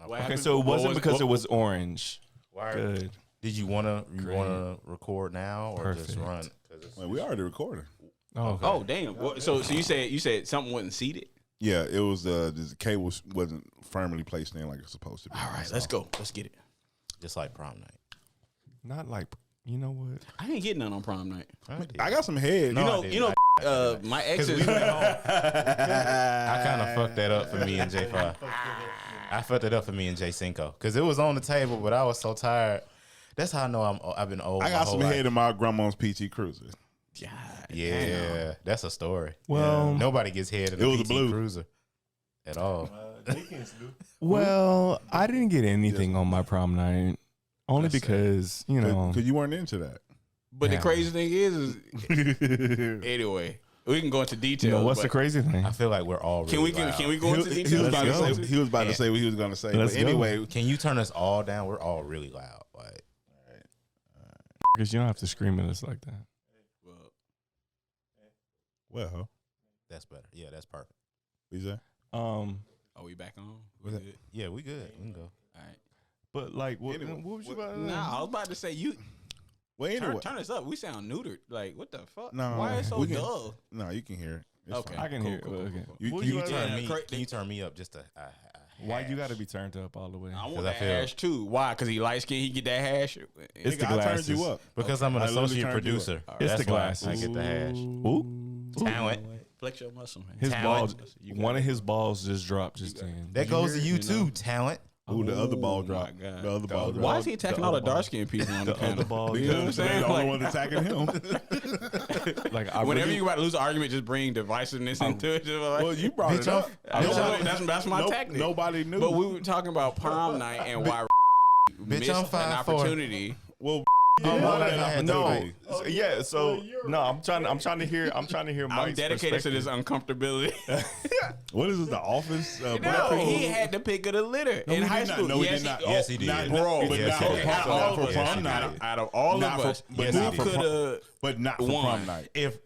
Okay, so it wasn't because it was orange. Good. Did you wanna record now or just run? Well, we already recording. Oh, damn. So you said something wasn't seated? Yeah, it was the cable wasn't firmly placed in like it's supposed to be. All right, let's go. Let's get it. Just like prom night. Not like, you know what? I ain't getting none on prom night. I got some head. No, My ex is. I kind of fucked that up for me and J5. I fucked it up for me and J Cinco because it was on the table, but I was so tired. That's how I know I've been old. I got some head in my grandma's PT Cruiser. God, yeah, that's a story. Well, nobody gets head in a PT Cruiser at all. Well, I didn't get anything on my prom night only because because you weren't into that. But the crazy thing is anyway. We can go into details. What's the crazy thing? I feel like we're all. Can we go into details? He was about to say what he was going to say. But anyway, can you turn us all down? We're all really loud. Like, because you don't have to scream at us like that. Well, that's better. Yeah, that's perfect. What you say? Are we back on? We good? Yeah, we good. We can go. All right. But like, what was you about? Nah, I was about to say you. Well, anyway, turn us up. We sound neutered. Like, what the fuck? No, why is it so dull? No, you can hear it. It's okay, fine. I can hear it. Cool. Okay. Can you turn me up just to? Why you got to be turned up all the way? I want that hash too. Why? Because he light skin. He get that hash. It's the glasses. I turned you up because I'm an associate producer. It's the glasses. I get the hash. Ooh. Talent. Flex your muscle, man. His balls. One of his balls just dropped just then. That goes to you too, talent. Ooh, the other ball dropped. The other ball dropped. Why is he attacking all the dark skinned people on the panel? Because you know what I'm saying? The only one attacking him. Whenever you about to lose an argument, just bring divisiveness into it. Well, you brought it up. That's my tactic. Nobody knew. But we were talking about prom night and why missed an opportunity. Well, yeah. So no, I'm trying to hear. I'm dedicated to this uncomfortability. What is this? The Office? No, he had the pick of the litter in high school. No, he did not. Yes, he did. Bro, but not for prom night. Out of all of us, who could have? But not for prom night. If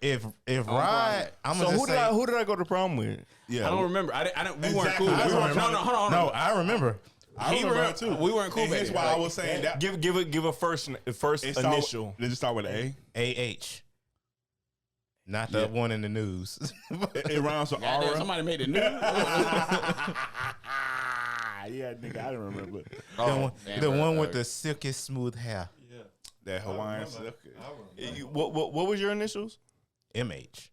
Ryan, who did I go to prom with? Yeah, I don't remember. We weren't cool. Hold on. No, I remember. I remember too. We weren't cool. That's why I was saying that. Give a first initial. Did it start with an A? AH. Not the one in the news. It rhymes with aura. Somebody made it new. Yeah, nigga, I don't remember. The one with the silky smooth hair. Yeah, that Hawaiian silk. What was your initials? MH.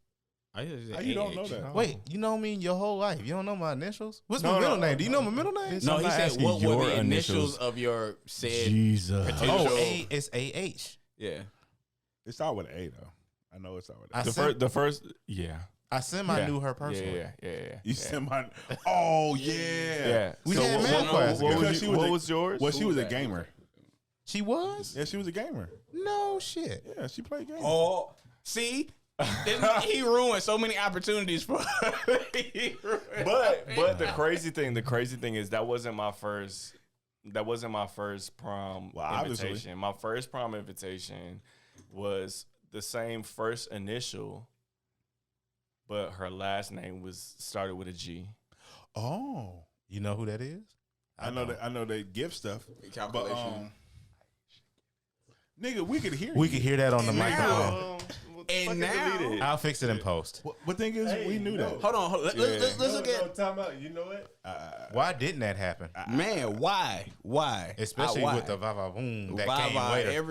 How you don't know that? Wait, you know me your whole life. You don't know my initials? What's my middle name? Do you know my middle name? No, he said what were the initials of your said Jesus. It's AH. Yeah. It started with an A though. I know it started with A. The first, yeah. I knew her personally. Yeah. You semi. Oh yeah. We had math class. What was yours? Well, she was a gamer. She was? Yeah, she was a gamer. No shit. Yeah, she played games. Oh, see. He ruined so many opportunities for her. But the crazy thing is that wasn't my first prom invitation. Obviously. My first prom invitation was the same first initial, but her last name started with a G. Oh, you know who that is? I know they give stuff. Calculation. But nigga, we could hear. We could hear that on the microphone. And now I'll fix it in post. What thing is we knew that? Hold on. Let's look at. Time out. You know what? Why didn't that happen? Man, why? Especially with the va boom that came later.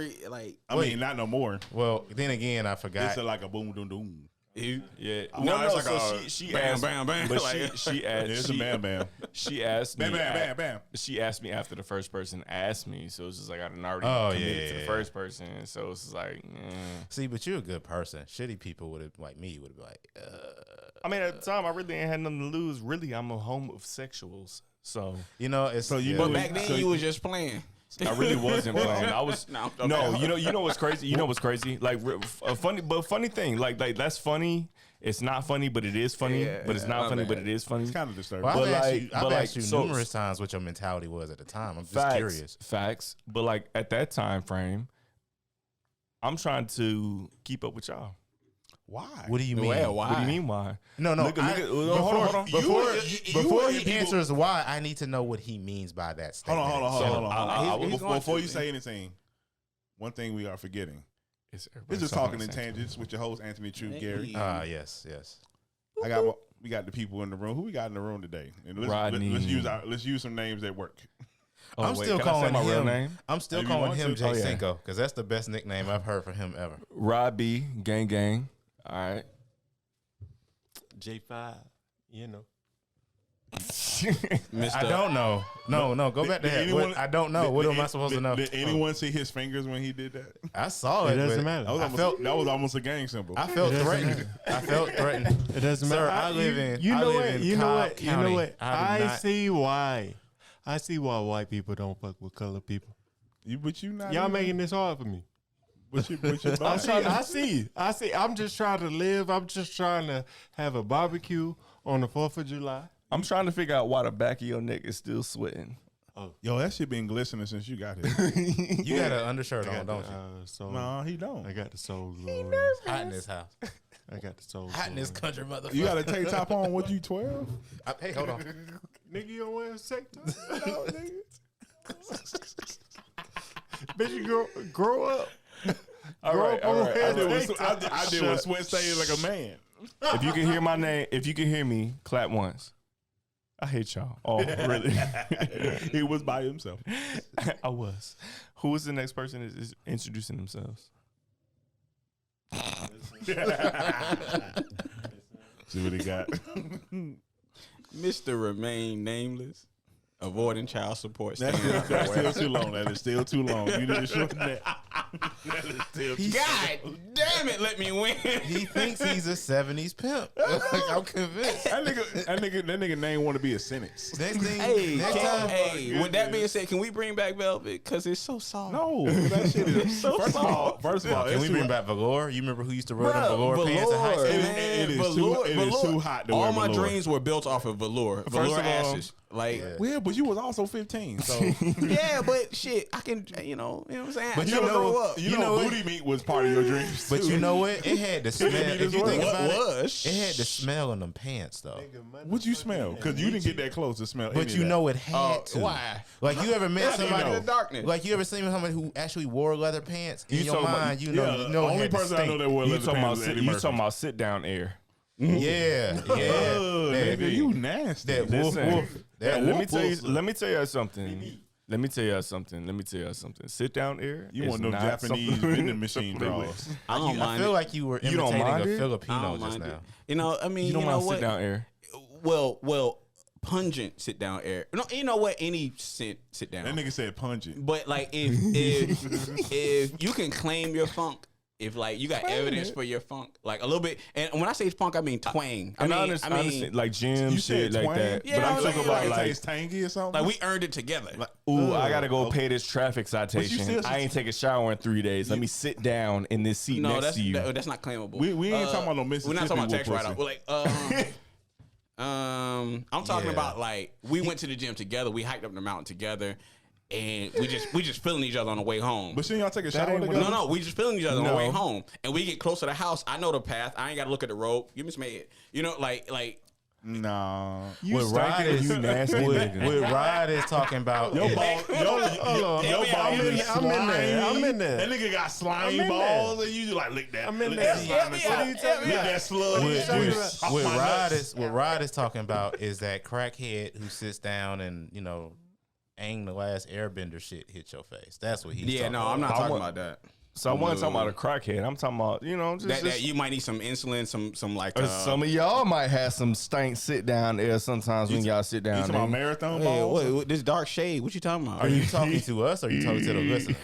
I mean, not no more. Well, then again, I forgot. It's like a boom, doom, doom. Yeah. No, it's like so she bam, asked, bam, bam. But Like, she asked. It's a bam, bam. She asked me. Bam, bam, bam, bam. She asked me after the first person asked me, so it's just like I didn't already committed to the first person, so it's just like. See, but you're a good person. Shitty people would have like me would have been like. I mean, at the time, I really ain't had nothing to lose. Really, I'm a homosexuals, so you know it's. So you but back then you was just playing. I really wasn't playing. I was no. You know what's crazy? You know what's crazy? Like a funny thing. Like that's funny. It's not funny, but it is funny. But it's not funny, but it is funny. It's kind of disturbing. Well, I've asked you numerous times what your mentality was at the time. I'm just curious. Facts. But like at that time frame, I'm trying to keep up with y'all. Why? What do you mean? Well, What do you mean why? No. Hold on. Before he answers why, I need to know what he means by that statement. Hold on. He's Before going you say anything, one thing we are forgetting. It's This is Talking in Tangents with your host, Anthony True Gary. Yes. We got the people in the room. Who we got in the room today? And let's Rodney. use some names that work. I'm still can I say calling my him. real name. I'm still If you calling want him to. Jay Oh, yeah. Cinco because that's the best nickname I've heard from him ever. Rod B, gang. All right. J5, you know. I don't know. No. Go back to that. I don't know. What am I supposed to know? Did anyone see his fingers when he did that? I saw it. It doesn't but matter. That was almost a gang symbol. I felt threatened. It doesn't matter. Sir, I live in. You I know live what? in You know Cobb what? You County. know what? I do not- see why. I see why white people don't fuck with colored people. But you not. Y'all even- making this hard for me. But you I see. I'm just trying to live. I'm just trying to have a barbecue on the 4th of July. I'm trying to figure out why the back of your neck is still sweating. Yo, that shit been glistening since you got here. You got an undershirt on, don't you? So No, he don't. I got the soul. Hot in this house. I got the soul. Hot in this country, motherfucker. You got a tank top on. What you 12? Hey, hold on. Nigga, you don't wear a tank top? Bitch, you grow up. All right. I did with sweat stains like a man. If you can hear my name, if you can hear me, clap once. I hate y'all. Oh, really? He was by himself. I was. Who was the next person is introducing themselves? See what he got. Mr. Remain Nameless, avoiding child support. That's still too long. That is still too long. You need to shorten that. That is still too God damn it, let me win. He thinks he's a 70s pimp. Like, I'm convinced. That nigga name want to be a sentence. Next thing, Hey, next time. hey, with that being said, can we bring back Velvet? Because it's so soft. No, that shit is So first soft. of all, Can we bring back velour? You remember who used to wear them velour pants in high Velour, school? man, It is velour, too- it is velour. too hot to All wear my velour. dreams were built off of velour. Velour of all- asses. Like, Well, but you was also 15, so yeah, but shit, I can, you know what I'm saying? But I you never know- grow up. you know what? booty meat was part of your dreams. But too. you know what? It had the smell. If you think What about was? it, it had the smell in them pants though. What you smell? Because you didn't get that close to smell. But any you of know it had to. Why? Like you ever met How do you somebody? know? In the darkness. Like you ever seen somebody who actually wore leather pants? In You your talking about- mind, you that. know, Yeah, you the know it only had to person I know stink. that wore You leather talking pants about was Eddie Murphy. about sit down air? Yeah, Ugh, that, nigga, you nasty. that wolf, Listen. wolf. That Let me wolf tell you. wolf. Let me tell you something. Let me tell you something. Sit down air. You is want them not Japanese something vending machine to play with. draws. I don't I mind feel it. like you were You don't imitating mind a it? I Filipino don't just mind now. it. You know, I mean, You don't know mind what? sit down air. Well, pungent sit down air. No, you know what? Any sit down. That nigga said pungent. But like, if you can claim your funk, if like you got evidence for your funk, like a little bit, and when I say funk, I mean twang. I And mean, I understand, like gym You shit said like twang? that. Yeah, but I'm like- talking about It like, tastes tangy or something. like we earned it together. ooh, I gotta go pay this traffic still citation. should- I ain't take a shower in 3 days. Let me sit down in this seat No, next that's to you. that's not claimable. We ain't talking about no We're Mississippi. not talking about tax whoop write off. pussy. We're like, I'm talking Yeah. about like we went to the gym together. We hiked up the mountain together, and we just feeling each other on the way home. But shouldn't y'all take a shower ain't what together? No, we just feeling each other on the No. way home, and we get close to the house. I know the path. I ain't got to look at the road. Give me some head. You know, like Nah. You What Rod stinking, is you nasty nigga. what Rod is talking about. Your is- ball, your ball I'm in is there, I'm in there, I'm slimy. in there. That nigga got slimy I'm in balls, and you just like lick that. I'm in lick there. that slimy What are you side. talking Lick about? that slug. What Rod is talking about is that crackhead who sits down and Aang the Last Airbender shit hit your face. That's what he's yeah, talking no, about. I'm not I talking want- about that. So I wasn't talking about a crackhead. I'm talking about That you might need some insulin, some like some of y'all might have some stank sit down there sometimes when y'all sit You down talking about there. marathon Hey, balls? what, this dark shade? What you talking about? Are you talking to us or are you talking to the listener?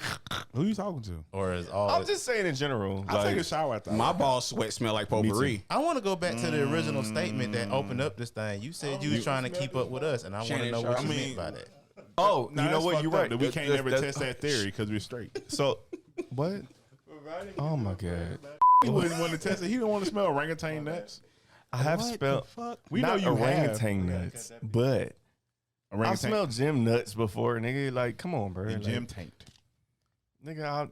Who you talking to? Or is all I'm just saying in general. I take a Like, shower after. My ball sweat smell like potpourri. I want to go back to the original statement that opened up this thing. You said you was trying to keep up with us, and I want to Shannon know Sharp. what you I mean mean- by that. oh, Nah, you know that's what? fucked You're up right. that we can't That's- never that's- test that theory because we're straight. So what? Oh my god. He wouldn't want to test it. He don't want to smell orangutan nuts. I have spelled We not know you orangutan have. nuts, but I Orangutan smelled gym nuts before, nigga. Like, come on, bro. and Like, gym taint. nigga,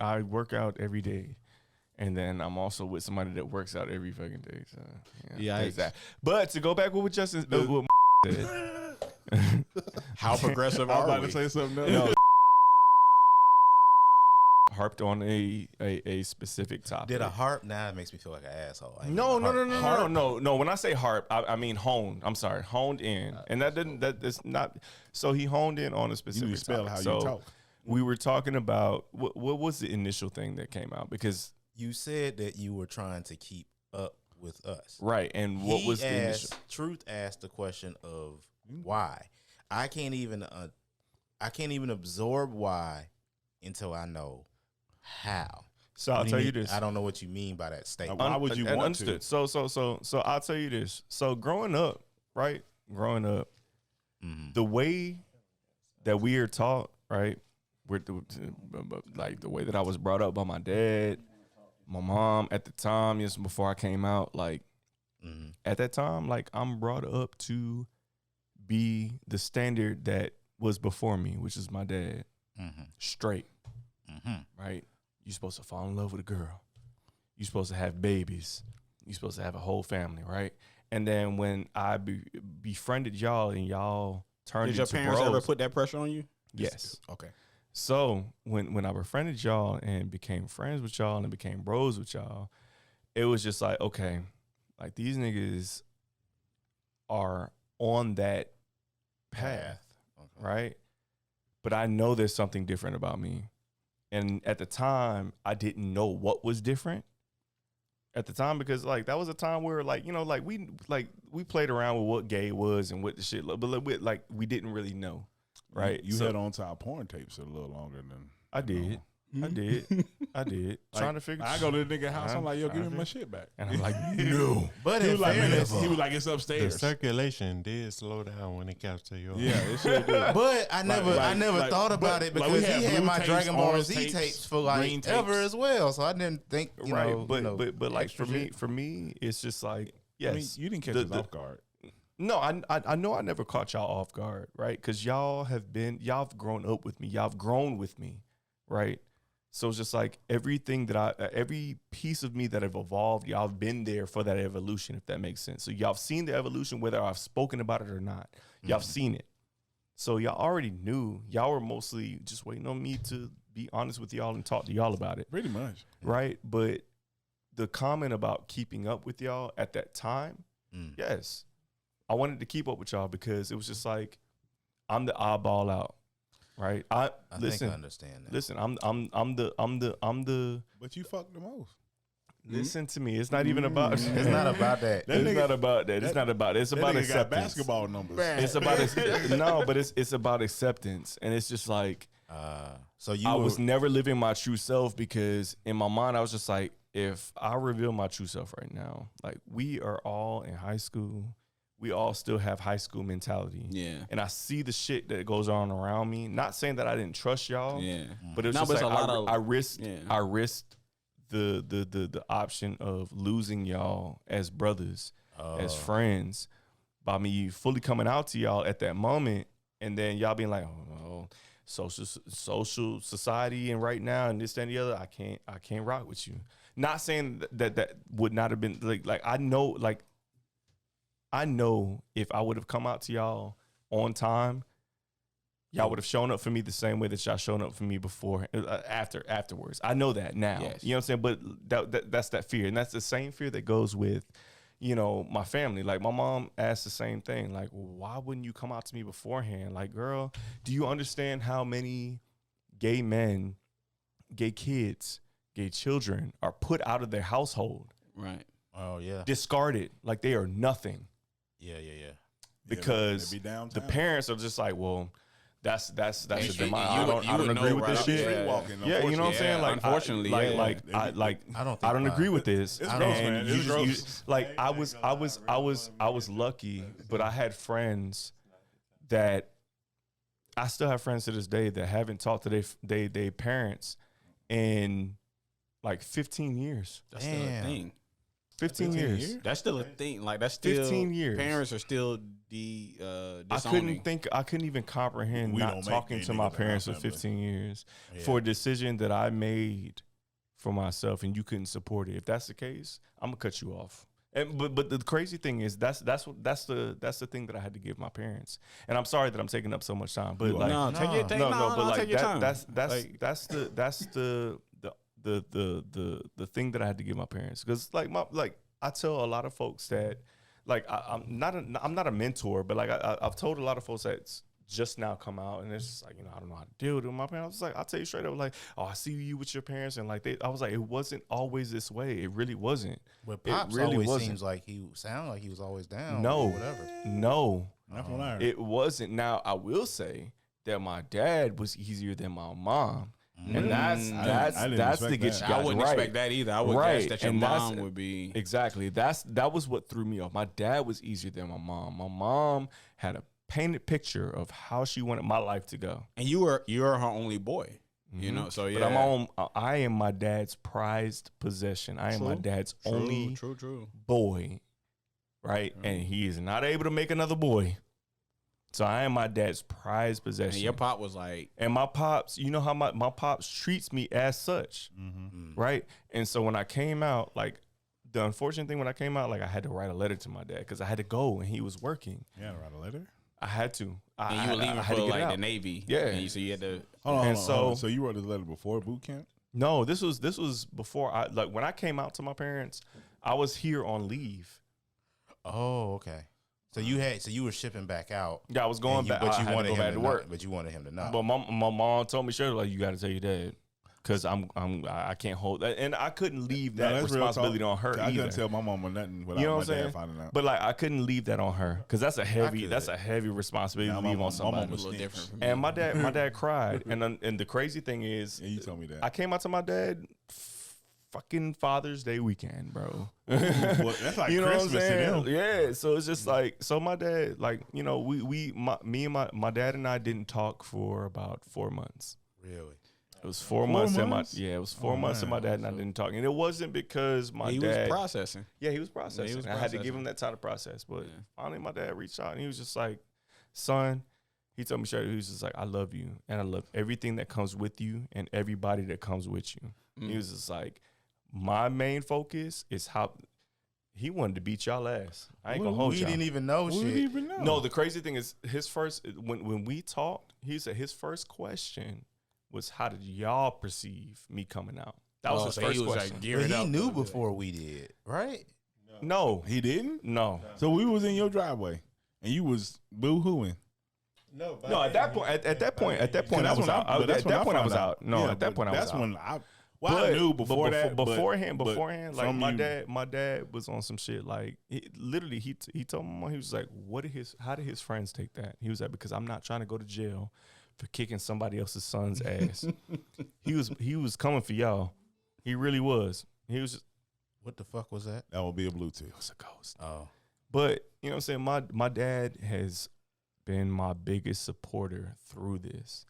I work out every day, And then I'm also with somebody that works out every fucking day. So Yeah, there's that. But to go back with what Justin what said, How progressive I was are about we? to say something else. no, harped on a specific topic. Did a harp? Nah, it makes me feel like an asshole. I ain't No. gonna harp. No. When I say harp, I mean honed. I'm sorry, honed in, and that's not. So he honed in on a You specific need to spell topic. how So you talk. we were talking about what was the initial thing that came out because You said that you were trying to keep up with us. right, and what was the initial? Truth asked the question of why. I can't even absorb why until I know how. So I'll What do tell mean? you this. I don't know what you mean by that statement. Why would you want understood. to? So I'll tell you this. So growing up, right? The way that we are taught, right? Like the way that I was brought up by my dad, my mom at the time, just before I came out, like at that time, like I'm brought up to be the standard that was before me, which is my dad. Straight. Right? You're supposed to fall in love with a girl. You're supposed to have babies. You're supposed to have a whole family, right? And then when I befriended y'all and y'all turned Did your into parents bros, ever put that pressure on you? yes. Okay. So when I befriended y'all and became friends with y'all and became bros with y'all, it was just like, okay, like these niggas are on that path, right? But I know there's something different about me. And at the time, I didn't know what was different at the time because like that was a time where like, you know, like we played around with what gay was and what the shit, but like we didn't really know. Right. You had on to our porn tapes a little longer than I did. I did. Trying to figure. I go to the nigga house. I'm like, yo, give me trying my to shit back. And I'm like, no. But He in was like, fairness, he was like, it's The upstairs. circulation did slow down when it comes to your Yeah, it should do. but I never like- thought about but- it like, we because had he had blue my tapes, Dragon Ball orange Z tapes, tapes for green like ever tapes. as well. So I didn't think, Right. know, But like extra shit. for me, it's just like yes. I mean, you didn't catch the- us off guard. No, I know I never caught y'all off guard, right? Because y'all have grown up with me. Y'all have grown with me, right? So it's just like everything that every piece of me that have evolved, y'all have been there for that evolution, if that makes sense. So y'all have seen the evolution, whether I've spoken about it or not. Y'all have seen it. So y'all already knew. Y'all were mostly just waiting on me to be honest with y'all and talk to y'all about it, Pretty much. right? But the comment about keeping up with y'all at that time, yes. I wanted to keep up with y'all because it was just like I'm the oddball out, right? I think I understand that. Listen, I'm the. But you fucked the most. Listen to me. It's not even about. It's not about that. That It's nigga- not about that. It's not about. It's That about nigga acceptance. got basketball numbers. It's about no, but it's about acceptance, and it's just like So you I were, was never living my true self because in my mind I was just like, if I reveal my true self right now, like we are all in high school. We all still have high school mentality. Yeah. And I see the shit that goes on around me. Not saying that I didn't trust y'all. Yeah. But it was No, just but it's like a lot of- I risked yeah. I risked the option of losing y'all as brothers, as friends, by me fully coming out to y'all at that moment, and then y'all being like, oh, social society and right now and this that, and the other, I can't rock with you. Not saying that would not have been like I know if I would have come out to y'all on time, y'all would have shown up for me the same way that y'all shown up for me before, afterwards. I know that now. Yes. You know what I'm saying? But that's that fear. And that's the same fear that goes with, you know, my family. Like my mom asked the same thing. Like, well, why wouldn't you come out to me beforehand? Like, girl, do you understand how many gay men, gay kids, gay children are put out of their household, Right. oh yeah, discarded, like they are nothing? yeah. Because they be the downtown. parents are just like, well, that's a you demand. would- you I don't would agree know with right this off shit. the Street Yeah. walking, Yeah, you know what I'm saying? Like, unfortunately, I, yeah. like I don't think I don't mine- agree with this. It's gross, man. And It's you gross. just, like, I was lucky, but I had friends that I still have friends to this day that haven't talked to their parents in like 15 years. That's still a Damn. thing. 15 years. That's still a thing. Like that's still 15 years. Parents are still I disowning. couldn't even comprehend We not don't make talking gay to my niggas in our parents for family. 15 years Yeah. for a decision that I made for myself and you couldn't support it. If that's the case, I'm gonna cut you off. And but the crazy thing is that's the thing that I had to give my parents. And I'm sorry that I'm taking up so much time, but like No, take your take, no, but like take your time. that's the thing that I had to give my parents, because like I tell a lot of folks that like I'm not a mentor, but like I've told a lot of folks that's just now come out and it's just like, I don't know how to deal with it with my parents. I was like, I'll tell you straight up, like, oh, I see you with your parents, and like I was like, it wasn't always this way. It really wasn't. But Pops really always wasn't. seems like he was always down. No, or whatever. no, That's what I heard. it wasn't. Now I will say that my dad was easier than my mom. And that's I didn't to expect get that. you guys I wouldn't right. expect that either. I would Right. guess that your And that's- mom would be. Exactly. That was what threw me off. My dad was easier than my mom. My mom had a painted picture of how she wanted my life to go. And you're her only boy. You know, so yeah. But I am my dad's prized possession. I am my dad's only true. boy, right? And he is not able to make another boy. So I am my dad's prized possession. And your pop was like, And my pops, you know how my pops treats me as such, right? And so when I came out, like the unfortunate thing when I came out, like I had to write a letter to my dad because I had to go and he was working. Yeah, write a letter. I had to. and you were leaving I had for to get like out. the Navy. Yeah. And so you had to. Hold And on. so- So you wrote this letter before boot camp? No, this was before I like when I came out to my parents, I was here on leave. Oh, okay. So you were shipping back out. Yeah, I was going back. but I you had wanted to go him back to not- work. But you wanted him to not. But my mom told me straight like you got to tell your dad because I can't hold that, and I couldn't leave that that's real responsibility talk. on her I either. couldn't tell my mama nothing without You know my what I'm dad saying? finding out. But like I couldn't leave that on her because that's a heavy could. responsibility Nah, to leave my on mom somebody. was A little snitch. different from me. And my dad cried, and the crazy thing is, Yeah, you told me that. I came out to my dad fucking Father's Day weekend, bro. Well, that's like You know Christmas what I'm saying? to them. Yeah. So it's just like, so my dad, like, me and my dad and I didn't talk for about 4 months. Really? It was 4 4 months, months? it was 4 Oh, months and my man. dad and I didn't talk. And it wasn't because my He dad, was processing. yeah, he was processing. was I had to give processing. him that time to process. But Yeah. finally my dad reached out and he was just like, son, he told me straight, he was just like, I love you and I love everything that comes with you and everybody that comes with you. He was just like, my main focus is how he wanted to beat y'all ass. I ain't gonna hold We y'all. didn't even know We shit. didn't even know. No, the crazy thing is his first when we talked, he said his first question was, how did y'all perceive me coming out? That was his so first he was question. like But gearing he up. knew before we did, right? No, He didn't? no. So we was in your driveway and you was boo-hooing. No, No, at that point, at that point, I That's was when out. but that's At when that point, I found was out. No, Yeah, at that but point, I was that's out. when I knew before that. beforehand, but like from my you- dad was on some shit. Like literally, he told my mom, he was like, how did his friends take that? He was like, because I'm not trying to go to jail for kicking somebody else's son's ass. he was coming for y'all. He really was. He was just, What the fuck was that? That would be a Bluetooth. it was a ghost. Oh, But you know what I'm saying? My dad has been my biggest supporter through this.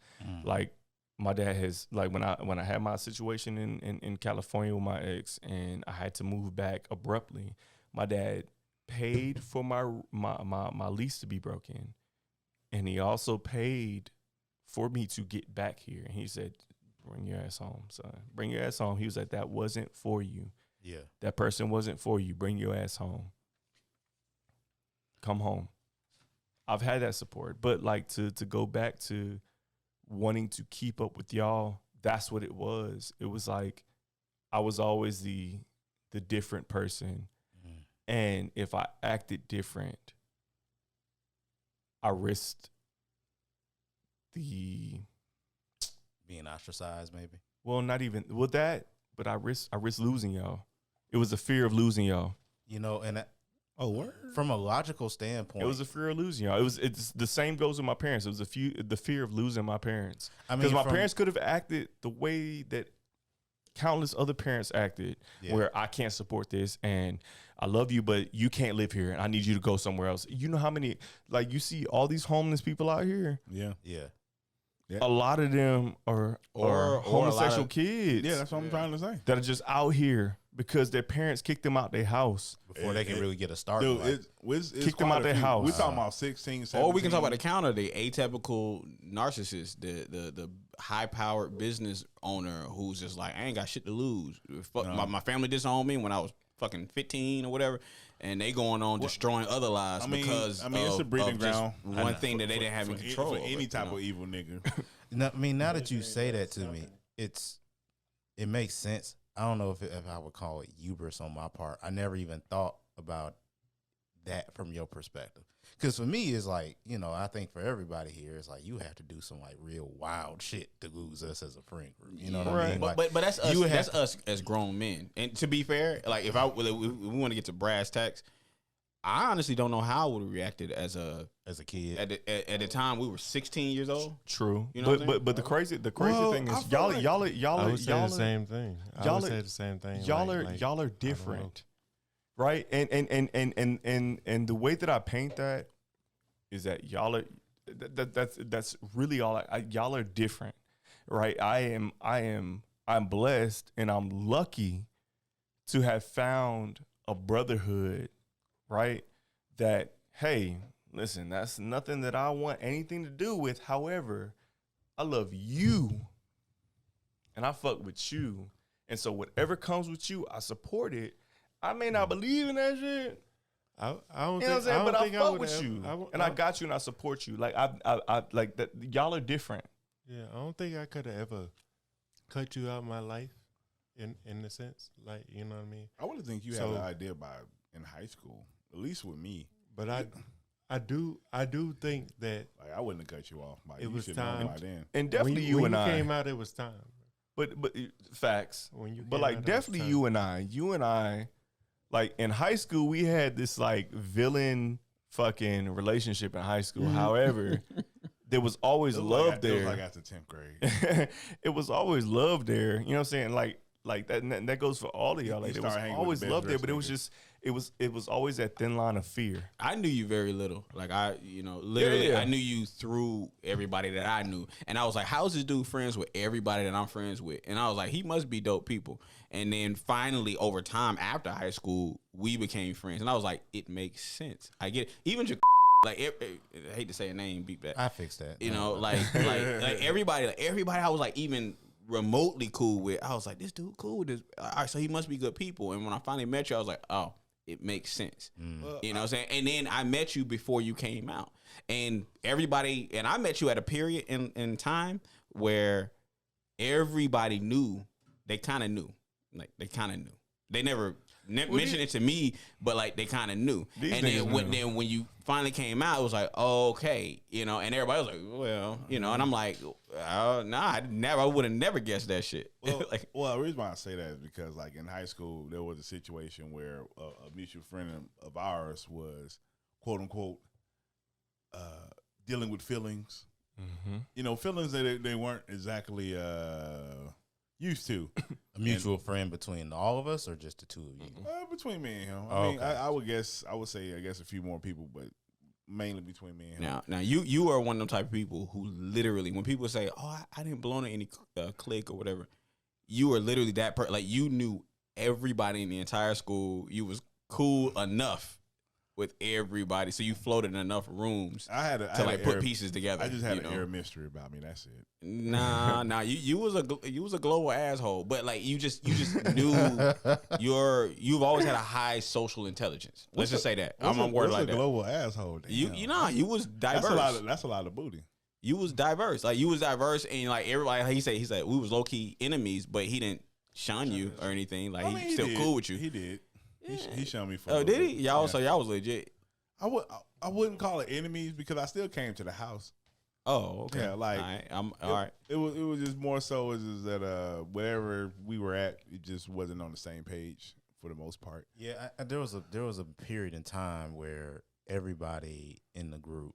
Like my dad has, like when I had my situation in California with my ex and I had to move back abruptly, my dad paid for my lease to be broken. And he also paid for me to get back here. And he said, bring your ass home, son. Bring your ass home. He was like, that wasn't for you. yeah. That person wasn't for you. Bring your ass home. Come home. I've had that support. But like to go back to wanting to keep up with y'all, that's what it was. It was like I was always the different person. And if I acted different, I risked the Being ostracized, maybe. well, not even with that, but I risked losing y'all. It was a fear of losing y'all. You know, and Oh, word? from a logical standpoint, It was a fear of losing y'all. It's the same goes with my parents. It was the fear of losing my parents. I mean, Because my from- parents could have acted the way that countless other parents acted, Yeah. where I can't support this and I love you, but you can't live here and I need you to go somewhere else. You know how many, like you see all these homeless people out here? Yeah. Yeah. A lot of them are Or a homosexual lot of- kids. Yeah, that's what I'm trying to say. that are just out here because their parents kicked them out their house. Before they can really get a start. Dude, like, it's Kick them quite out a their few. house. We're talking about 16, 17. Or we can talk about the counter, the atypical narcissist, the high-powered business owner who's just like, I ain't got shit to lose. Fuck, my family disowned me when I was fucking 15 or whatever, and they going on destroying other lives because it's a breeding ground. One thing that they didn't have in control for any of, type of evil nigga. Now, now that you say that to me, it makes sense. I don't know if I would call it hubris on my part. I never even thought about that from your perspective. Because for me, it's like, I think for everybody here, it's like you have to do some like real wild shit to lose us as a friend group. You know what I mean? But that's us. That's us as grown men. And to be fair, like if we want to get to brass tacks, I honestly don't know how I would have reacted as a kid. At the time, we were 16 years old. True. You know but the crazy thing is y'all I would say the same thing. I would say the same thing. Y'all are different. Right? And the way that I paint that is that y'all are that's really all y'all are different. Right? I'm blessed and I'm lucky to have found a brotherhood, right? That, hey, listen, that's nothing that I want anything to do with. However, I love you and I fuck with you. And so whatever comes with you, I support it. I may not believe in that shit. I don't you know what I'm think, saying? I But don't I think I fuck would with have, you. I And I got you and I support you. Like I like that y'all are different. Yeah, I don't think I could have ever cut you out of my life in a sense. Like, you know what I mean? I would think you had an idea in high school, at least with me. But I do think that like I wouldn't have cut you off. Like, it was time. by then. And definitely when you you and came out, it was time. But facts. When you But came like out, definitely it was you and I, like in high school we had this like villain fucking relationship in high school. However, there was always love there. It was like after 10th grade. It was always love there. You know what I'm saying? Like that, and that goes for all of y'all. Like there was always love there, but it was just it was always that thin line of fear. I knew you very little. Like literally, Yeah. I knew you through everybody that I knew, and I was like, "How's this dude friends with everybody that I'm friends with?" And I was like, "He must be dope people." And then finally, over time, after high school, we became friends, and I was like, "It makes sense. I get it." Even like, I hate to say a name, beat that. I fixed that. You know, like everybody I was like even remotely cool with. I was like, this dude cool with this. All right, so he must be good people. And when I finally met you, I was like, oh, it makes sense. You know what I'm saying? And then I met you before you came out. And I met you at a period in time where everybody knew, they kind of knew. Like, they kind of knew. They never mentioned it to me, but like they kind of knew. And then when you finally came out, it was like, oh, okay, you know. And everybody was like, well, you know. And I'm like, nah, I would have never guessed that shit. Well, the reason why I say that is because like in high school, there was a situation where a mutual friend of ours was quote unquote dealing with feelings. Mm-hmm. You know, feelings that they weren't exactly used to. A mutual friend between all of us, or just the two of you? Between me and him. Oh, I mean, okay. I would say a few more people, but mainly between me and him. Now you are one of them type of people who literally, when people say, oh, I didn't belong to any clique or whatever, you are literally that person. Like, you knew everybody in the entire school. You was cool enough with everybody, so you floated in enough rooms to put pieces together. I just had an air of mystery about me. That's it. Nah, you was a global asshole, but like you just knew you've always had a high social intelligence. Let's just say that. I'm a word like that. Global asshole. Damn. You was diverse. That's a lot of booty. You was diverse. Like, you was diverse, and like everybody, he said we was low key enemies, but he didn't shun you or anything. Like, he still cool with you. He did. He shunned me for. Oh, did he? Y'all, so y'all was legit. I wouldn't call it enemies because I still came to the house. Oh, okay. Yeah, like, all right. It was just more so is that wherever we were at, it just wasn't on the same page for the most part. Yeah, there was a period in time where everybody in the group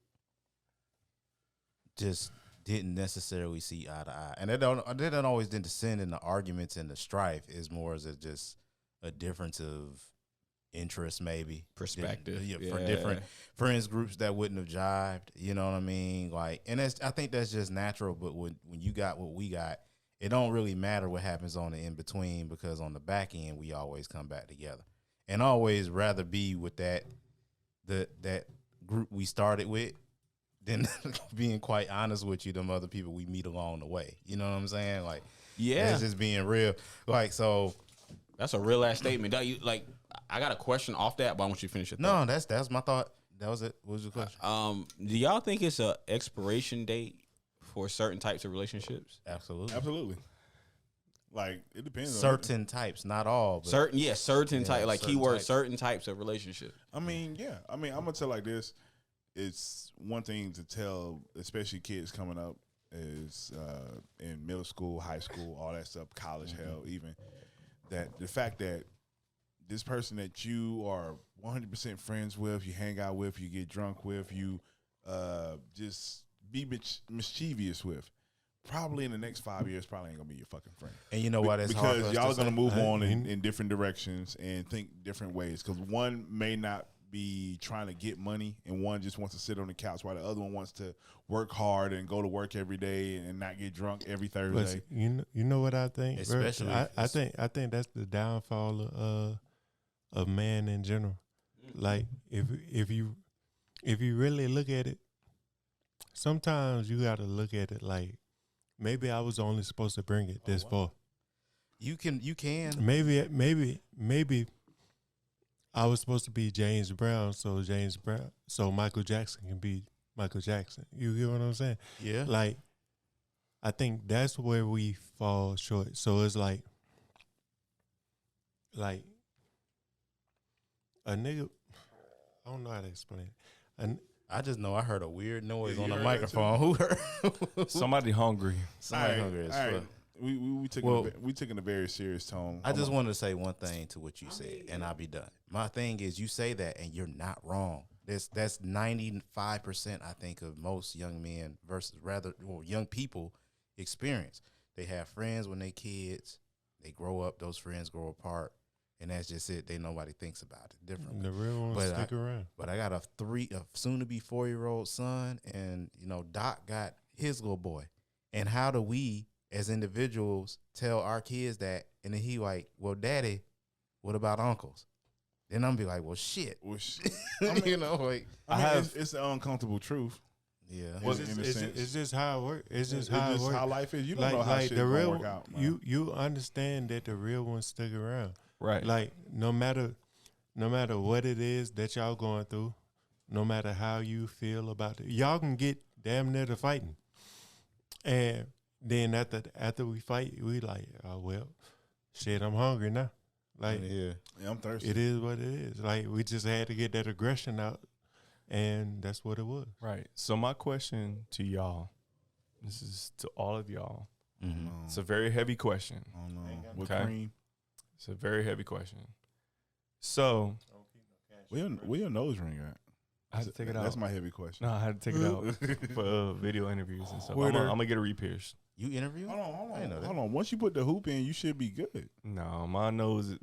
just didn't necessarily see eye to eye, and they don't always descend into arguments and the strife. Is more as just a difference of interest, maybe perspective, for different friends groups that wouldn't have jived. You know what I mean? Like, and I think that's just natural. But when you got what we got, it don't really matter what happens on the in between, because on the back end we always come back together, and always rather be with that group we started with than being quite honest with you, them other people we meet along the way. You know what I'm saying? Like, Yeah, it's just being real. Like, so that's a real ass statement. That you like. I got a question off that, but I want you to finish it. no, that's my thought. That was it. What was your question? Do y'all think it's a expiration date for certain types of relationships? Absolutely. Like, it depends. Certain types, not all. But Certain type, like certain keyword, types. certain types of relationships. I mean, yeah. I mean, I'm gonna tell like this. It's one thing to tell, especially kids coming up, is in middle school, high school, all that stuff, college, hell, even that the fact that this person that you are 100% friends with, you hang out with, you get drunk with, you just be mischievous with, probably in the next 5 years, probably ain't gonna be your fucking friend. And you know why that's hard for because us y'all to gonna say? move on in different directions and think different ways. Because one may not be trying to get money, and one just wants to sit on the couch, while the other one wants to work hard and go to work every day and not get drunk every Thursday. But you know what I think? Especially I think that's the downfall of man in general. Like if you really look at it, sometimes you got to look at it like maybe I was only supposed to bring it this far. You can. Maybe I was supposed to be James Brown, so Michael Jackson can be Michael Jackson. You get what I'm saying? Yeah. Like, I think that's where we fall short. So it's like a nigga. I don't know how to explain it. I just know I heard a weird noise Yeah, on you the heard that microphone. Who heard? Somebody hungry. Somebody hungry as fuck. We took Well, we took in a very serious tone. I just wanted to say one thing to what you said, and I'll be done. My thing is, you say that, and you're not wrong. That's 95%, I think, of most young men young people experience. They have friends when they kids. They grow up. Those friends grow apart, and that's just it. Nobody thinks about it differently. The real ones stick around. But I got a soon-to-be 4-year-old son, and Doc got his little boy. And how do we, as individuals, tell our kids that? And then he like, well, Daddy, what about uncles? Then I'm be like, well, shit. I mean, it's the uncomfortable truth. Yeah. Well, in a sense. It's just how it works. It's just It's how it just works. how life is. You don't know how shit the real gonna work out. Man. you understand that the real ones stick around. Right. Like no matter what it is that y'all going through, no matter how you feel about it, y'all can get damn near to fighting. And then after we fight, we like, oh well, shit, I'm hungry now. Like yeah, I'm thirsty. it is what it is. Like we just had to get that aggression out, and that's what it was. Right. So my question to y'all, this is to all of y'all. Mm-hmm. It's a very heavy question. I don't know. With Okay. cream. It's a very heavy question. So Where your nose ring at? I had to take it out. That's my heavy question. No, I had to take it out for video interviews and stuff. I'm gonna get it re-pierced. You interview? Hold I didn't know that. on. Once you put the hoop in, you should be good. No, my nose.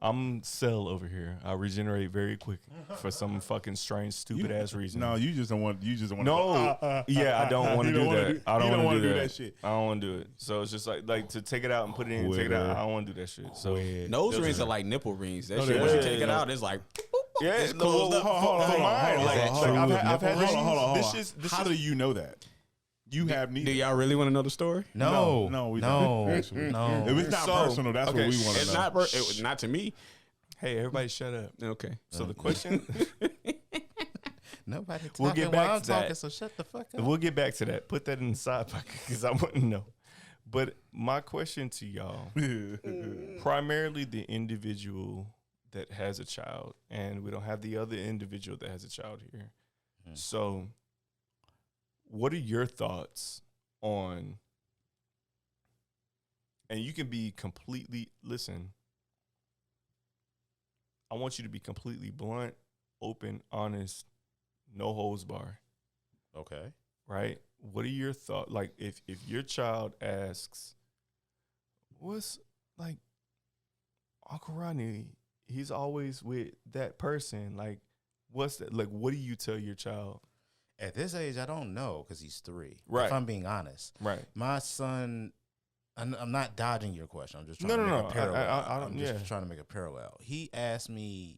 I'm cell over here. I regenerate very quick for some fucking strange, stupid ass reason. No, you just don't want. You just want. No, yeah, I don't want to do that. I don't want to do that shit. I don't want to do it. So it's just like to take it out and put it in and take it out. I don't want to do that shit. So Nose rings are like nipple rings. That No, shit, they once you are. take it out, it's like yeah, it's closed up. Hold on. This is How do you know that? You have neither. Do y'all really want to know the story? No, we no, don't. Actually. no. If it's not So, personal, that's okay, what we want to It's know. not. It was not to me. Hey, everybody, shut up. Okay. So the question, Nobody talking We'll get while back I'm to that. talking, so shut the fuck up. we'll get back to that. Put that in the side pocket because I want to know. But my question to y'all, primarily the individual that has a child, and we don't have the other individual that has a child here. So, what are your thoughts on? And you can be completely listen. I want you to be completely blunt, open, honest, no holds bar. Okay. Right? What are your thoughts? Like, if your child asks, what's like Uncle Rodney? He's always with that person. Like, what's that? Like, what do you tell your child? At this age, I don't know because he's 3. Right. If I'm being honest. Right. My son, I'm not dodging your question. I'm just No, trying to no, make no. a parallel. I don't- I'm just yeah. trying to make a parallel. He asked me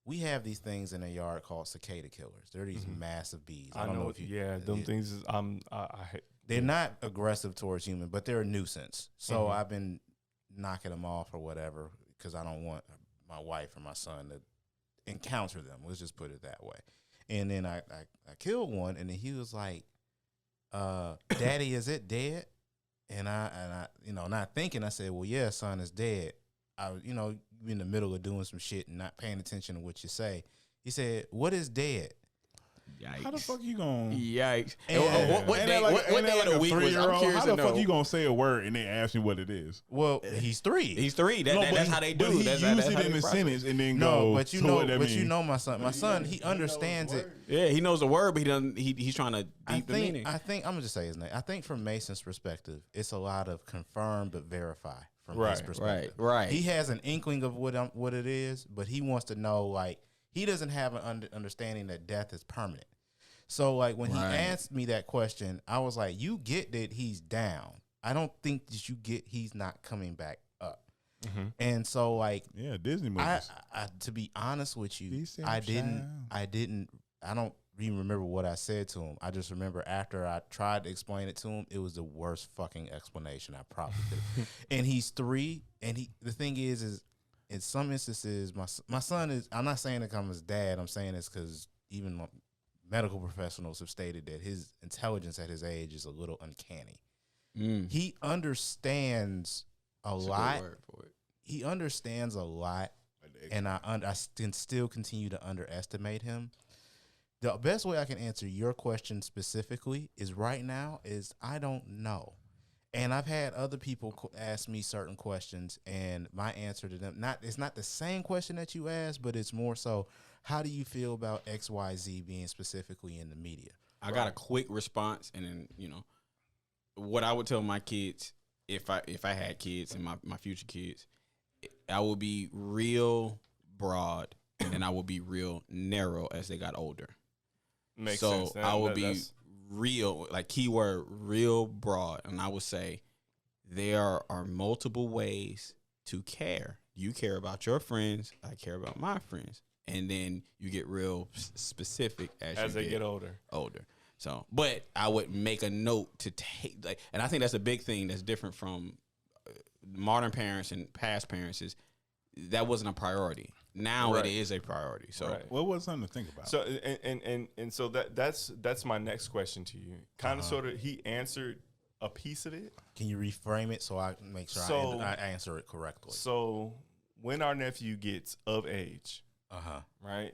we have these things in the yard called cicada killers. They're these massive bees. I don't know. if you. Yeah, them things is They're not aggressive towards human, but they're a nuisance. So I've been knocking them off or whatever because I don't want my wife or my son to encounter them. Let's just put it that way. And then I killed one, and then he was like, "Daddy, is it dead?" And I not thinking, I said, "Well, yeah, son, it's dead." You in the middle of doing some shit and not paying attention to what you say. He said, "What is dead?" Yikes. How the fuck you gonna? Yikes. And- What day of the week was? I'm curious How to the fuck know. you gonna say a word and then ask me what it is? Well, he's 3. He's 3. That's how they do. But he That's used how it they in a process. sentence and then No, go. but you so know, what that but mean? you know my son. My son, he understands it. Yeah, he knows the word, but he doesn't. He's trying to I deep the think. meaning. I think I'm gonna just say his name. I think from Mason's perspective, it's a lot of confirm but verify from his Right, perspective. right. He has an inkling of what it is, but he wants to know. Like he doesn't have an understanding that death is permanent. So like when he asked me that question, I was like, "You get that he's down. I don't think that you get he's not coming back up." And so like Yeah, Disney movies. I to be honest with you, Peace and I don't even remember what I said to him. I just remember after I tried to explain it to him, it was the worst fucking explanation I probably could. And he's 3, and the thing is in some instances, my son is. I'm not saying that I'm his dad. I'm saying this because even medical professionals have stated that his intelligence at his age is a little uncanny. He understands a lot. He understands a lot, and I can still continue to underestimate him. The best way I can answer your question specifically is right now is I don't know. And I've had other people ask me certain questions, and my answer to them it's not the same question that you asked, but it's more so, how do you feel about XYZ being specifically in the media? I got a quick response, and then what I would tell my kids if I had kids and my future kids, I would be real broad, and then I would be real narrow as they got older. Makes so sense. I would be real, like keyword, real broad, and I would say there are multiple ways to care. You care about your friends, I care about my friends, and then you get real specific as they get older. So, but I would make a note to take, and I think that's a big thing that's different from modern parents and past parents is that wasn't a priority. Now it is a priority. So, Well, what's something to think about? So and so that's my next question to you. Kind of sort of he answered a piece of it. Can you reframe it so I can make sure I answer it correctly? So when our nephew gets of age, right?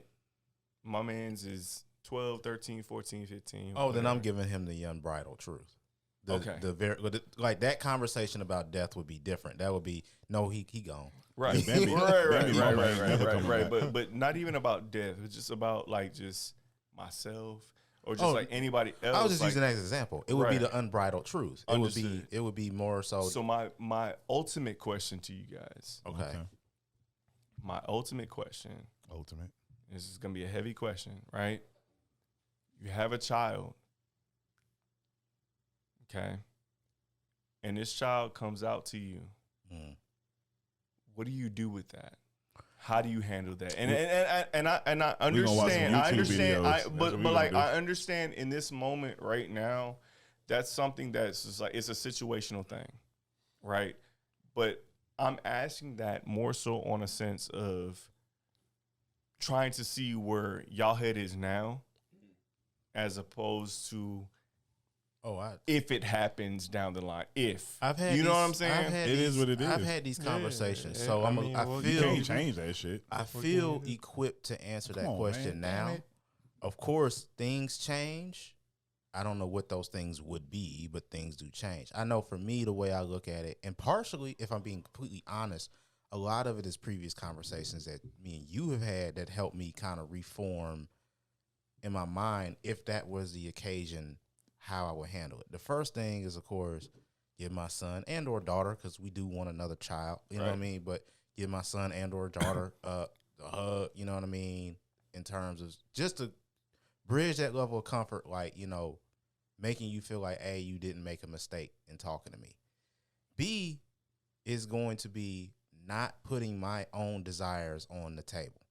My man's is 12, 13, 14, 15. Oh, then I'm giving him the unbridled truth. Okay. Like that conversation about death would be different. That would be he gone. Right. Right. But not even about death. It's just about like just myself or just like anybody else. I was just using that as an example. It would be the unbridled truth. Understood. It would be more so. So my ultimate question to you guys. Okay. My ultimate question. This is gonna be a heavy question, right? You have a child. Okay. And this child comes out to you. What do you do with that? How do you handle that? And I understand. I understand in this moment right now, that's something that's just like it's a situational thing, right? But I'm asking that more so on a sense of trying to see where y'all head is now, as opposed to if it happens down the line. If I've had, know what I'm saying? It is what it is. I've had these conversations, so I I mean, feel You can't change that shit. I feel equipped to answer that question now. Of course, things change. I don't know what those things would be, but things do change. I know for me, the way I look at it, and partially, if I'm being completely honest, a lot of it is previous conversations that me and you have had that helped me kind of reform in my mind, if that was the occasion, how I would handle it. The first thing is, of course, give my son and or daughter, because we do want another child, you know what I mean? But give my son and or daughter a hug, you know what I mean? In terms of just to bridge that level of comfort, like, making you feel like, A, you didn't make a mistake in talking to me. B is going to be not putting my own desires on the table.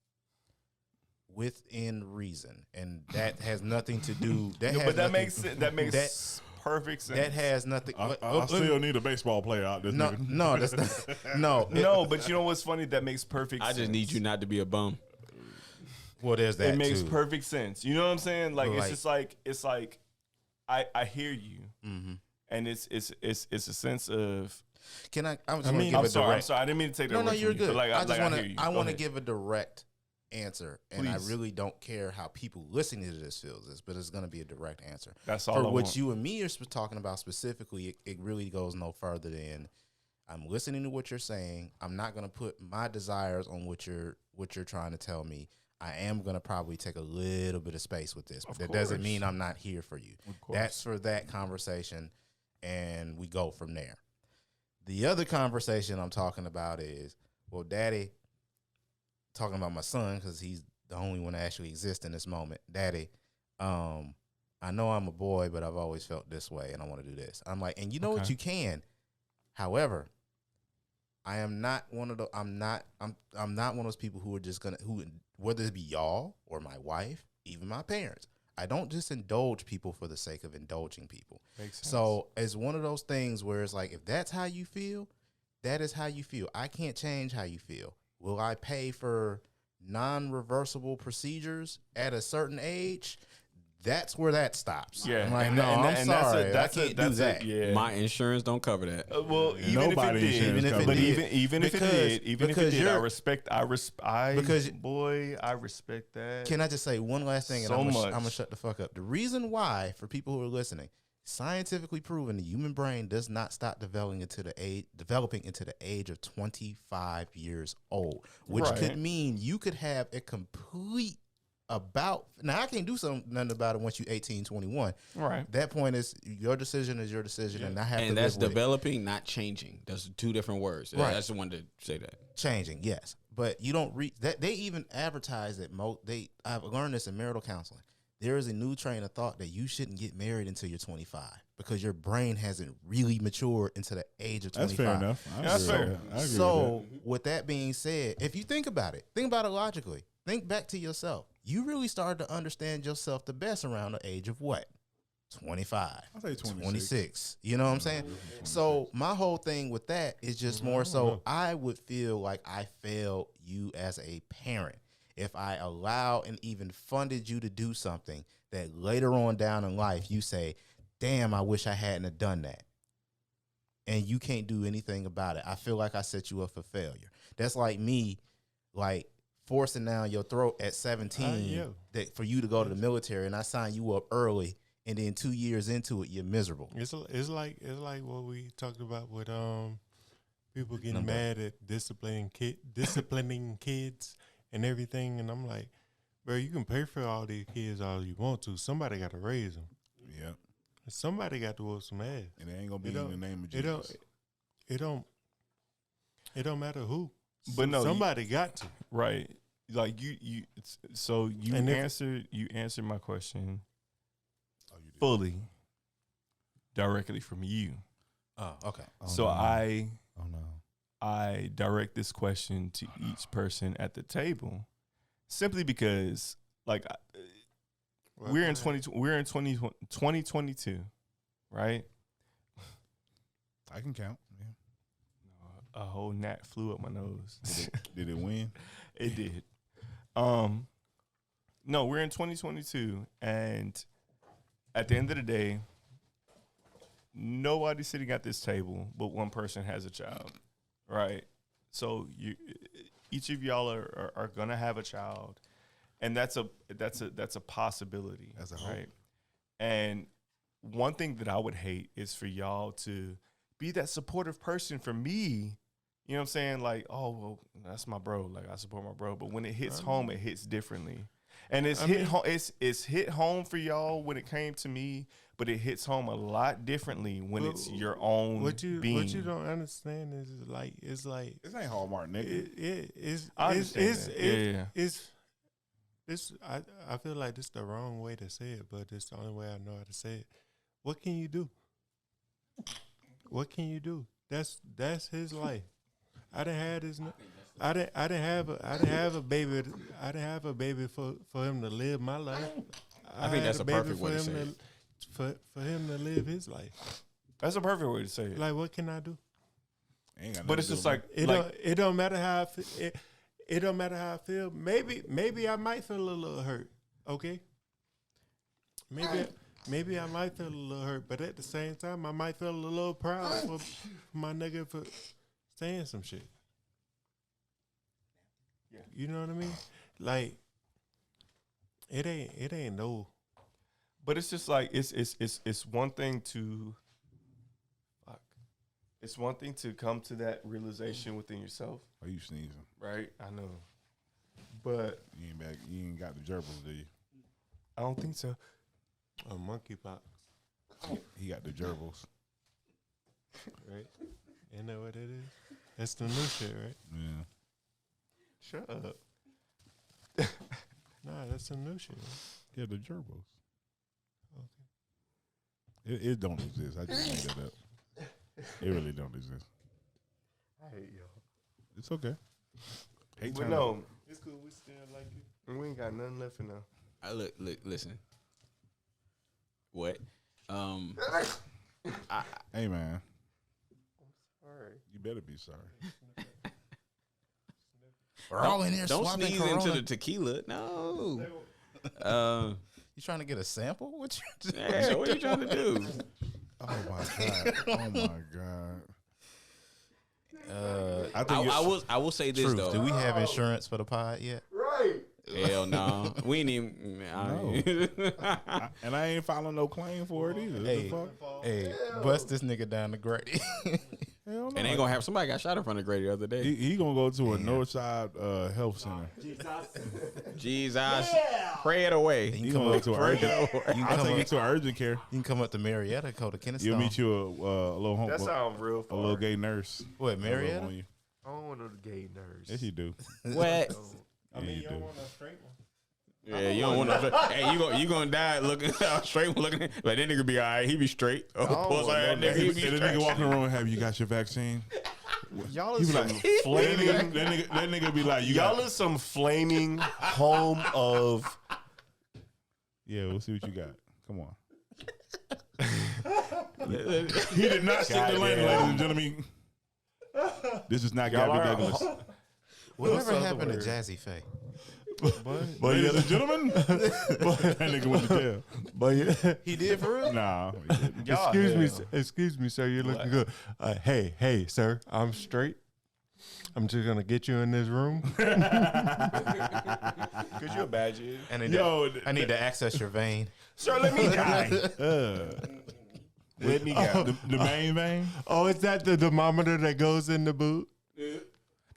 within reason, and that has nothing to do. That has but that nothing, makes perfect sense. that has nothing. I still need a baseball player out there. No, that's not, no, no, but you know what's funny? That makes perfect sense. I just need you not to be a bum. Well, there's that. It makes too. perfect sense. You know what I'm saying? Like, But it's like- just like I hear you, and it's a sense of. Can I? I'm mean, give I'm a sorry. direct. I didn't mean to take that. No, away from you're you, good. but like, I just I want hear you. to. I Go want to ahead. give a direct answer, and Please. I really don't care how people listening to this feels this, but it's going to be a direct answer. That's all For I what want. you and me are talking about specifically, it really goes no further than I'm listening to what you're saying. I'm not going to put my desires on what you're trying to tell me. I am going to probably take a little bit of space with this, but that doesn't mean I'm not here for you. That's for that conversation, and we go from there. The other conversation I'm talking about is, well, Daddy, talking about my son because he's the only one that actually exists in this moment. Daddy, I know I'm a boy, but I've always felt this way, and I want to do this. I'm like, and you know what, you can. However, I am not one of the. I'm not one of those people who are just gonna whether it be y'all or my wife, even my parents. I don't just indulge people for the sake of indulging people. Makes sense. So it's one of those things where it's like, if that's how you feel, that is how you feel. I can't change how you feel. Will I pay for non-reversible procedures at a certain age? That's where that stops. Yeah, I'm like, and no, that- I'm and sorry, that's I can't do that. Yeah. My insurance don't cover that. Well, even Nobody if it did, insurance covers but it. even if it Because- did, because I you're- respect. because- Boy, I respect that. Can I just say one last thing, and So I'm much. gonna shut the fuck up. The reason why, for people who are listening, scientifically proven, the human brain does not stop developing into the age of 25 years old, which Right. could mean you could have a complete now I can't do nothing about it once you 18, 21. Right. That point is your decision, and I have to And that's live with it. developing, not changing. That's two different words. Right. That's the one to say that. Changing, yes, but you don't read that. They even advertise that I've learned this in marital counseling. There is a new train of thought that you shouldn't get married until you're 25 because your brain hasn't really matured into the age of 25. That's fair enough. That's fair. I agree So with that being said, if you think about it logically. Think back to yourself. You really started to understand yourself the best around the age of what? 25. I'll say 26. 26. You know what I'm saying? So my whole thing with that is just more so I would feel like I failed you as a parent if I allowed and even funded you to do something that later on down in life you say, damn, I wish I hadn't have done that. And you can't do anything about it. I feel like I set you up for failure. That's like me, like, forcing down your throat at 17 that for you to go to the military, and I sign you up early, and then 2 years into it, you're miserable. It's like what we talked about with people getting mad at disciplining kids and everything, and I'm like, bro, you can pay for all these kids all you want to. Somebody got to raise them. Yeah. Somebody got to whoop some ass. And it ain't gonna be in the name of Jesus. It don't matter who. But no, somebody got to. Right. Like so you And answered my question Oh, you did. fully directly from you. Oh, okay. So I no. I direct this question to each person at the table simply because like we're in 2022, right? I can count. Yeah. A whole gnat flew up my nose. Did it win? It did. No, we're in 2022, and at the end of the day, nobody's sitting at this table, but one person has a child, right? So each of y'all are gonna have a child, and that's a possibility, That's a hope. right? And one thing that I would hate is for y'all to be that supportive person for me. You know what I'm saying? Like, oh, well, that's my bro. Like, I support my bro. But when it hits home, it hits differently. And it's hit home for y'all when it came to me, but it hits home a lot differently when it's your own being. What you don't understand is it's like This ain't Hallmark, nigga. I feel like this the wrong way to say it, but it's the only way I know how to say it. What can you do? What can you do? That's his life. I done had this. I didn't have a baby. I didn't have a baby for him to live my life. I think that's had a baby perfect way to say it. For him to live his life. That's a perfect way to say it. Like, what can I do? Ain't got But nothing it's to do just with like It don't matter how I feel. It don't matter how I feel. Maybe I might feel a little hurt. Okay. Maybe I might feel a little hurt, but at the same time, I might feel a little proud for my nigga for saying some shit. Yeah. You know what I mean? Like, it ain't no. But it's just like it's one thing to it's one thing to come to that realization within yourself, Are you sneezing? right? I know. But You ain't back. You ain't got the gerbils, do you? I don't think so. A monkeypox, He got the gerbils. right? Isn't that what it is? That's the new shit, right? Yeah. Shut up. Nah, that's the new shit. Right? Yeah, the gerbils. Okay. It don't exist. I just made that up. It really don't exist. I hate y'all. It's okay. Hate But turn no, up. It's cool. We still like you. we ain't got nothing left in there. I look, listen. What? Hey man, Sorry. you better be sorry. We're all in here Don't swapping sneeze Corona. into the tequila. No. You trying to get a sample? What you Yeah, what are you trying to do? Oh my god. Oh my god. I think I will say this Truth. though. Do we have insurance for the pod yet? Right. Hell no. We ain't even. and I ain't filing no claim for it either. Hey, What the fuck? hey, bust this nigga down the Grady. Hell no. And ain't gonna have somebody got shot in front of Grady the other day. He gonna go to a Northside health center. Jesus, pray it away. He gonna go to an urgent. I'll take you to an urgent care. You can come up to Marietta, go to Kennesaw. You'll meet you a little home, That sounds real a far. little gay nurse. What, On Marietta? you. I don't want no gay nurse. Yes, you do. What? I mean, Yeah, you you don't do. want a straight one. Yeah, you don't want to. Hey, you gonna die looking straight, looking. Like that nigga be all right. He be straight. Oh, don't boss, want that no nigga, he And be the straight. nigga walking around, have you got your vaccine? Y'all He is be some like, flaming. that nigga be like, you Y'all got. is some flaming home of. Yeah, we'll see what you got. Come on. He did not stick the landing, ladies and gentlemen. This is not Y'all Gabby are. Douglas. Whatever the happened to word? Jazzy Faye? Ladies and gentlemen, that nigga went to jail. But yeah. He did for real? Nah. he didn't. Y'all Excuse me, sir. You're looking good. Hey, sir. I'm straight. I'm just gonna get you in this room. Could you imagine? I need to access your vein. Sir, let me die. Let me go. The main vein. Oh, is that the thermometer that goes in the boot?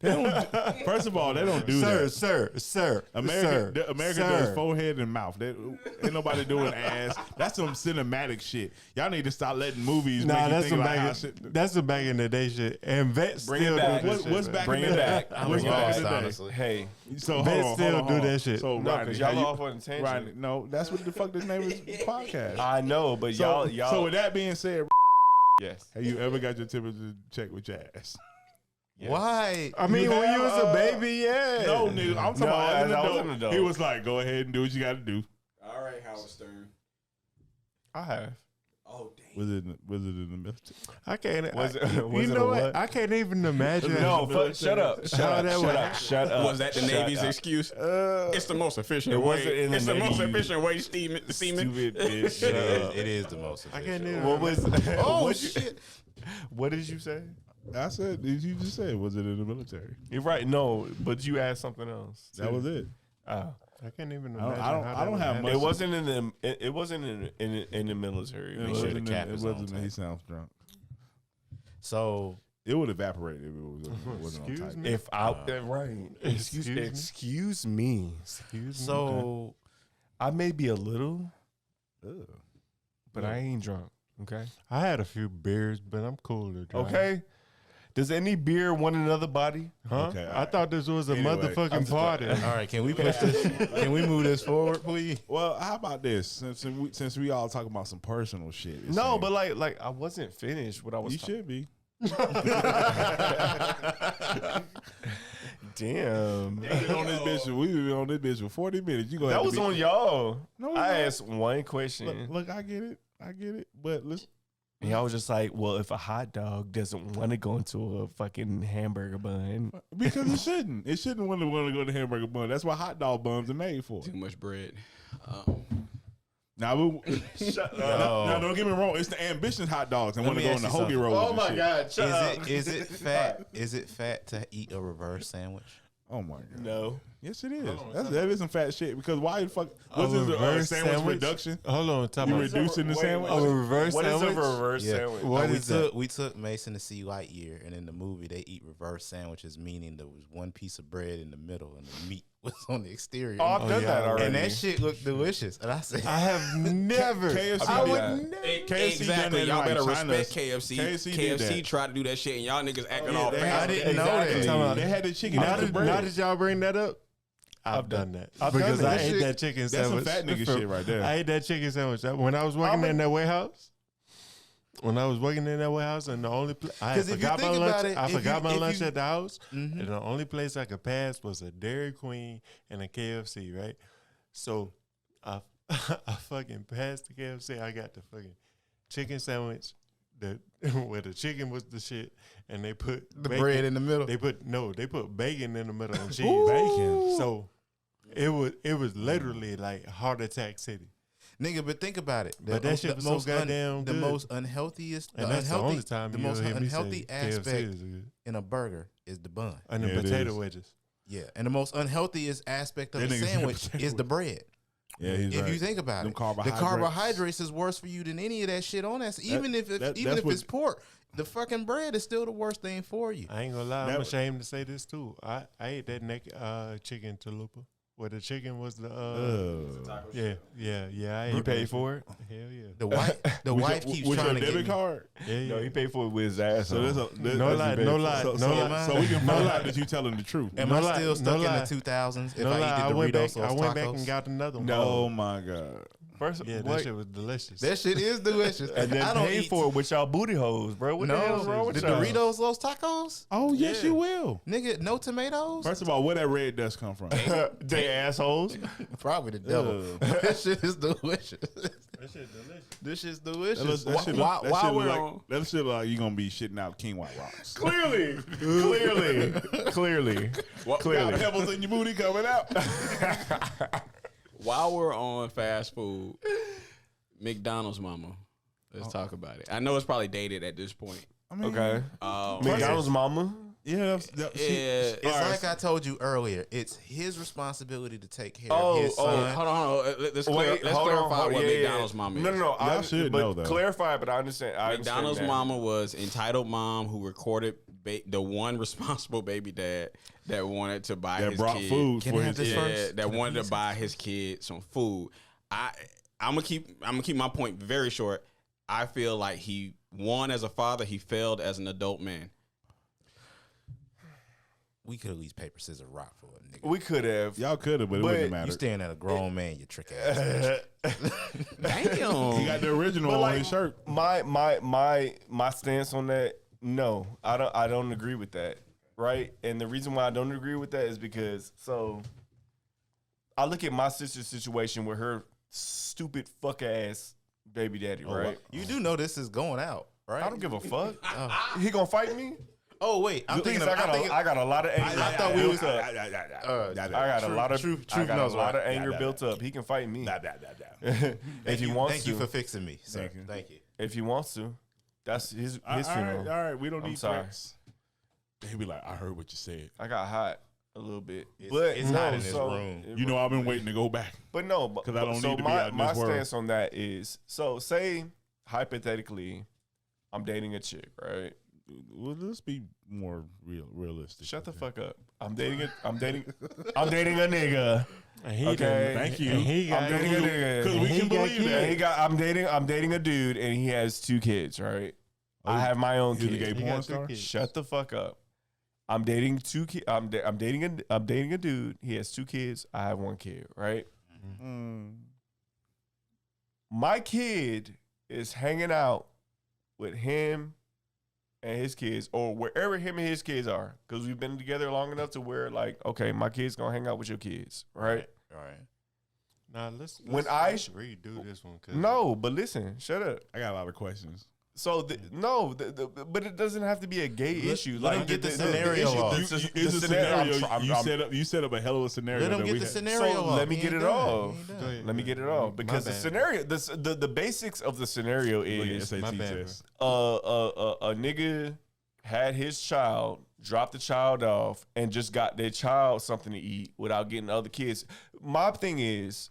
They don't, first of all, they don't do that. Sir. America does forehead and mouth. Ain't nobody doing ass. That's some cinematic shit. Y'all need to stop letting movies Nah, make you that's think some about how back. shit. That's some back in the day shit. And vets Bring still it back. do this What's shit, back Bring in it the day? back. I What's was back lost, in the day? honestly. Hey, So Vets hold on, still hold on, do hold on. that shit. So no, Rodney, because how y'all you- off on attention. Rodney, no, that's what the fuck this name is. Podcast. I know, but So, y'all. so with that being said, Yes. have you ever got your temperature checked with your ass? Yes. Why? I mean, when you was a have, baby, yeah. No, nigga. I'm talking No, about as as I was an an adult. adult. He was like, "Go ahead and do what you got to do." All right, Howard Stern. I have. Oh damn. Was it in the military? I can't. Was it- you was it know a what? what? I can't even imagine. No, shut up. Shut How up. that Shut went. up. Shut up. Was that the Shut Navy's up. excuse? It's the most efficient It way. wasn't in the It's the most Navy, efficient way, semen. Stupid bitch. It is the most. I can't even. What was? Oh what shit! What did you say? I said, you just said, was it in the military? You're right. No, but you asked something else. That was it. Oh. I can't even I don't- imagine. I don't- how I that don't would have happen. much- It wasn't in the. It wasn't in the military. It Make sure the wasn't. cap It is on wasn't. tight. He sounds drunk. So It would evaporate if it wasn't on Excuse tight. me? If I right. Excuse me? Excuse me. Excuse me. so I may be a little, Ugh. but I ain't drunk. Okay. I had a few beers, but I'm cool to drive. Okay. Does any beer want another body? Huh? Okay, all I right. thought this was a Anyway, I'm motherfucking just- party. all right, can we push this? Can we move this forward, please? Well, how about this? Since we all talking about some personal shit. it No, seems. but like I wasn't finished. What I was. you should be. Damn. We've been on this bitch for 40 minutes. You That was on y'all. No, I asked one question. Look, I get it. But listen. And y'all was just like, well, if a hot dog doesn't want to go into a fucking hamburger bun. Because it shouldn't. It shouldn't want to go to hamburger bun. That's what hot dog buns are made for. Too much bread. Now, now, don't get me wrong. It's the ambitious hot dogs and want to go in the hoagie rolls. Oh my God! Shut up. Is it fat? Is it fat to eat a reverse sandwich? Oh my God! No. Yes, it is. That is some fat shit. Because why the fuck? What's this sandwich reduction? Hold on, time You out. reducing the sandwich? A reverse What is sandwich? a reverse sandwich? What is that? We took Mason to see Lightyear, and in the movie they eat reverse sandwiches, meaning there was one piece of bread in the middle and the meat was on the exterior. Oh, I've done that already. And that shit looked delicious. And I said, I have never. KFC I did would that. never. KFC done Exactly. that Y'all in, better like, China. respect KFC. KFC did KFC that. tried to do that shit, and y'all niggas acting Yeah, all they fast. had- I didn't know that. Time out. They had the chicken. Now Not the that, bread. now that y'all bring that up, I've done that. Because done I that. ate that chicken That's some sandwich. fat nigga shit right there. I ate that chicken sandwich. When I was working in that warehouse, and the only I 'Cause if you forgot my think lunch. about it, I if forgot you- my if lunch you- at the house, Mhm. and the only place I could pass was a Dairy Queen and a KFC. Right, so I I fucking passed the KFC. I got the fucking chicken sandwich. Where the chicken was the shit, and they put the bacon. bread in the middle. They put bacon in the middle and cheese. Bacon. So it was literally like heart attack city. Nigga, but think about it. But that shit was so goddamn the good. most unhealthiest, And that's the only time the you most hear me say unhealthy KFC aspect is good. in a burger is the bun. And the Yeah, it potato is. wedges. Yeah, and the most unhealthiest aspect of That a nigga said sandwich potato is the bread. Yeah, he's If right. you think about Them it, carbohydrates. the carbohydrates is worse for you than any of that shit on that. Even if that's what- it's pork, the fucking bread is still the worst thing for you. I ain't gonna lie, I'm That- ashamed to say this too. I ate that chicken chalupa where the chicken was the yeah. I ate You that paid shit. for it? Hell yeah. The wife keeps with trying your to get debit me. card. Yeah, No, yeah. he paid for it with his ass. So on. there's No lie, no lie, So, no so, lie. so we can No find lie. out that you telling the truth. Am No I lie, still no stuck in lie. the 2000s if No I lie, eat the I went Doritos back. I went back tacos? and got another one. Oh my God. First, Yeah, that what? shit was delicious. That shit is delicious. And then I don't pay eat for it with y'all booty holes, bro. What the hell's wrong with the y'all? Doritos Los Tacos, Oh yes, Yeah. you will. nigga. No tomatoes. First of all, where that red dust come from? They assholes. Probably the devil. That shit is delicious. That shit delicious. This shit's delicious. That shit Why- look why like, we're on- that shit look like you gonna be shitting out quinoa rocks. Clearly. Clearly. Got pebbles in your booty coming out. While we're on fast food, McDonald's mama. Let's talk about it. I know it's probably dated at this point. I mean, Okay. McDonald's mama. Yeah, It's like I told you earlier. It's his responsibility to take care Oh, of his son. Hold on. Let's Wait, let's hold on, clarify hold- what yeah, yeah. McDonald's mama is. No. Y'all should but know, though. Clarify, but I understand. McDonald's that. mama was entitled mom who recorded the one responsible baby dad that wanted to buy that his brought kid. food Can for I have his this kid. first? That wanted to buy his kid some food. I'm gonna keep my point very short. I feel like he won as a father, he failed as an adult man. We could at least paper scissors rock for a nigga. We could have. Y'all could have, but it But wouldn't You matter. staring at a grown man, you trick ass. Damn. He got the original But on like his shirt. my stance on that, no, I don't agree with that. Right? And the reason why I don't agree with that is because I look at my sister's situation with her stupid fuck ass baby daddy, right? You do know this is going out, right? I don't give a fuck. He gonna fight me? Oh wait, I'm Please, thinking. I got a lot of anger. I thought we was. I got a lot of Truth I got knows a lot right. of anger built up. He can fight me if he wants Thank to. you for fixing me, sir. Thank you. If he wants to, that's his All funeral. right, we don't I'm need sorry. threats. He be like, I heard what you said. I got hot a little bit, It's hot in this room. You know, I've been waiting to go back. But no, because I don't need to be out in my this world. stance on that is say hypothetically, I'm dating a chick, right? Well, let's be more realistic. Shut the fuck up. I'm dating a nigga. And he Okay. done- Thank you. and he got- I'm dating a nigga. Because we He can got believe kids. that. I'm dating a dude, and he has 2 kids, right? I have my own He's a gay kid. He porn got 2 star. kids. Shut the fuck up. I'm dating 2 kids. I'm dating a dude. He has 2 kids. I have 1 kid, right? My kid is hanging out with him and his kids, or wherever him and his kids are, because we've been together long enough to where, like, okay, my kids gonna hang out with your kids, right? Right. Now let's redo this one. No, but listen, shut up. I got a lot of questions. So but it doesn't have to be a gay issue. Let him get the scenario off. It's a scenario. You set up a hell of a scenario. Let him get the scenario off. Let me get it off. Let me get it off because the scenario, the basics of the scenario is My bad, a nigga had his child, dropped the child off, and just got their child something to eat without getting other kids. My thing is,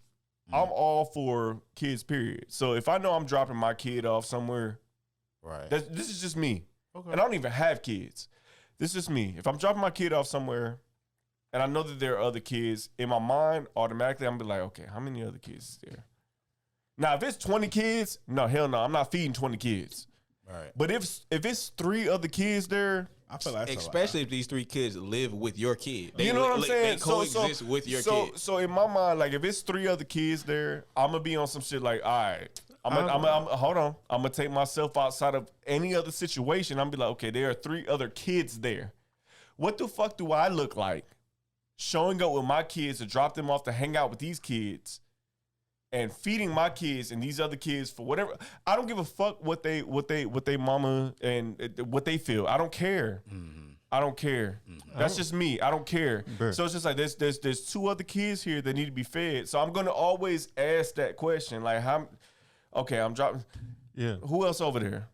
I'm all for kids, period. So if I know I'm dropping my kid off somewhere, right, this is just me. Okay. And I don't even have kids. This is me. If I'm dropping my kid off somewhere and I know that there are other kids, in my mind, automatically I'm be like, okay, how many other kids is there? Now, if it's 20 kids, no, hell no, I'm not feeding 20 kids. Right. But if it's 3 other kids there, I feel like especially if these 3 kids live with your kid. You know what I'm saying? They coexist with your kid. So in my mind, like if it's 3 other kids there, I'm gonna be on some shit like, all right, hold on. I'm gonna take myself outside of any other situation. I'm be like, okay, there are 3 other kids there. What the fuck do I look like showing up with my kids to drop them off to hang out with these kids and feeding my kids and these other kids for whatever? I don't give a fuck what they mama and what they feel. I don't care. I don't care. That's just me. I don't care. So it's just like there's 2 other kids here that need to be fed. So I'm gonna always ask that question, like how. Okay, I'm dropping. Yeah. Who else over there?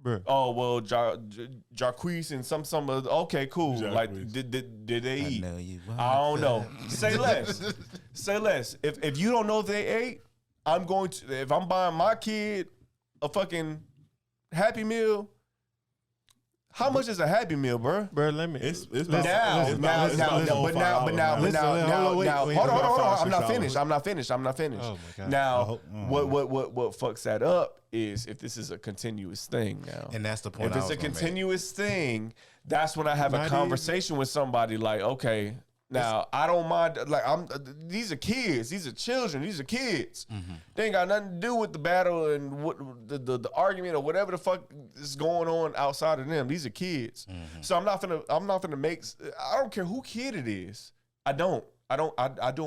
Bruh. Oh well, Jarquise and some. Okay, cool. Jacquees. Like, did they eat? know you I don't know. Say less. Say less. If you don't know if they ate, I'm going to. If I'm buying my kid a fucking Happy Meal. How much is a Happy Meal, bro? Bro, let me. It's Hold on. I'm not finished. I'm not finished. Oh my God. Now, what fucks that up is if this is a continuous thing now. And that's the point. If it's a continuous thing, that's when I have a conversation with somebody like, okay, now I don't mind. Like these are kids. These are children. These are kids. They ain't got nothing to do with the battle and what the argument or whatever the fuck is going on outside of them. These are kids. So I'm not gonna make. I don't care who kid it is. I don't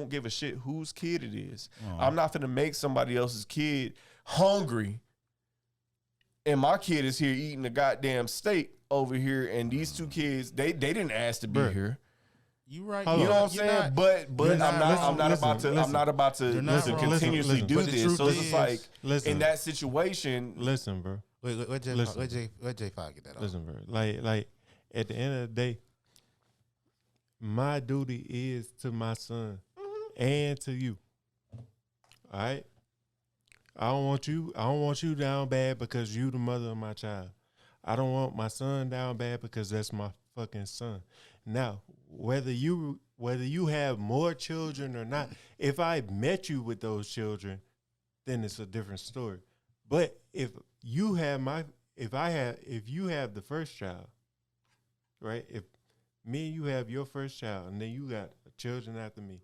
give a shit whose kid it is. I'm not gonna make somebody else's kid hungry. And my kid is here eating a goddamn steak over here, and these 2 kids, they didn't ask to be here. You right. You know what I'm saying? But I'm not about to continuously do this. So it's just like in that situation. Listen, bro. Where J5 get that off? Listen, bro. Like at the end of the day, my duty is to my son and to you. All right. I don't want you down bad because you the mother of my child. I don't want my son down bad because that's my fucking son. Now, whether you have more children or not, if I met you with those children, then it's a different story. But if you have the first child, right? If me and you have your first child, and then you got children after me,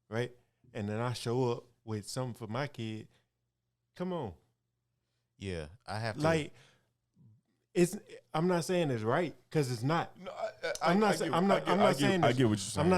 right? And then I show up with something for my kid. Come on. Yeah, I have to. Like, I'm not saying it's right because it's not. No, I'm not saying I get what you're saying. I'm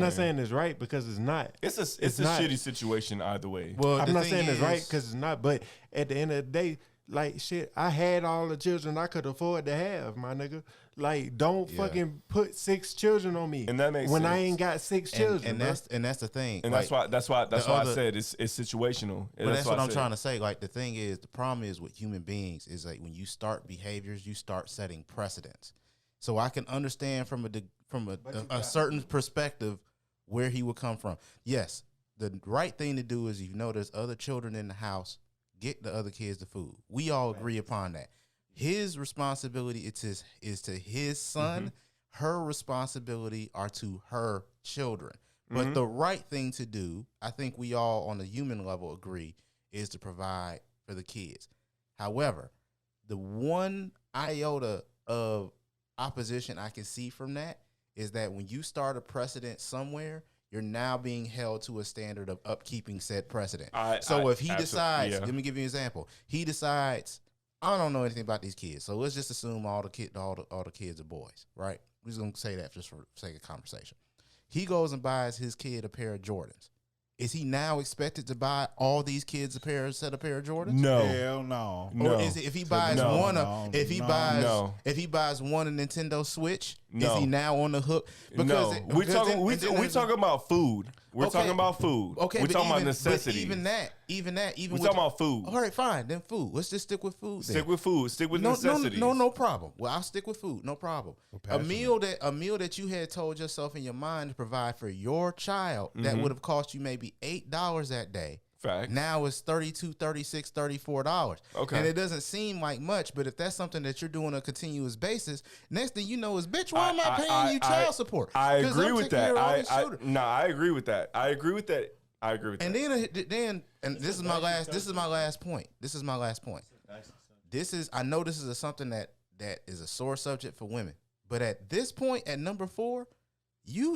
not saying it's right because it's not. It's a shitty situation either way. Well, I'm not saying it's right because it's not. But at the end of the day, like shit, I had all the children I could afford to have, my nigga. Like, don't fucking put 6 children on me. And that makes when sense. I ain't got 6 children. And that's the thing. And like, that's why I said it's situational. But that's what I'm trying to say. Like, the thing is, the problem is with human beings is like when you start behaviors, you start setting precedents. So I can understand from a certain perspective where he would come from. Yes, the right thing to do is if you know there's other children in the house, get the other kids the food. We all agree upon that. His responsibility is to his son. Her responsibility are to her children. But the right thing to do, I think we all on a human level agree, is to provide for the kids. However, the one iota of opposition I can see from that is that when you start a precedent somewhere, you're now being held to a standard of upkeeping said precedent. If he decides, let me give you an example. He decides, I don't know anything about these kids, so let's just assume all the kids are boys, right? We're just gonna say that just for sake of conversation. He goes and buys his kid a pair of Jordans. Is he now expected to buy all these kids a pair of Jordans? No. Hell no. No. Or is it, if he buys No. one, if he buys one a Nintendo Switch, is he now on the hook? No, we're talking about food. We're Okay. talking about food. Okay, we're but talking about even necessities. Even we're with, talking about food. all right, fine, then food. Let's just stick with food. Stick with food. Stick with necessities. No problem. Well, I'll stick with food. No problem. A passionate. meal that you had told yourself in your mind to provide for your child that would have cost you maybe $8 that day. Fact. Now it's $32, $36, $34. Okay. And it doesn't seem like much, but if that's something that you're doing on a continuous basis, next thing you know is, bitch, why am I paying you child support? I 'Cause agree I'm with taking care that. of all these children. I agree with that. I agree with that. And then this is my last point. I know this is something that is a sore subject for women. But at this point, at number 4,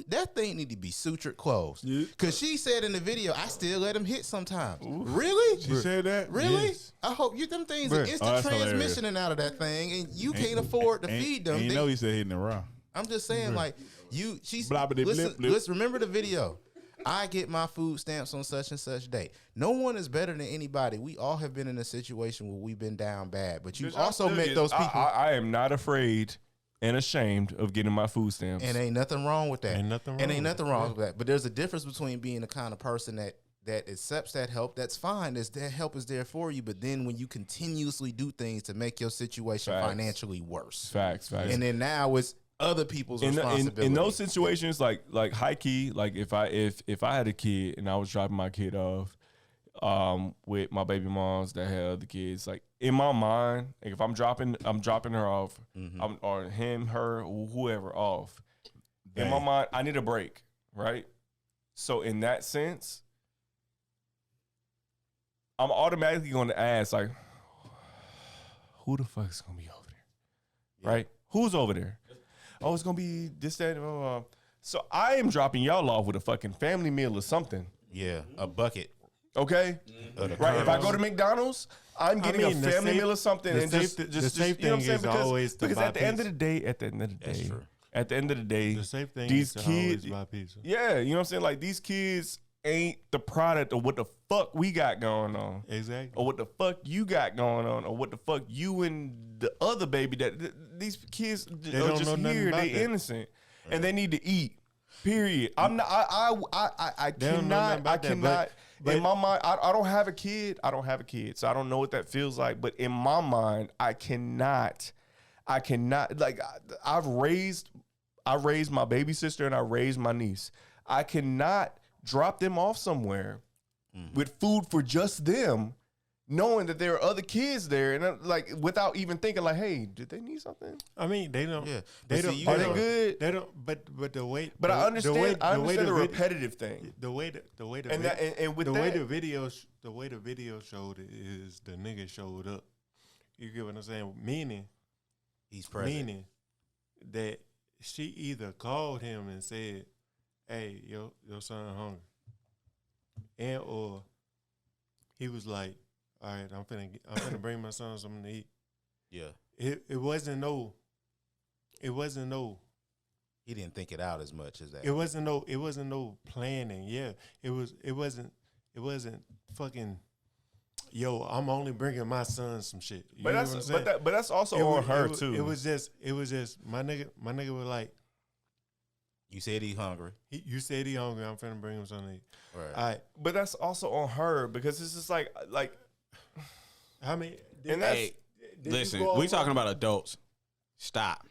that thing need to be sutured closed. Cause she said in the video, I still let him hit sometimes. Ooh. Really? She said that? Really? Yes. I hope them things are instant that's transmission out of that thing, and you can't afford to feed them. And you know he said hitting it wrong. I'm just saying, like, she's Blobbity blip blip. let's remember the video. I get my food stamps on such and such date. No one is better than anybody. We all have been in a situation where we've been down bad, but you've also met those people. I am not afraid and ashamed of getting my food stamps. And ain't nothing wrong with that. Ain't nothing wrong with that. But there's a difference between being the kind of person that accepts that help. That's fine. That help is there for you. But then when you continuously do things to make your situation financially worse. Facts. And then now it's other people's responsibility. In those situations, like high key, like if I had a kid and I was dropping my kid off with my baby moms that had other kids, like in my mind, like if I'm dropping her off, or him, her, whoever off. In my mind, I need a break, right? So in that sense, I'm automatically going to ask, like, who the fuck is going to be over there, right? Who's over there? Oh, it's going to be this, that, blah, blah, blah. So I am dropping y'all off with a fucking family meal or something. Yeah, a bucket. Okay, right. If I go to McDonald's, I'm getting a family meal or something, and just the you safe know what I'm thing saying? is always to Because buy at the end of pizza. the day, at the end of the day, The safe thing these is to always kids, buy pizza. yeah, you know what I'm saying? Like these kids ain't the product of what the fuck we got going on, Exactly. or what the fuck you got going on, or what the fuck you and the other baby these kids are don't just know nothing here. about They that. innocent and they need to eat. Period. I'm not. I They don't know nothing cannot. I about that, cannot. but in my mind, I don't have a kid. I don't have a kid, so I don't know what that feels like. But in my mind, I cannot. Like I raised my baby sister and I raised my niece. I cannot drop them off somewhere with food for just them, knowing that there are other kids there, and like without even thinking, like, hey, did they need something? I mean, they don't. Yeah. They But don't. see, you They Are they don't. good? They don't. But the way. But I understand. I understand the vid- repetitive thing. The way the And vid- that, and with the that, way the video showed it is the nigga showed up. You get what I'm saying? Meaning He's present. meaning that she either called him and said, "Hey, your son hungry," and or he was like, "All right, I'm finna bring my son something to eat." Yeah. It wasn't no. He didn't think it out as much as that. It wasn't no planning. Yeah, it wasn't fucking. Yo, I'm only bringing my son some shit. You but know what I'm saying? but that's also on her too. It was just my nigga was like, You said he hungry. you said he hungry. I'm finna bring him something to eat. Right. All right. But that's also on her because it's just like I mean, and that's Hey, listen, we talking about adults. Stop.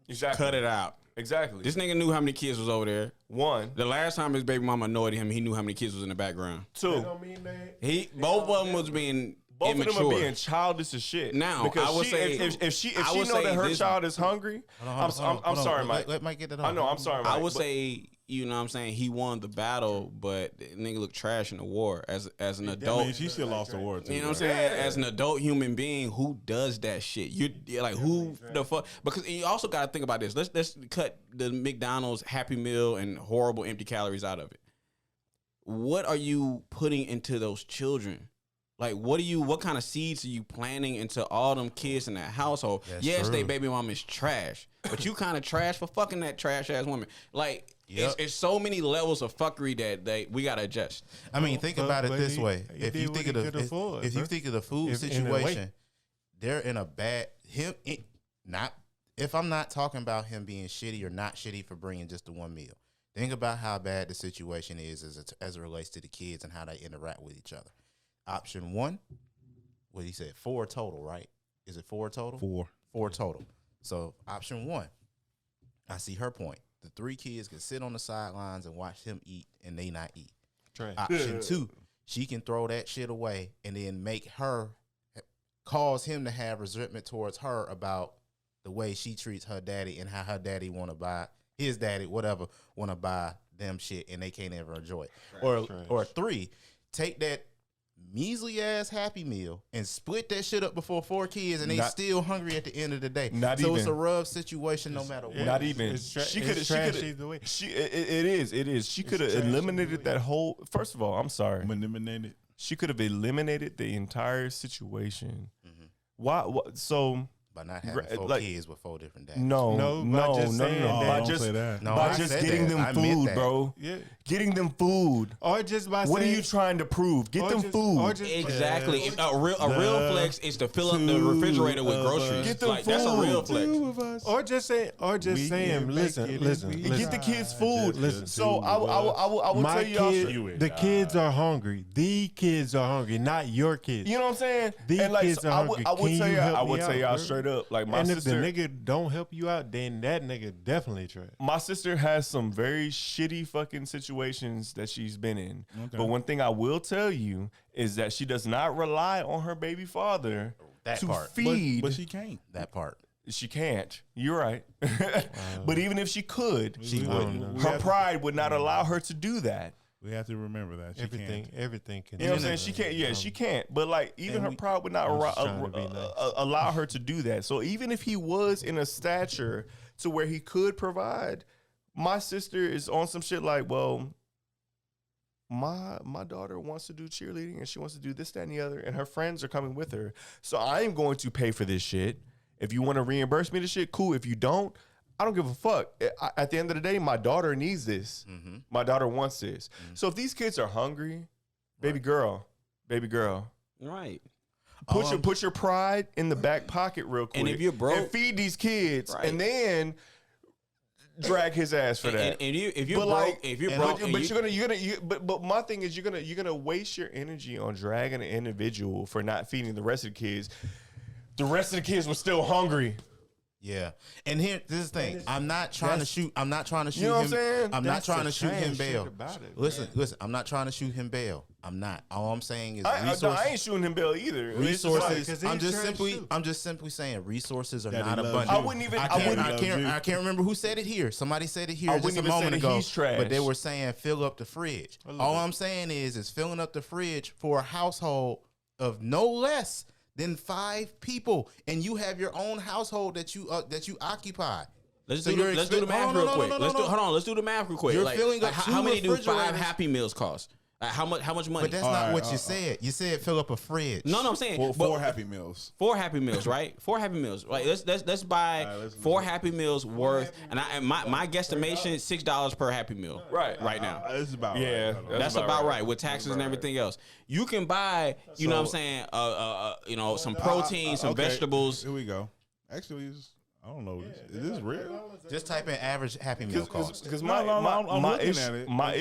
exactly Cut it out. exactly. This nigga knew how many kids was over there. One, The last time his baby mama annoyed him, he knew how many kids was in the background. two. don't mean that. Both of them was being Both immature. of them are being childish as shit. Now, because I would she, say- if she I know would that say her this- child is hungry, I'm sorry, Mike. Let Mike get that on. I know, I'm sorry, Mike. I would but- say, you know what I'm saying, he won the battle, but the nigga looked trash in the war as an I adult. mean, she still lost the war too. You know what I'm right? saying? As an adult human being, who does that shit? You're like, who the fuck? Because you also got to think about this. Let's cut the McDonald's Happy Meal and horrible empty calories out of it. What are you putting into those children? Like, what kind of seeds are you planting into all them kids in that household? That's yes, true. they baby mom is trash, but you kind of trash for fucking that trash ass woman. Like, it's so many levels of fuckery that we gotta adjust. I mean, think about it this way. he If did you what think he of the could afford, if you bro. think of the food In a way. situation, they're in a bad not. If I'm not talking about him being shitty or not shitty for bringing just the one meal, think about how bad the situation is as it relates to the kids and how they interact with each other. Option one, what he said, 4 total, right? Is it 4 total? 4 total. So option one, I see her point. The 3 kids can sit on the sidelines and watch him eat, and they not eat. Trash. Option 2, she can throw that shit away and then cause him to have resentment towards her about the way she treats her daddy and how her daddy want to buy his daddy, whatever, want to buy them shit and they can't ever enjoy it. Or 3, take that measly ass Happy Meal and split that shit up before 4 kids and they still hungry at the end of the day. So it's a rough situation no matter what. Not even. She could have. Either way. It is. She could have eliminated that whole. First of all, I'm sorry. Eliminated. She could have eliminated the entire situation. Why? So By not having 4 kids with 4 different dads. no. By Don't just say that. No, by I just said getting that. them I meant food, that. bro. Yeah. Getting them food. Or just by What are saying, you trying to prove? Get or them just- food. or just- Exactly. A real flex is to fill up the refrigerator with groceries. Get them Like, that's a real food. flex. Or just saying, listen. Get the kids food. Listen. So I will My tell y'all. kid, the kids are hungry. The kids are hungry, not your kids. You know what I'm saying? These And like, kids so are I hungry. would Can tell you y'all. help I me would tell out, y'all bro? straight up. Like my And if the sister. nigga don't help you out, then that nigga definitely trash. My sister has some very shitty fucking situations that she's been in. But one thing I will tell you is that she does not rely on her baby father That to part. feed. But she can't. That part. She can't. You're right. But even if she could, She I don't wouldn't. know. her pride would not allow her to do that. We have to remember that. She Everything can. You know what I'm saying? She can't. Yeah, she can't. But like, even her pride would not I'm just trying to be nice. allow her to do that. So even if he was in a stature to where he could provide, my sister is on some shit like, well, my daughter wants to do cheerleading and she wants to do this, that, and the other, and her friends are coming with her. So I am going to pay for this shit. If you want to reimburse me the shit, cool. If you don't, I don't give a fuck. At the end of the day, my daughter needs this. My daughter wants this. So if these kids are hungry, baby girl, Right. put your pride in the back pocket real quick. And if you're broke- and feed these kids, Right. and then drag his ass for that. And if you're But broke, like, if you're but, broke, but my thing is you're gonna waste your energy on dragging an individual for not feeding the rest of the kids. The rest of the kids were still hungry. Yeah. And here, this is the thing. I'm not trying to shoot. I'm not trying to shoot You know what him. I'm saying? I'm not That's trying the to shoot him trash shit bail. about it, Listen. I'm not trying to shoot him bail. I'm not. All I'm saying is I resources. ain't shooting him bail either. It's just Resources. Because I'm he's just trash too. I'm just simply saying resources are Daddy not loves abundant. you. I wouldn't even. I can't remember who said it here. Somebody said it here I just wouldn't a even say moment that ago. he's trash. But they were saying fill up the fridge. All bit. I'm saying is filling up the fridge for a household of no less than 5 people, and you have your own household that you occupy. Let's So do you're the math no, real no, quick. no, no, Let's do no. hold on. Let's do the math real quick. You're Like, filling up how 2 many do 5 refrigerators. Happy Meals cost? How much money? But that's not what you said. You said fill up a fridge. No, I'm saying 4 Happy Meals. 4 Happy Meals, right? 4 Happy Meals. Right. Let's buy let's 4 Happy Meals worth, and my guesstimation $6 per Happy Meal. Right. Right now. That's about Yeah, right. Hold on. That's about right with taxes and everything else. You can buy, you know what I'm saying, some protein, some Okay, vegetables. Here we go. Actually, I don't know. Is this real? Just type in average Happy Meal cost. Because No, I'm my looking issue, at it. my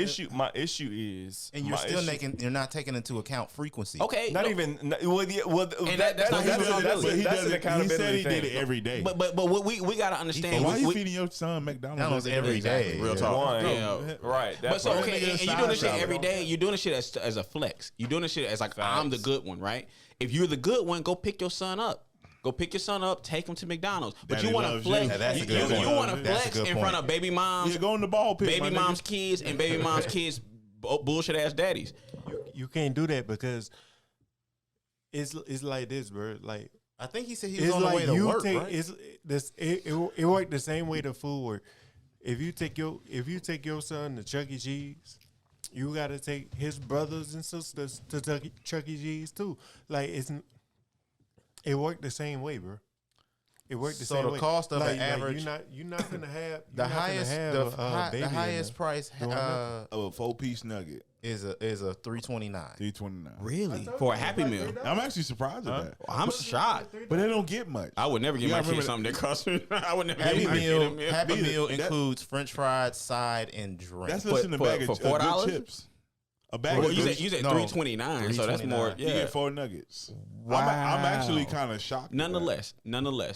issue is, And you're still you're not taking into account frequency. Okay. not no, even. Well, that's not his responsibility. He that's an doesn't. He accountability said he thing. did it every day. But what we gotta understand. Why are you we- feeding your son McDonald's McDonald's every day. Real Yeah. talk. One, Yeah. right? That But so part. okay, Nigga and you're side doing this shit salad. every day. You're doing this shit as a flex. You're doing this shit as like I'm the good one, right? If you're the good one, go pick your son up. Go pick your son up, take him to McDonald's. But Daddy you want to loves flex. you. Yeah, that's a you good point. want to That's a flex good in front point. of baby moms, Yeah, go in the ball pit, baby my nigga. moms' kids, and baby moms' kids bullshit ass daddies. You can't do that because it's like this, bro. Like I think he said he was it's on the way like to you work, take right? it worked the same way the food work. If you take your son to Chuck E. Cheese, you got to take his brothers and sisters to Chuck E. Cheese too. Like it worked the same way, bro. It worked the So same the way. cost of an average, you're not gonna have the highest price Of a 4-piece nugget, is a $3.29. $3.29. Really? For a Happy Meal? I'm actually surprised at that, I'm shocked. but they don't get much. I would never get You my gotta kid remember something that costs me. I would never Happy get my kid a Meal, meal. Happy Neither. Meal That- includes French fries, side, and drink. That's just in the bag for of $4? good chips. A bag Well, of you good said No, $3.29, so that's more. $3.29. You Yeah. get 4 nuggets. Wow. I'm actually kind of shocked. at that. Nonetheless.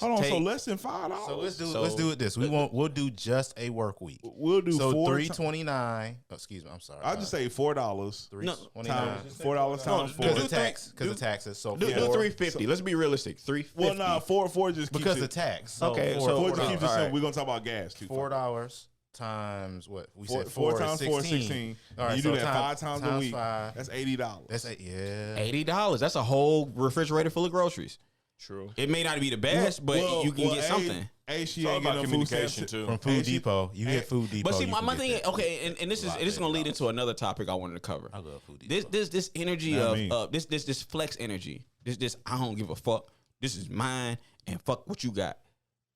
Hold on, so take- less than $5. So let's So- do it this. We'll do just a work week. We'll do So four. $3.29. Oh, excuse me, I'm sorry. I'll just say $4 $3.29 $4 times because 4. of tax. Because of taxes. So do four- $3.50. Let's be realistic. $3.50. Well, nah, four just keeps because it, of tax. So Okay, four, so four four just keeps it All simple. right. We're gonna talk about gas too. $4 times what we Four, said. four times 4 is 16. All right, You so do that 5 times a week. 5. That's $80. That's yeah. $80. That's a whole refrigerator full of groceries. True. It may not be the best, but you can get something. Hey, she It's all ain't about getting no food communication stamps too. From Food Hey, she- Depot, you hey, get Food Depot. But see, you my can get thing, that. okay, and this is going to lead into another topic I wanted to cover. I love Food Depot. This energy Not me. of this flex energy. This I don't give a fuck. This is mine and fuck what you got.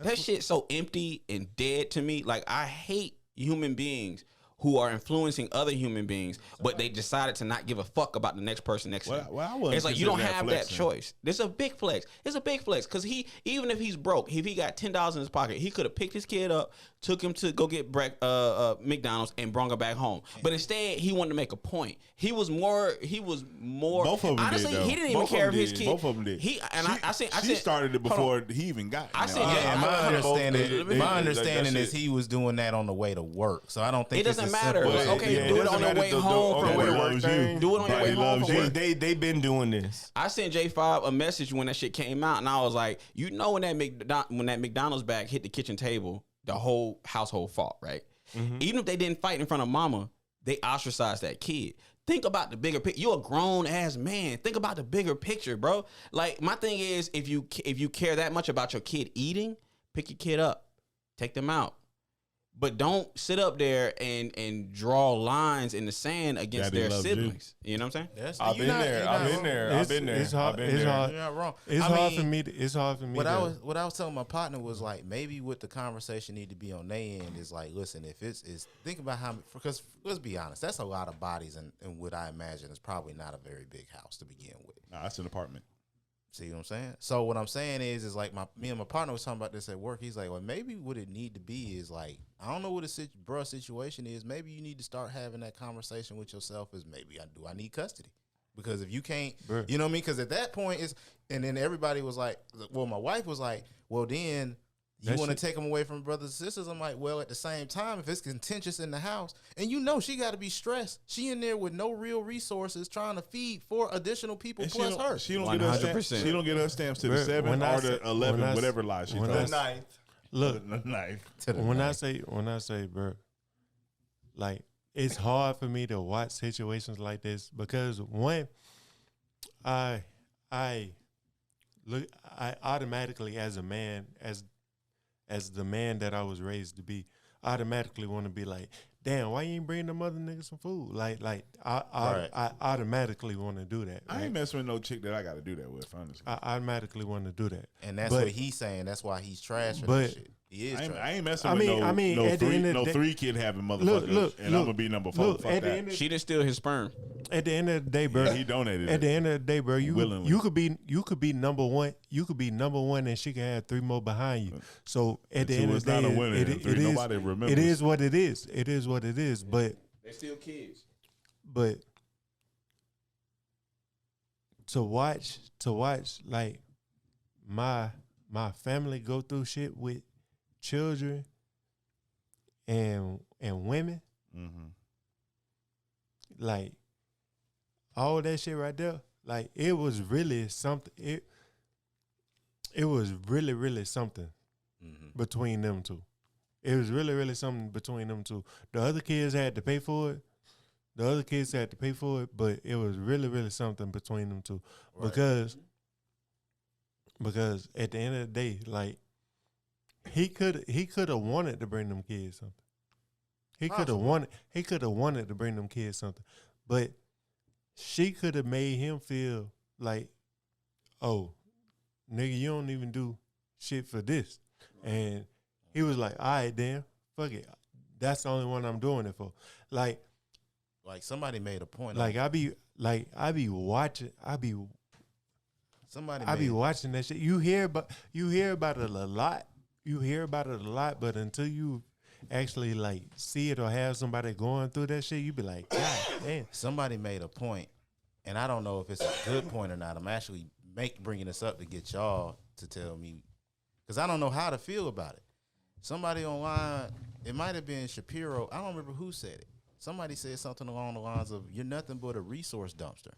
That shit's so empty and dead to me. Like I hate human beings who are influencing other human beings, but they decided to not give a fuck about the next person next to them. Well, I wouldn't It's like you don't consider that have that flexing. choice. This is a big flex. It's a big flex because even if he's broke, if he got $10 in his pocket, he could have picked his kid up, took him to go get McDonald's, and brought him back home. But instead, he wanted to make a point. He was more. Both of them honestly, did, though. he didn't even Both of care them if his did. kid. Both of them did. She started it before he even got. I said, Yeah, my understanding, my that understanding is shit- he was doing that on the way to work. So I don't think It doesn't it's as matter. simple as- Okay, Yeah, do it it on doesn't the matter. way home from okay, work. loves you. Do it on your Buddy way home loves from you. work. They been doing this. I sent J5 a message when that shit came out, and I was like, you know, when that McDonald's bag hit the kitchen table, the whole household fought, right? Even if they didn't fight in front of mama, they ostracized that kid. Think about the bigger picture. You're a grown ass man. Think about the bigger picture, bro. Like my thing is, if you care that much about your kid eating, pick your kid up, take them out. But don't sit up there and draw lines in the sand against Daddy their loves you. siblings. You know what I'm saying? That's- I've you're been not- there. you're I've not been wrong. there. I've been there. It's hard. I've been It's there. hard. You're not wrong. It's I hard mean, for me. It's hard for me. what I was telling my partner was like maybe what the conversation need to be on their end is like, listen, if it's think about how, because let's be honest, that's a lot of bodies and what I imagine is probably not a very big house to begin with. Nah, that's an apartment. See what I'm saying? So what I'm saying is like me and my partner was talking about this at work. He's like, well, maybe what it need to be is like, I don't know what the bruh situation is. Maybe you need to start having that conversation with yourself. Is maybe I need custody? Because if you can't, Bruh. you know what I mean? Because at that point and then everybody was like, well, my wife was like, well, then you That want to shit- take them away from brothers and sisters. I'm like, well, at the same time, if it's contentious in the house, and you know she got to be stressed. She in there with no real resources, trying to feed 4 additional people And plus her. She don't get her stamps. 100%. She don't get her stamps to the Bruh, 7 when I or say- the 11, when I- whatever lie she when told. I- us. Ninth. Look, The knife. To the when man. I say, bro, like it's hard for me to watch situations like this because one, I automatically as a man, as the man that I was raised to be, automatically want to be like, damn, why you ain't bringing them other niggas some food? Like I automatically want to do that. I right? ain't messing with no chick that I got to do that with, honestly. I automatically want to do that. And that's But- what he's saying. That's why he's trash for but- that shit. He is trash. I ain't messing I with mean- I mean, at the end of the day- 3 kid having motherfuckers, and I'm gonna be number 4. Fuck at the that. end of, She didn't steal his sperm. at the end of the day, bro. Yeah, he donated At the it. end of the day, bro, Willingly. you could be number one. You could be number one, and she can have 3 more behind you. So at the Two end of is the day, not a winner, it and 3 nobody remembers. It is what it is. It is what it is. But They're still kids. to watch like my family go through shit with children and women, Mm-hmm. like all that shit right there, like it was really something. It was really something between them two. It was really something between them two. The other kids had to pay for it. But it was really something between them two. Right. Because at the end of the day, like he could have wanted to bring them kids something. He could have wanted. He could have wanted to bring them kids something, but she could have made him feel like, oh, nigga, you don't even do shit for this, and he was like, all right, then, fuck it. That's the only one I'm doing it for. Like somebody made a point. I be watching. I be watching that shit. You hear about it a lot. You hear about it a lot, but until you actually like see it or have somebody going through that shit, you be like, God damn. Somebody made a point, and I don't know if it's a good point or not. I'm actually bringing this up to get y'all to tell me, because I don't know how to feel about it. Somebody online, it might have been Shapiro. I don't remember who said it. Somebody said something along the lines of, you're nothing but a resource dumpster.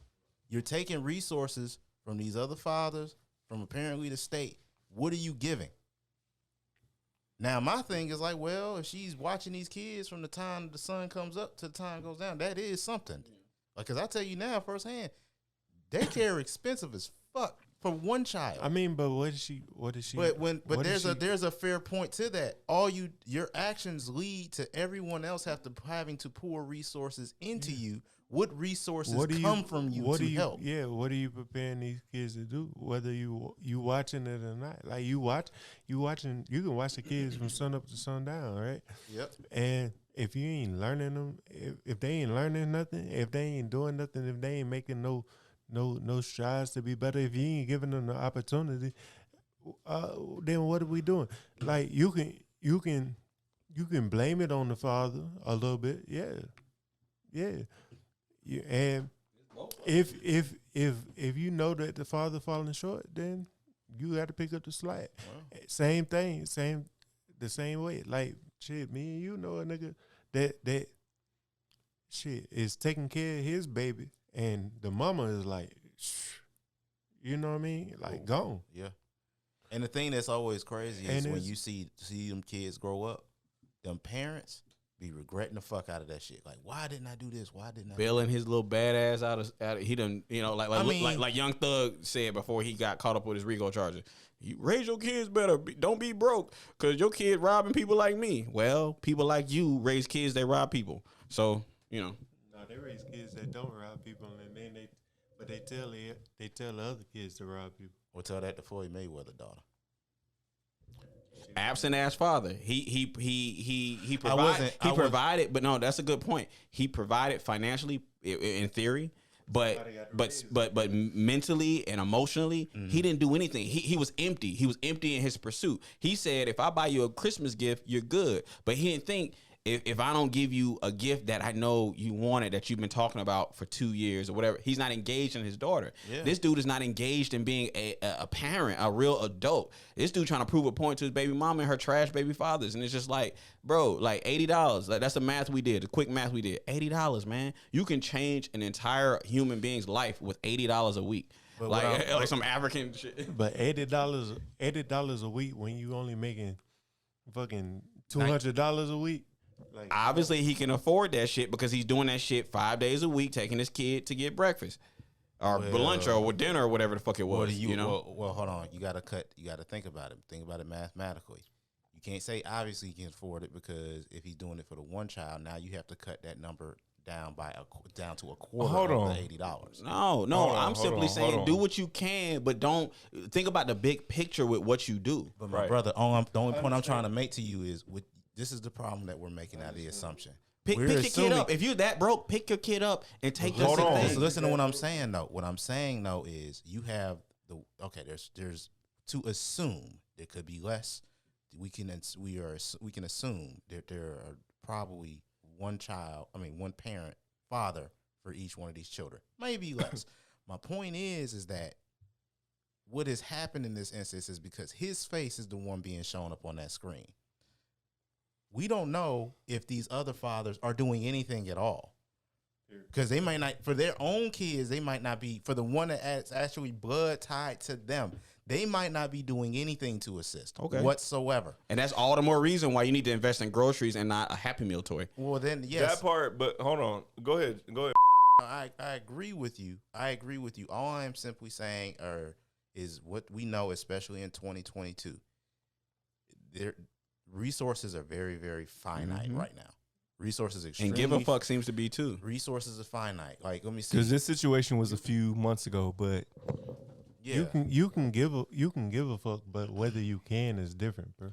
You're taking resources from these other fathers, from apparently the state. What are you giving? Now, my thing is like, well, if she's watching these kids from the time the sun comes up to the time it goes down, that is something. Like, because I tell you now firsthand, daycare expensive as fuck for one child. I mean, but what is she? But there's a fair point to that. Your actions lead to everyone else having to pour resources into you. What resources come from you to help? Yeah, what are you preparing these kids to do? Whether you watching it or not, like you watching, you can watch the kids from sun up to sundown, right? Yep. And if you ain't learning them, if they ain't learning nothing, if they ain't doing nothing, if they ain't making no strides to be better, if you ain't giving them the opportunity, then what are we doing? Like you can blame it on the father a little bit, yeah. Yeah, and if you know that the father falling short, then you got to pick up the slack. Wow. Same thing, the same way. Like shit, me and you know a nigga that shit is taking care of his baby, and the mama is like, you know what I mean, like gone. Yeah. And the thing that's always crazy is when you see them kids grow up, them parents be regretting the fuck out of that shit. Like, why didn't I do this? Why didn't I? Bailing his little badass out of he done, you know, like Young Thug said before he got caught up with his Rico charges. You raise your kids better. Don't be broke, because your kid robbing people like me. Well, people like you raise kids that rob people. So, you know. No, they raise kids that don't rob people, and then they tell the other kids to rob people. Or tell that to Floyd Mayweather daughter. Absent ass father. He provided, but no, that's a good point. He provided financially in theory, but mentally and emotionally, he didn't do anything. He was empty. He was empty in his pursuit. He said, if I buy you a Christmas gift, you're good. But he didn't think, if I don't give you a gift that I know you wanted, that you've been talking about for 2 years or whatever, he's not engaged in his daughter. Yeah. This dude is not engaged in being a parent, a real adult. This dude trying to prove a point to his baby mama and her trash baby fathers. And it's just like, bro, like $80. Like, that's the math we did, the quick math we did. $80, man. You can change an entire human being's life with $80 a week. But like some African shit. But $80 a week when you only making fucking $200 a week. Like, obviously, he can afford that shit because he's doing that shit 5 days a week, taking his kid to get breakfast or lunch or dinner or whatever the fuck it was. You know. Well, hold on. You got to think about it. Think about it mathematically. You can't say obviously he can afford it, because if he's doing it for the one child, now you have to cut that number down to a quarter of the $80. No. I'm simply saying do what you can, but don't think about the big picture with what you do. But my brother, the only point I'm trying to make to you is this is the problem that we're making out of the assumption. Pick your kid up. If you're that broke, pick your kid up and take this thing. Listen to what I'm saying though. What I'm saying though is you have there's to assume there could be less. We can assume that there are probably one parent, father for each one of these children. Maybe less. My point is that what has happened in this instance is because his face is the one being shown up on that screen. We don't know if these other fathers are doing anything at all, because they might not, for their own kids, they might not be, for the one that's actually blood tied to them, they might not be doing anything to assist whatsoever. And that's all the more reason why you need to invest in groceries and not a Happy Meal toy. Well, then, yes. That part, but hold on. Go ahead. I agree with you. All I'm simply saying is what we know, especially in 2022. Resources are very, very finite right now. Resources And extremely. give a fuck seems to be too. Resources are finite. Like, let me see. Because this situation was a few months ago, but Yeah. You can give a fuck, but whether you can is different, bro.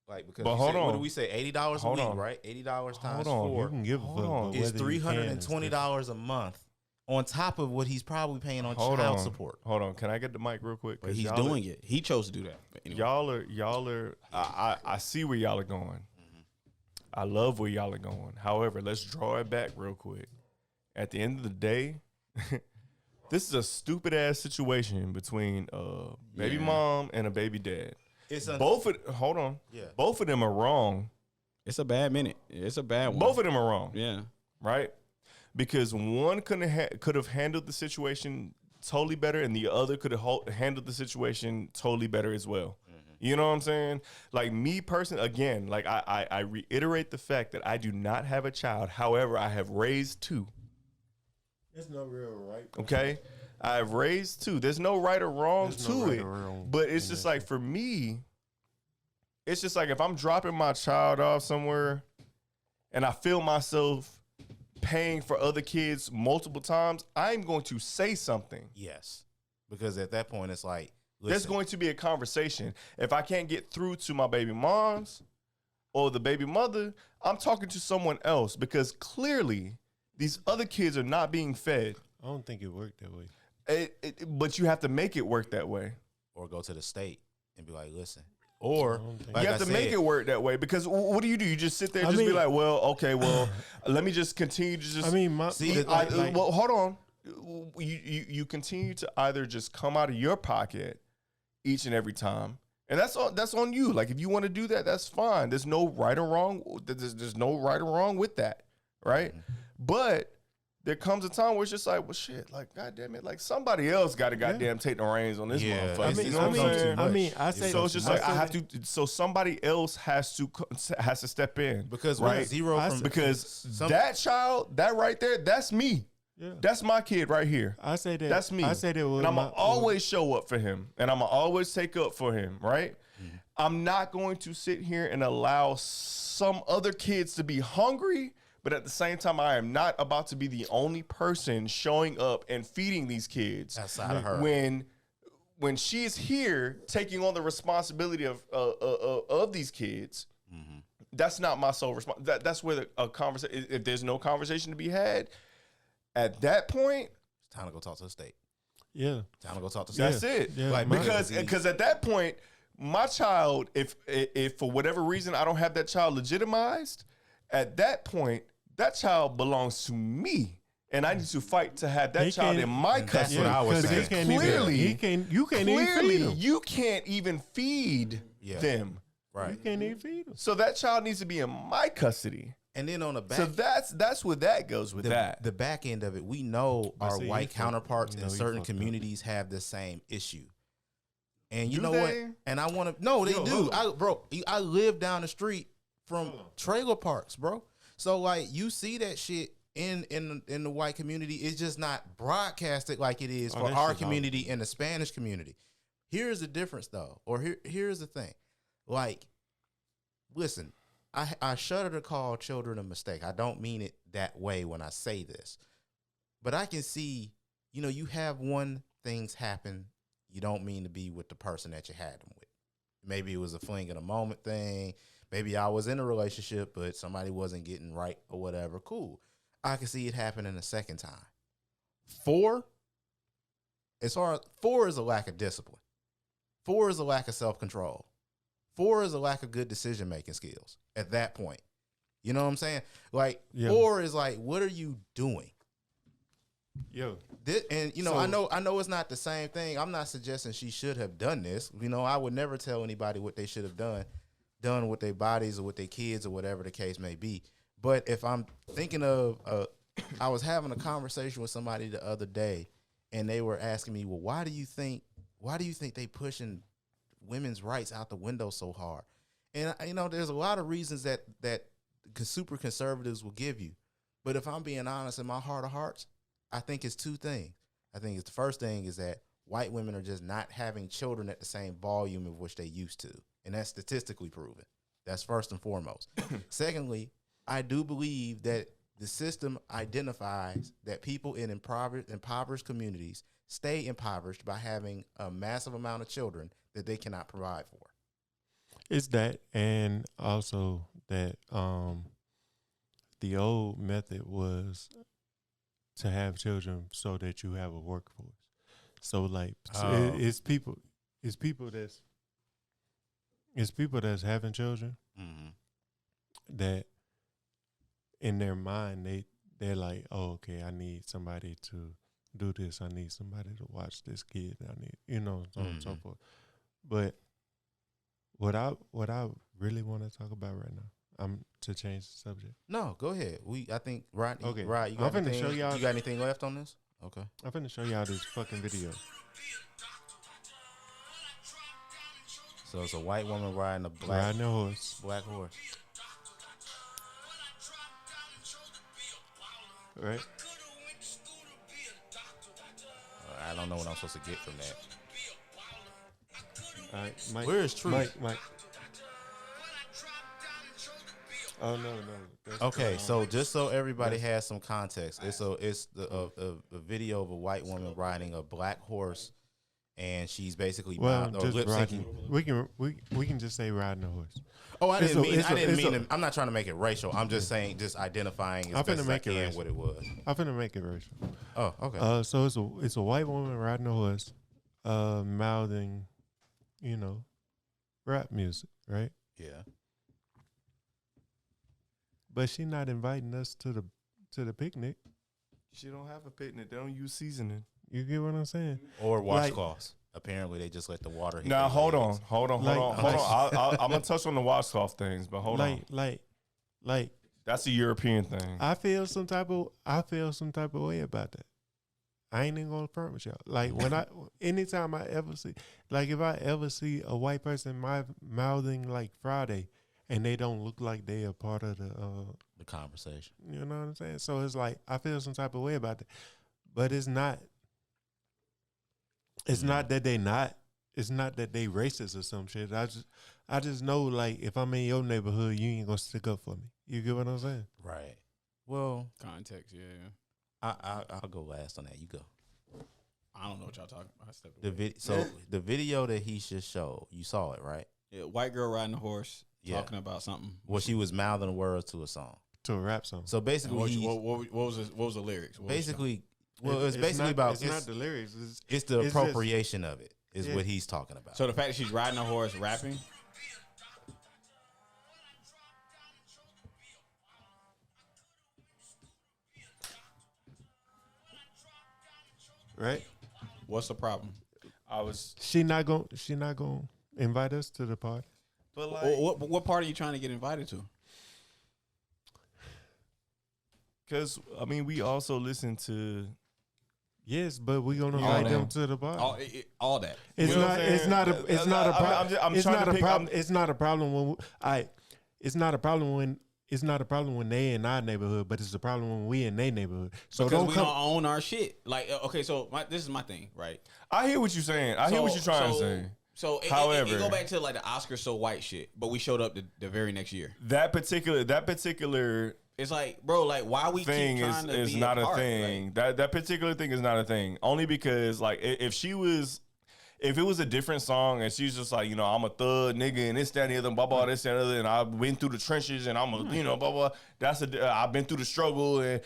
Like, because But you hold said, what on. do we say? $80 a Hold week, on. right? $80 times Hold on. You 4 can give a Hold fuck, on. but is whether you can is different. $320 a month on top of what he's probably paying on hold child on. support. Hold on. Can I get the mic real quick? But he's doing it. He chose to do that. But anyway. Y'all are. I see where y'all are going. I love where y'all are going. However, let's draw it back real quick. At the end of the day, this is a stupid ass situation between a baby mom and a baby dad. Hold on. Yeah. Both of them are wrong. It's a bad minute. It's a bad one. Both of them are wrong. Yeah. Right? Because one could have handled the situation totally better, and the other could have handled the situation totally better as well. You know what I'm saying? Like me personally, again, like I reiterate the fact that I do not have a child. However, I have raised 2. There's no real right. Okay? I've raised 2. There's no right or wrong There's to no right it. or wrong But it's in just that. like for me, it's just like if I'm dropping my child off somewhere and I feel myself paying for other kids multiple times, I'm going to say something. Yes. Because at that point, it's like, There's listen, going to be a conversation. If I can't get through to my baby moms or the baby mother, I'm talking to someone else because clearly these other kids are not being fed. I don't think it worked that way. But you have to make it work that way. or go to the state and be like, listen. Or, think- like You have I to make said, it work that way because what do? You just sit there and I just be mean- like, well, okay, well, let me just continue to just. I mean, my See, like, like- well, hold on. You continue to either just come out of your pocket each and every time, and that's on you. Like if you want to do that, that's fine. There's no right or wrong. There's no right or wrong with that, right? But there comes a time where it's just like, well, shit, like goddamn it, like somebody else got to goddamn take the reins on this Yeah, motherfucker. it's- you it's know what I'm become too saying? much. I say So it's just I like I say have that- to. So somebody else has to step in because we're right? zero I from Because some- that child, that right there, that's me. Yeah. That's my kid right here. I say that That's me. I say that with and I'm my, gonna always show up for him, and I'm gonna always take up for him. Right? I'm not going to sit here and allow some other kids to be hungry. But at the same time, I am not about to be the only person showing up and feeding these kids outside of her. when she's here taking on the responsibility of these kids. That's not my sole response. That's where a conversation. If there's no conversation to be had, at that point, It's time to go talk to the state. yeah. Time to go talk to the state. that's it. Yeah, Like, my- Because at that point, my child, if for whatever reason I don't have that child legitimized, at that point, that child belongs to me, and I need to fight to have that He child can't- in my that's custody. what I was Because saying. Clearly, you can't even feed him. you can't even feed Yeah. them. Right. You can't even feed him. So that child needs to be in my custody. And then on the back, So that's where that goes with that. the back end of it, we know But our see, white you fucked- counterparts you in know you certain fucked up. communities have the same issue. And you Do know they? what? And I want to. No, they Yo, do. hold I live down the street from trailer parks, bro. So like, you see that shit in the white community. It's just not broadcasted like it is Oh, for that our shit's community and the Spanish community. Here's the difference, though, or here's the thing. Like, listen, I shudder to call children a mistake. I don't mean it that way when I say this, but I can see, you have things happen. You don't mean to be with the person that you had them with. Maybe it was a fling in a moment thing. Maybe I was in a relationship, but somebody wasn't getting right or whatever. Cool. I can see it happening a second time. 4 is a lack of discipline. 4 is a lack of self-control. 4 is a lack of good decision-making skills at that point. You know what I'm saying? Like, Yeah. 4 is like, what are you doing? Yo, And I know it's not the same thing. I'm not suggesting she should have done this. I would never tell anybody what they should have done with their bodies or with their kids or whatever the case may be. But if I'm thinking of, I was having a conversation with somebody the other day, and they were asking me, well, why do you think they pushing women's rights out the window so hard? And there's a lot of reasons that super conservatives will give you. But if I'm being honest, in my heart of hearts, I think it's 2 things. I think it's the first thing is that white women are just not having children at the same volume of which they used to. And that's statistically proven. That's first and foremost. Secondly, I do believe that the system identifies that people in impoverished communities stay impoverished by having a massive amount of children that they cannot provide for. It's that, and also that the old method was to have children so that you have a workforce. So like it's people that's having children that in their mind they're like, oh, okay, I need somebody to do this. I need somebody to watch this kid. I need, so on and so forth. But what I really want to talk about right now, to change the subject. No, go ahead. I think Rod. Okay, Rod, you got anything left on this? Okay, I'm finna show y'all this fucking video. So it's a white woman riding a Riding a horse. black horse. Right? I don't know what I'm supposed to get from that. All right, Mike. Where is Truth? Mike. Oh no. That's Okay, so just so everybody has some context, it's a video of a white woman riding a black horse, and she's basically just lip syncing. riding. We can just say riding a horse. Oh, I didn't mean. I'm not trying to make it racial. I'm just saying, just identifying as best as I can what it was. I'm finna make it racial. Oh, okay. So it's a white woman riding a horse, mouthing, rap music, right? Yeah. But she not inviting us to the picnic. She don't have a picnic. They don't use seasoning. You get what I'm saying? Or washcloths. Apparently, they just let the water hit. Now hold on. I'm gonna touch on the washcloth things, but hold on. Like That's a European thing. I feel some type of way about that. I ain't even gonna front with y'all. Like anytime I ever see, like if I ever see a white person mouthing like Friday, and they don't look like they are part of the conversation. You know what I'm saying? So it's like I feel some type of way about that, but it's not. It's not that they not. It's not that they racist or some shit. I just know, like, if I'm in your neighborhood, you ain't gonna stick up for me. You get what I'm saying? Right. Well, Context, yeah. I'll go last on that. You go. I don't know what y'all talking about. I stepped The away. the video that he just showed, you saw it, right? Yeah, white girl riding a horse, talking about something. Well, she was mouthing words to a song, to a rap song. So basically, what was the lyrics? Basically, it's basically about it's not the lyrics. It's the appropriation of it. Is what he's talking about. So the fact that she's riding a horse, rapping. Right? What's the problem? She not gonna invite us to the party. But like, what party are you trying to get invited to? Because we also listen to. Yes, but we gonna invite them to the party. All that. It's not a problem. It's not a problem when they in our neighborhood, but it's a problem when we in their neighborhood. So because we don't own our shit. Like, okay, so this is my thing, right? I hear what you're saying. I hear what you're trying to say. So, however, it go back to like the Oscar so white shit, but we showed up the very next year. That particular. It's like, bro, like why we thing keep trying to is be not a thing. Like, that particular thing is not a thing. Only because like if it was a different song and she's just like, I'm a thug nigga and this, that, and the other, blah, blah, this, that, and the other, and I've been through the trenches and I'm a, blah, blah. I've been through the struggle and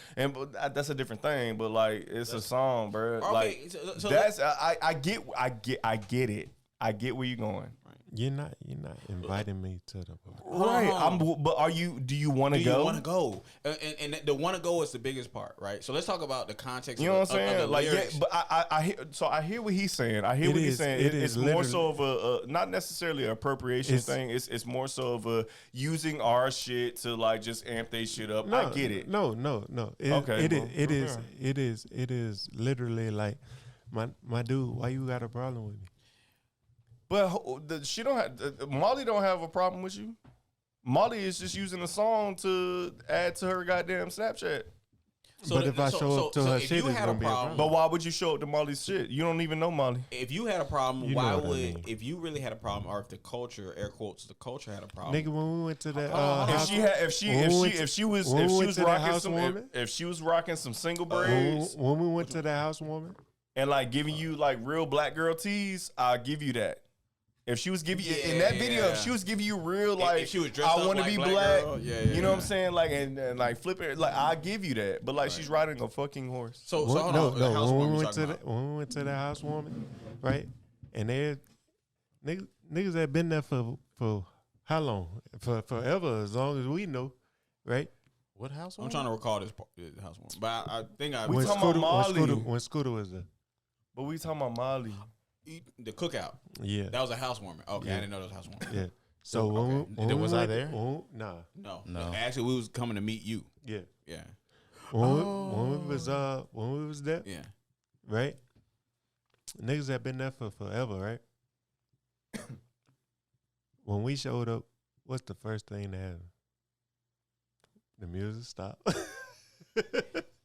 that's a different thing. But like, it's a song, bro. Okay, like so that's I get it. I get where you're going. You're not inviting me to the party. Right. But do you want to go? Do you want to go? And the want to go is the biggest part, right? So let's talk about the context. You know what I'm saying? Like, yeah, but I hear what he's saying. I hear what he's saying. It's more so of a not necessarily an appropriation thing. It's more so of a using our shit to like just amp they shit up. I get it. No. It is literally like my dude. Why you got a problem with me? But Molly don't have a problem with you. Molly is just using a song to add to her goddamn Snapchat. But if I show up to her if shit, you it's had gonna a be a problem, But why would you show up to Molly's shit? You don't even know Molly. if you had a problem, You know why what I would mean. if you really had a problem, or if the culture, air quotes, the culture had a problem? Nigga, when we went to that hold on. If house, she had, if she was when we went to that rocking some, housewarming? if she was rocking some single braids when we went to that housewarming, and like giving you like real black girl tees, I'll give you that. If she was giving you in that video, if she was giving you real like, if she was dressed I up want to like be black black, girl, you know what I'm saying? Like and like flip it, like I'll give you that. But like she's riding a fucking horse. So What? hold No, on. The no. housewarming When we you went to talking the about. when we went to the housewarming, right? And they niggas had been there for how long? For forever, as long as we know, right? What house? I'm trying to recall this housewarming, but I think I We talking about Molly. When Scooter was there, But we talking about Molly. the cookout. yeah, That was a housewarming. Okay, Yeah. I didn't know that was a housewarming. yeah. So when we Was I went- there? Nah, No. Actually, we was coming to meet you. yeah. Yeah, When we was there, yeah. right? Niggas had been there for forever, right? When we showed up, what's the first thing that happened? The music stopped.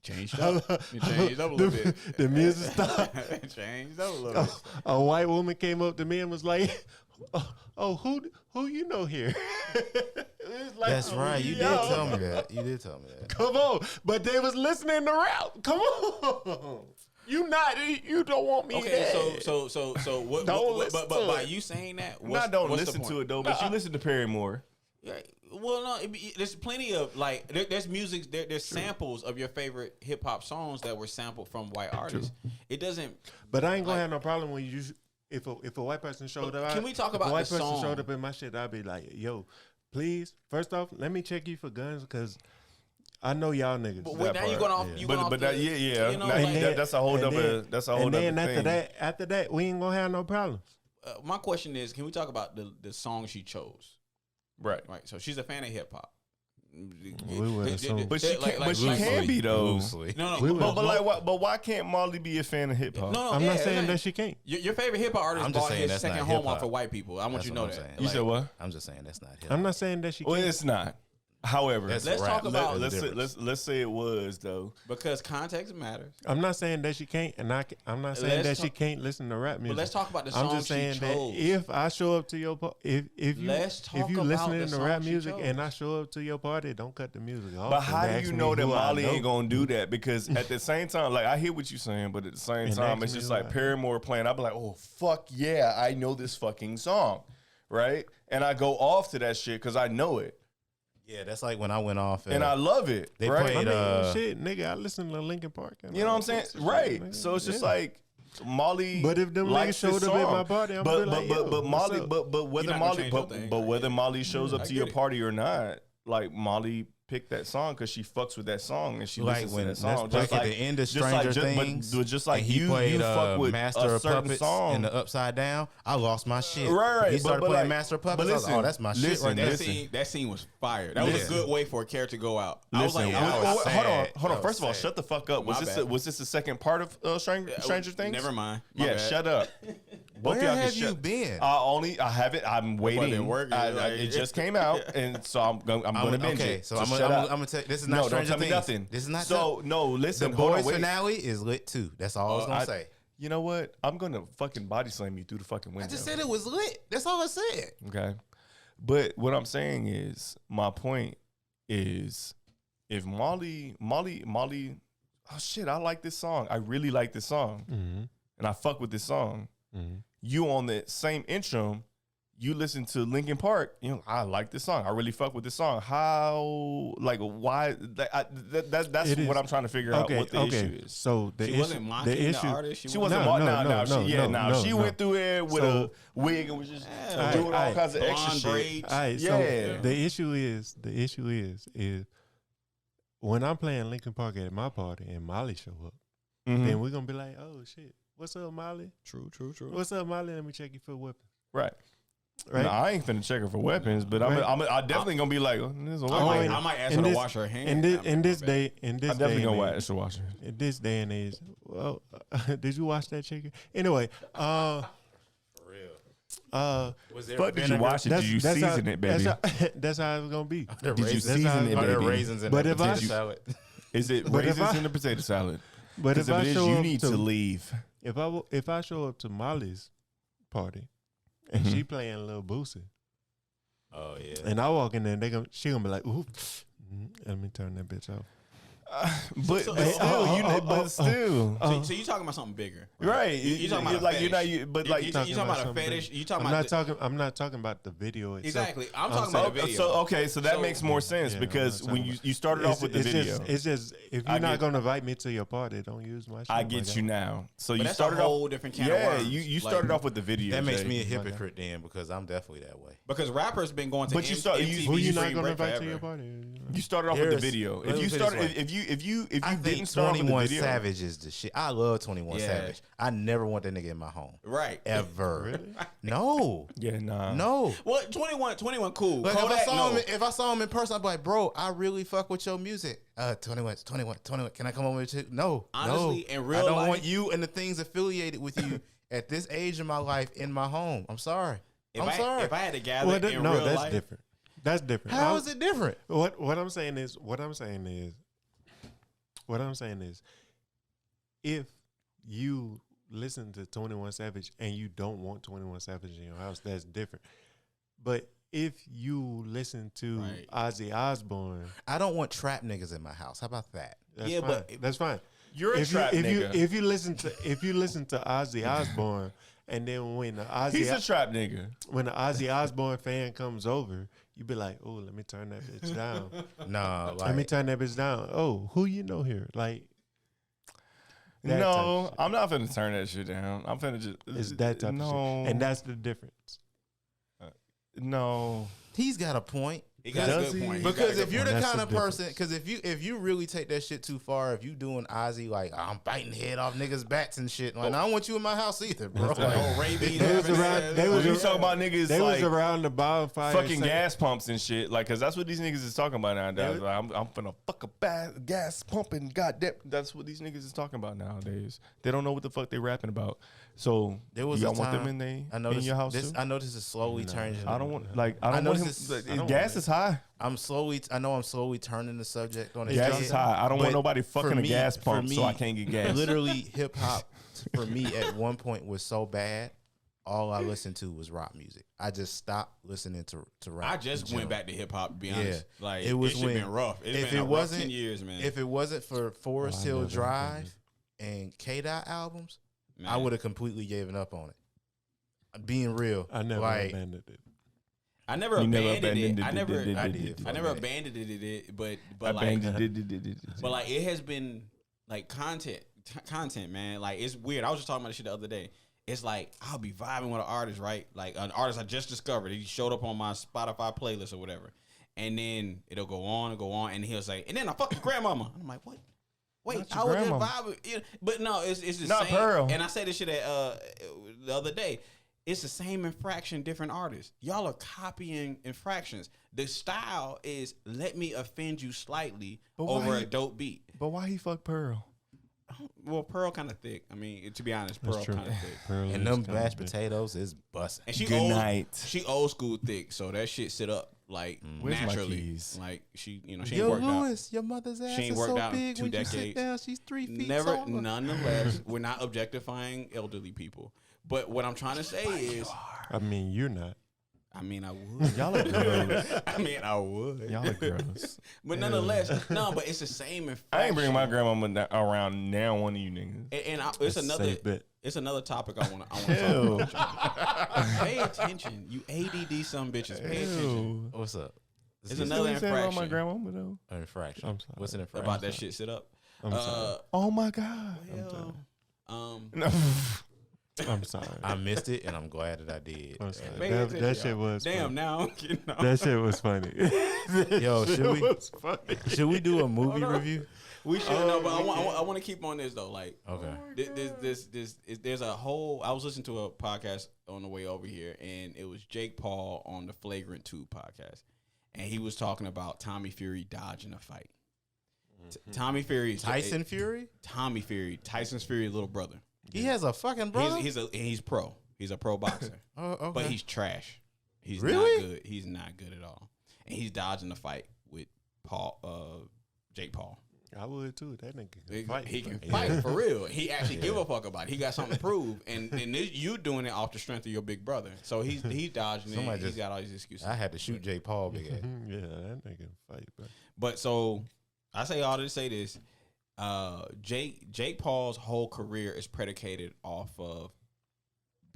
Changed up. It changed up a little bit. The music stopped. Changed up a little bit. A white woman came up to me and was like, "Oh, who you know here?" It was like, That's right. You did yo, tell me that. You did tell me that. Come on, but they was listening to rap. Come on, you don't want me Okay, there. so what? Don't but listen to by it. you saying that, Not don't what's the listen point? to it though, but you listen to Perry Moore. Yeah, well, no, there's plenty of like there's music, there's samples of your favorite hip hop songs that were sampled from white artists. It doesn't. But I ain't gonna like- have no problem when you if a white person showed up. Can we talk if about a white the person song? showed up in my shit? I'd be like, "Yo, please, first off, let me check you for guns because I know y'all niggas." But wait, That now you part, going off. yeah. You going off But that, the- yeah. You know, Nah, like, that's a whole and other. then- That's a whole and other then thing. after that, we ain't gonna have no problems. my question is, can we talk about the song she chose? Right. Right. So she's a fan of hip hop. We would assume. But she can't. But she can be though. Loosely. No, We no. would- But like, why can't Molly be a fan of hip hop? No, I'm yeah, not saying yeah. that she can't. Your favorite hip hop artist I'm just bought saying his that's second not home hip-hop. off of white people. I want That's you to know what I'm that. saying. You Like, said what? I'm just saying that's not hip. I'm not saying that she Well, can't. it's not. However, That's Let's rap. talk about- There's a difference. let's say it was though. Because context matters. I'm not saying that she can't, and I'm not saying Let's that she talk- can't listen to rap music. But let's talk about the I'm song just she saying that chose. if I show up to your if you Let's talk if you about listening the to song rap she music chose. and I show up to your party, don't cut the music off. But how and do ask you me know that who I Molly know. ain't gonna do that? Because at the same time, like I hear what you're saying, but at the same And time, ask it's me just who like I- Paramore playing. I'd be like, oh fuck yeah, I know this fucking song, right? And I go off to that shit because I know it Yeah, that's like when I went off and I love it, They right? I played- mean, shit, nigga, I listen to Linkin Park. And You know what all I'm saying? sorts of Right. shit, nigga. So it's just Yeah. like Molly. But if them niggas likes this showed up at song. my party, I'm but be like, yo, but what's Molly, up? but whether You're not gonna Molly, change your thing. but whether Molly shows up I to your get it. party or not, like Molly picked that song because she fucks with that song and she like listens when to that that's song. like at the end of just like Stranger just, Things, but just like and he you played fuck with Master a of certain Puppets song. in the Upside Down. I lost my shit. Right, He but- started but playing like- Master of Puppets. but I was like, listen, oh, that's my shit listen, right there. listen. That scene was fire. That was a Listen. good way for a character to go out. I was Listen, like, I I was was sad. hold on. That was First of all, sad. shut the fuck up. My bad. Was this the second part of Stranger Things? Never mind. My Yeah, bad. shut up. Both Where y'all can have you shut- been? I haven't. I'm waiting. been working, like- it just came out, and so I'm going to binge okay, it. so Just I'm shut up. gonna tell you. This is not No, don't Stranger tell me Things. nothing. This is not. So no, listen. the hold on, boys wait. finale is lit too. That's all I was gonna say. You know what? I'm gonna fucking body slam you through the fucking window. I just said it was lit. That's all I said. Okay. But what I'm saying is, my point is, if Molly, oh shit, I like this song. I really like this song, and I fuck with this song. You on the same interim, you listen to Linkin Park. You know, I like this song. I really fuck with this song. How, like, why? That's It is. what I'm trying to figure out. What the okay. issue is. So the She issue, wasn't mocking the the issue, artist. She wasn't. No, She no. went through there with So- a wig and was just Yeah. doing all Aight, kinds of extra blonde shit. braids. All right, so Yeah. the issue is when I'm playing Linkin Park at my party and Molly show up, Mhm. then we're gonna be like, oh shit, what's up, Molly? True. What's up, Molly? Let me check you for weapons. Right. Right? No, I ain't finna check her for weapons, but Right. I'm definitely gonna be like, oh, there's a I weapon. might, and- I might ask and her to this- wash her hands. in this My bad. day, in this I'm day, definitely and gonna age, watch the washer. in this day and age, well, did you watch that chicken? Anyway, For real. Was there But did you watch it? Did you that's season how, it, baby? That's how it's gonna be. There Did you raisins? season it, Are there baby? raisins in But that if I- potato salad? Is it But if raisins I- in the potato salad? But Because if if I it is, show you up need to leave. if I show up to Molly's party and she playing Lil Boosie, Oh yeah. and I walk in there, and she gonna be like, "Ooh, let me turn that bitch off." But So- still, So you talking about something bigger, right? You talking about a like you're not, fetish. but You like talking about a something fetish? big. You talking I'm about not I'm not talking about the video itself. exactly? I'm talking about the video. So okay, so that So- makes more sense Yeah, because I'm not when talking you started off with the it's video, it's just if I you're not get- gonna invite me to your party, don't use my shit. I my get guy. you now. So But you that's started a whole off different can of yeah. worms. You Like, started off with the video. That makes Jay. me a hypocrite then because I'm definitely that way. because rappers been going to But you start- MTV Who you not Spring gonna Break invite to forever. your party? You started off with the Here's- video. let If me you put it this started, way. if you I didn't think start off with the 21 video, Savage is the shit. I love 21 Yeah. Savage. I never want that nigga in my home. Right. Ever. Really? No. yeah, nah, No. Well, 21 cool. Like Kodak, no. if I saw him in person, I'd be like, bro, I really fuck with your music. 21. Can I come over to? No. Honestly, no. in real I don't life- want you and the things affiliated with you at this age in my life in my home. I'm sorry. I'm sorry. If I had to gather Well, in no, real that's life, different. That's different. How is it different? What I'm saying is, if you listen to 21 Savage and you don't want 21 Savage in your house, that's different. But if you listen to Right. Ozzy Osbourne, I don't want trap niggas in my house. How about that? that's Yeah, fine. but- That's fine. you're a trap nigga. if you listen to Ozzy Osbourne, and then when the He's a Ozzy trap nigga. when the Ozzy Osbourne fan comes over, you be like, oh, let me turn that bitch down. Nah, Let me like turn that bitch down. Oh, who you know here? Like, that type No, of shit. I'm not finna turn that shit down. I'm finna just It's that type no, of shit. And that's the difference. no. he's got a point. he got Does a good he? point. He got a Because good if you're point. the That's kind the of person, because if you really take that shit too far, if you doing Ozzy like I'm biting the head off niggas' bats and shit, like I don't want you in my house either, bro. That's Like, right. Oh, rabies. They was having around- that- they was When you around- talking about niggas They like was around the bonfire. fucking saying- gas pumps and shit, like, cause that's what these niggas is talking about nowadays. They- Like, I'm finna fuck a gas pumping, goddamn. That's what these niggas is talking about nowadays. They don't know what the fuck they rapping about. So there was y'all a want time, them in I noticed your house this. too? I know this is slowly turning. I don't want like I I don't want him. noticed this- I don't Gas want is high. I'm slowly turning the subject on Gas it. is high. I don't want But nobody for fucking a me- gas for pump, so me, I can't get gas. Literally, hip hop for me at one point was so bad. All I listened to was rock music. I just stopped listening to rap. I just in went general. back to hip hop. To be honest, like It was it should when- been rough. It's if been it a rough wasn't- 10 years, man. If it wasn't for Forest I Hill never Drive and K-Dot albums, Man. I would have completely given up on it. Being real, I never like, abandoned it. I never You never abandoned it. I never, abandoned it. I did. I never abandoned it. But But like it has been like content, man. Like it's weird. I was just talking about this shit the other day. It's like I'll be vibing with an artist, right? Like an artist I just discovered. He showed up on my Spotify playlist or whatever, and then it'll go on and go on, and he'll say, and then I fuck your grandmama. I'm like, what? Wait, Not your I was just grandmama. vibing. Yeah, but no, it's the Not same. Pearl. And I said this shit at the other day. It's the same infraction, different artists. Y'all are copying infractions. The style is let me offend you slightly But why over he- a dope beat. But why he fuck Pearl? Well, Pearl kind of thick. I mean, to be honest, That's Pearl true. kind of thick. Pearl and is them kinda mashed big. potatoes is busting. And she Good old, night. She old school thick, so that shit sit up like Where's my naturally. keys? Like she, she ain't Yo, worked out. Lewis, your mother's ass She ain't is worked so out in big 2 when you sit decades. down. She's 3 feet Never, taller. nonetheless, we're not objectifying elderly people. But what I'm trying to say is, I mean, you're not. I mean, I would. Y'all are gross. I mean, I would. Y'all are gross. But nonetheless, no. But it's the same. I ain't bringing my infraction. grandmama around now. One of you niggas. And it's That's a another. safe bet. It's another topic I want to talk about. Pay attention, you ADD some bitches. Pay attention. What's up? It's Is another What you saying about my infraction grandmama though? an infraction. I'm sorry. What's an infraction? About that shit. Sit up. I'm sorry. Oh my god. Well, I'm sorry. I missed it, and I'm glad that I did. I'm sorry. pay That attention, shit y'all. was damn. funny. Now I'm getting off. That shit was funny. Yo, That should we- shit was funny. Should we do a movie review? We should know, but I want to keep on this though. Like, Okay. there's a whole. I was listening to a podcast on the way over here, and it was Jake Paul on the Flagrant 2 podcast, and he was talking about Tommy Fury dodging a fight. Tommy Fury, Tyson Fury? Tommy Fury, Tyson's Fury little brother. He has a fucking brother? He's pro. He's a pro boxer, Oh, okay. but he's trash. He's Really? not good. He's not good at all, and he's dodging the fight with Jake Paul. I would too. That nigga can fight. He can fight for real. He actually give a fuck about it. He got something to prove, and this, you doing it off the strength of your big brother. So he's dodging it. He's got all these excuses. I had to shoot Jake Paul big ass. Yeah, that nigga can fight, bro. But so I say all to say this: Jake Paul's whole career is predicated off of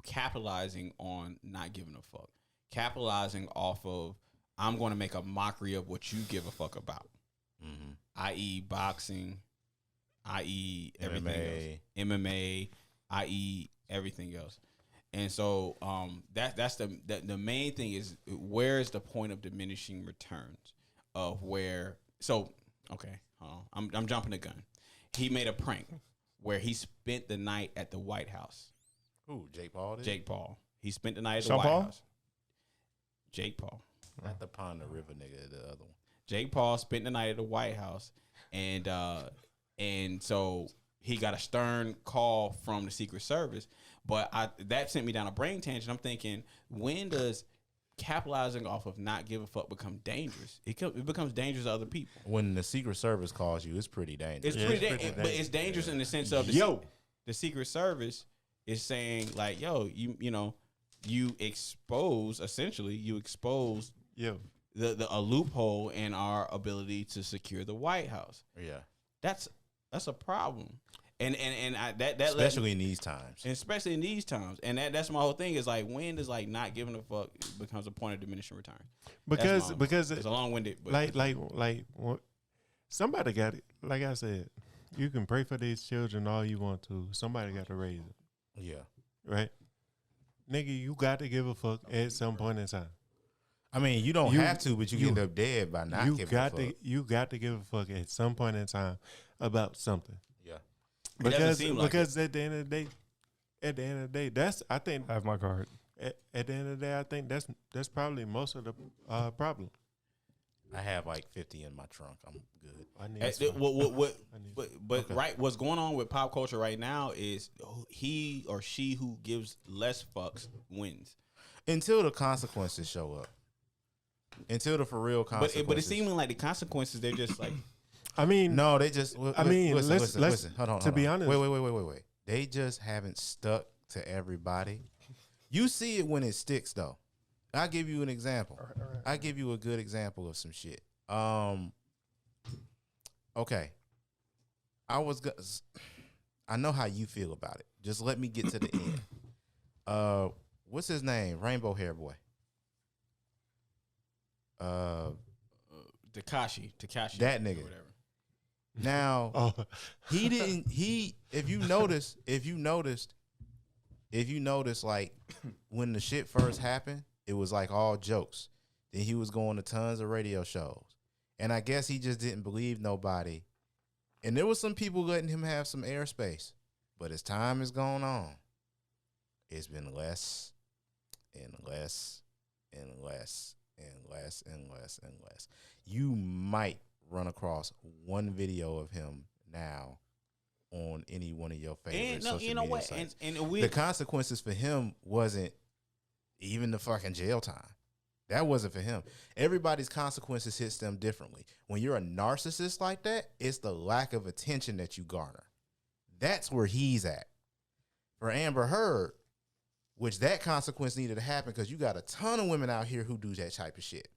capitalizing on not giving a fuck, capitalizing off of I'm going to make a mockery of what you give a fuck about. I.e. boxing, i.e. everything else. MMA, i.e. everything else. And so that's the main thing is, where is the point of diminishing returns of where? So okay, I'm jumping the gun. He made a prank where he spent the night at the White House. Who, Jake Paul did? Jake Paul. He spent the night at the Sean White Paul? House. Jake Paul. Not the Pond the River nigga, the other one. Jake Paul spent the night at the White House, and so he got a stern call from the Secret Service. But that sent me down a brain tangent. I'm thinking, when does capitalizing off of not give a fuck become dangerous? It becomes dangerous to other people. When the Secret Service calls you, it's pretty dangerous. It's pretty dangerous, but it's dangerous in the sense of the Secret Service is saying like, yo, you expose a loophole in our ability to secure the White House. Yeah, that's a problem, and that especially in these times, and especially in these times, and that's my whole thing is like, when does like not giving a fuck becomes a point of diminishing return? Because it's a long-winded, but like somebody got it. Like I said, you can pray for these children all you want to. Somebody got to raise it. Yeah, right, nigga. You got to give a fuck at some point in time. I mean, you don't have to, but you end up dead by not giving a fuck. You got to give a fuck at some point in time about something. Yeah. Because at the end of the day, that's, I think, I have my card. At the end of the day, I think that's probably most of the problem. I have like 50 in my trunk. I'm good. I need right, what's going on with pop culture right now is he or she who gives less fucks wins. Until the consequences show up. Until the for real consequences. But it's seeming like the consequences, they're just like, I mean, no, they just. Listen. Hold on. To be honest, wait. They just haven't stuck to everybody. You see it when it sticks, though. I'll give you an example. All right. I'll give you a good example of some shit. Okay. I know how you feel about it. Just let me get to the end. What's his name? Rainbow hair boy. Tekashi. That nigga. Now, he didn't. If you noticed, like when the shit first happened, it was like all jokes. Then he was going to tons of radio shows, and I guess he just didn't believe nobody. And there was some people letting him have some airspace, but as time has gone on, it's been less and less and less and less and less and less. You might run across one video of him now on any one of your favorite social media sites. And the consequences for him wasn't even the fucking jail time. That wasn't for him. Everybody's consequences hits them differently. When you're a narcissist like that, it's the lack of attention that you garner. That's where he's at. For Amber Heard, which that consequence needed to happen because you got a ton of women out here who do that type of shit.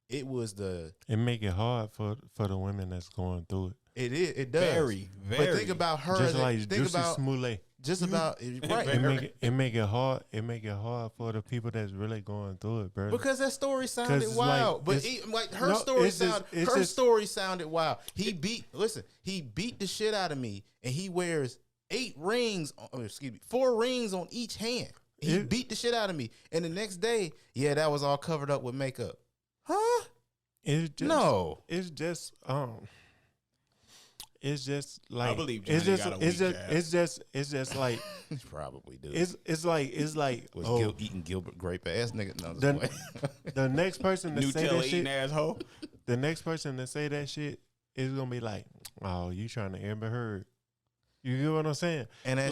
It make it hard for the women that's going through it. It does. Very. But think about her. Just like Juicy Smollett. Just about right. It make it hard. It make it hard for the people that's really going through it, bro. Because that story sounded wild. Her story sounded wild. He beat the shit out of me, and he wears 4 rings on each hand. He beat the shit out of me, and the next day, that was all covered up with makeup. Huh? It's just like I believe Johnny got a weak jab. It's just like he probably do. It's like eating Gilbert grape ass nigga. No, the next person to say that shit, asshole. The next person to say that shit is gonna be like, "Oh, you trying to Amber Heard?" You get what I'm saying? And that's,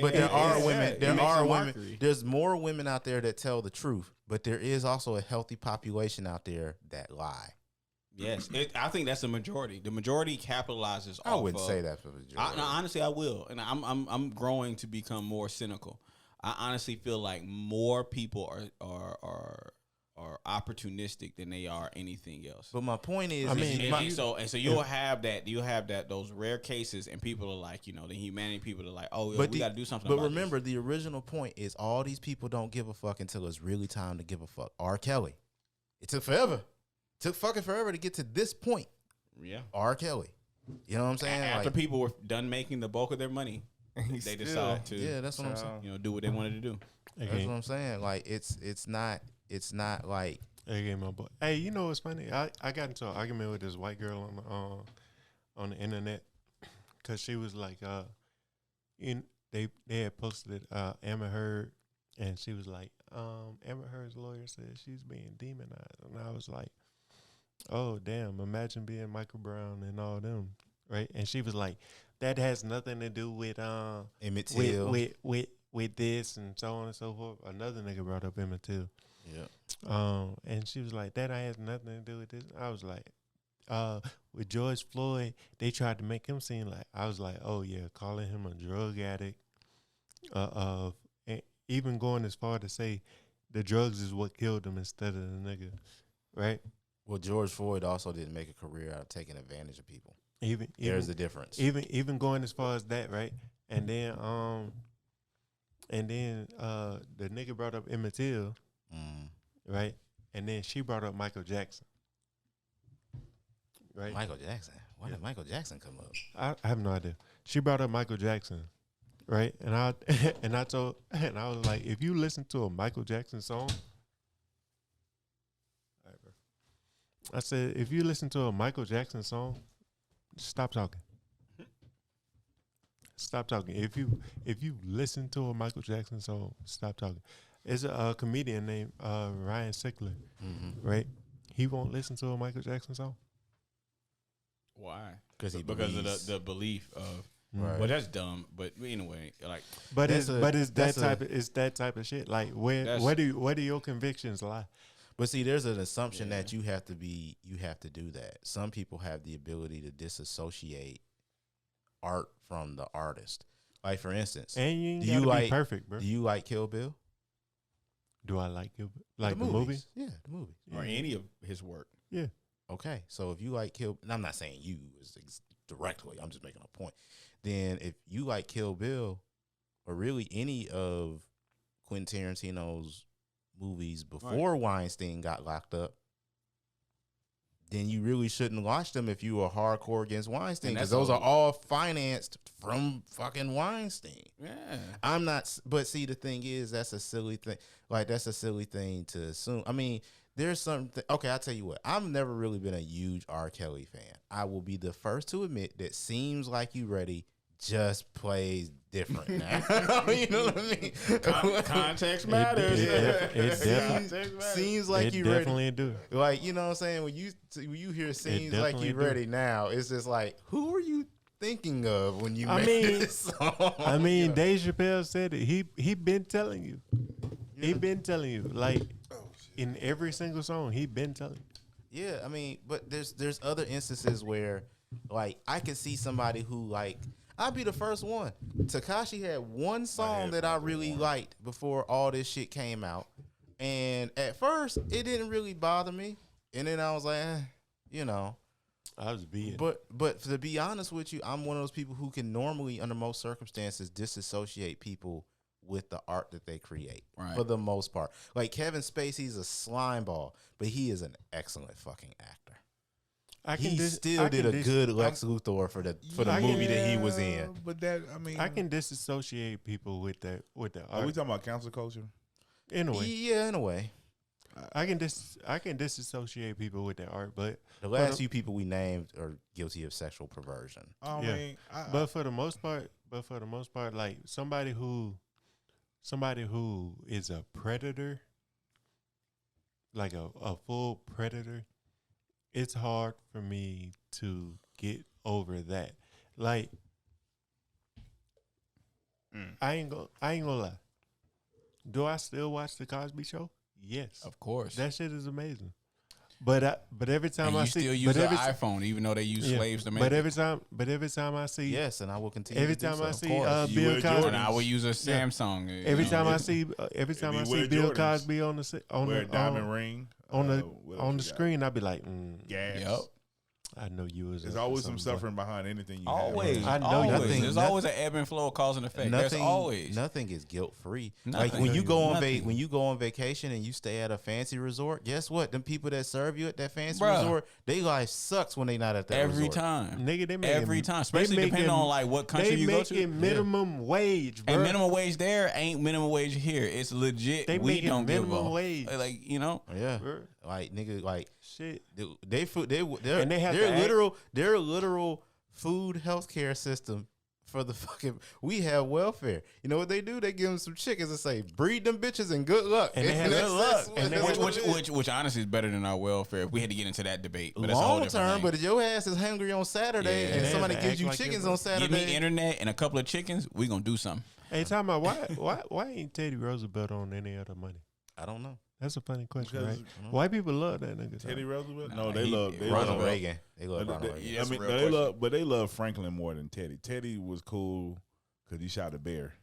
but there are women. There are women. There's more women out there that tell the truth, but there is also a healthy population out there that lie. Yes, I think that's the majority. The majority capitalizes. I wouldn't say that for the majority. No, honestly, I will, and I'm growing to become more cynical. I honestly feel like more people are opportunistic than they are anything else. But my point is, so you'll have those rare cases, and people are like, the humanity people are like, oh, we got to do something. But remember, the original point is all these people don't give a fuck until it's really time to give a fuck. R. Kelly, it took forever. Took fucking forever to get to this point. Yeah. R. Kelly. You know what I'm saying? After people were done making the bulk of their money, they decide to that's what I'm saying. Do what they wanted to do. That's what I'm saying. Like it's not like Okay, my boy. Hey, you know what's funny? I got into an argument with this white girl on the internet because she was like, they had posted Amber Heard, and she was like, Amber Heard's lawyer said she's being demonized, and I was like, oh damn! Imagine being Michael Brown and all them, right? And she was like, that has nothing to do with Emmett Till, with this and so on and so forth. Another nigga brought up Emmett Till. Yeah. And she was like, that has nothing to do with this. I was like, with George Floyd, they tried to make him seem like, I was like, oh yeah, calling him a drug addict, and even going as far to say the drugs is what killed him instead of the nigga, right? Well, George Floyd also didn't make a career out of taking advantage of people. There's the difference. Even going as far as that, right? And then the nigga brought up Emmett Till, right? And then she brought up Michael Jackson, right? Michael Jackson. Why did Michael Jackson come up? I have no idea. She brought up Michael Jackson, right? And I was like, if you listen to a Michael Jackson song, I said, if you listen to a Michael Jackson song, stop talking. Stop talking. If you listen to a Michael Jackson song, stop talking. There's a comedian named Ryan Sickler, right? He won't listen to a Michael Jackson song. Why? Because of the belief of. Right. Well, that's dumb. But anyway, like. It's that type of shit. Like where do your convictions lie? But see, there's an assumption that you have to do that. Some people have the ability to disassociate art from the artist. Like for instance, and you gotta be perfect, bro. Do you like Kill Bill? Do I like Kill Bill? Like the movie? Yeah, the movie. Or any of his work. Yeah. Okay, so if you like Kill, and I'm not saying you directly, I'm just making a point. Then if you like Kill Bill, or really any of Quentin Tarantino's movies before Weinstein got locked up, then you really shouldn't watch them if you are hardcore against Weinstein, because those are all financed from fucking Weinstein. Yeah. I'm not, but see, the thing is, that's a silly thing. Like, that's a silly thing to assume. I mean, there's something, okay, I'll tell you what, I've never really been a huge R. Kelly fan. I will be the first to admit that Seems Like You Ready just plays different now. You know what I mean? Context matters. Seems Like You Ready. It definitely do. Like, you know what I'm saying? When you hear Seems Like You Ready now, it's just like, who are you thinking of when you made this song? I mean, Dave Chappelle said it. He been telling you. He been telling you. Like, in every single song, he been telling you. Yeah, I mean, but there's other instances where, like, I can see somebody who, like, I'd be the first one. Tekashi had one song that I really liked before all this shit came out. And at first, it didn't really bother me. And then I was like, you know. I was being. But to be honest with you, I'm one of those people who can normally, under most circumstances, disassociate people with the art that they create. Right. For the most part. Like, Kevin Spacey's a slime ball, but he is an excellent fucking actor. He still did a good Lex Luthor for the movie that he was in. But that, I mean, I can disassociate people with the art. Are we talking about cancel culture? In a way, yeah, in a way. I can disassociate people with their art, but the last few people we named are guilty of sexual perversion. I mean, but for the most part, like somebody who is a predator, like a full predator. It's hard for me to get over that. Like, I ain't gonna lie. Do I still watch the Cosby Show? Yes, of course. That shit is amazing. But every time And I you see, still use but an every, iPhone, even though they use yeah, slaves to make but it. every time I see, Yes, and I will continue. every to do time so, I of see course. You Bill wear Cosby, And I will use a Samsung. you every know. time I see wear Bill Jordans, Cosby on wear a the diamond ring on the what on else the you got? screen, I be like, Gas. Yep. I know you was. There's up for always some something, boy. suffering behind anything you Always, have. I know always. nothing- There's nothing- always an ebb and flow, cause and effect. There's always. Nothing is guilt free. Nothing. Like when you go on Nothing. when you go on vacation and you stay at a fancy resort, guess what? Them people that serve you at that fancy Bruh. resort, they life sucks when they not at that Every resort. time. Nigga, they Every time. Especially depending on like what country they you go making to. minimum wage, bro. And minimum wage there ain't minimum wage here. It's legit. They We making don't give minimum a wage. like you know. Yeah, Bruh. like nigga, like Shit. they're And they have they're to act- literal food healthcare system for the fucking. We have welfare. You know what they do? They give them some chickens and say, breed them bitches and good luck. And they have that's- good luck. that's And they what Which, it is. which honestly is better than our welfare if we had to get into that debate. But that's a whole Long different term, thing. but if your ass is hungry on Saturday Yeah. and They somebody have to gives act you like chickens it- on give Saturday, me internet and a couple of chickens, we gonna do something. Hey, talking about why ain't Teddy Roosevelt on any other money? I don't know. That's a funny question, Because right? White people love that nigga. Teddy Tom. Roosevelt? Nah, No, they love Ronald love- Reagan. They love But Ronald they- Reagan. Yeah, I that's mean, a real they question. love, but they love Franklin more than Teddy. Teddy was cool because he shot a bear,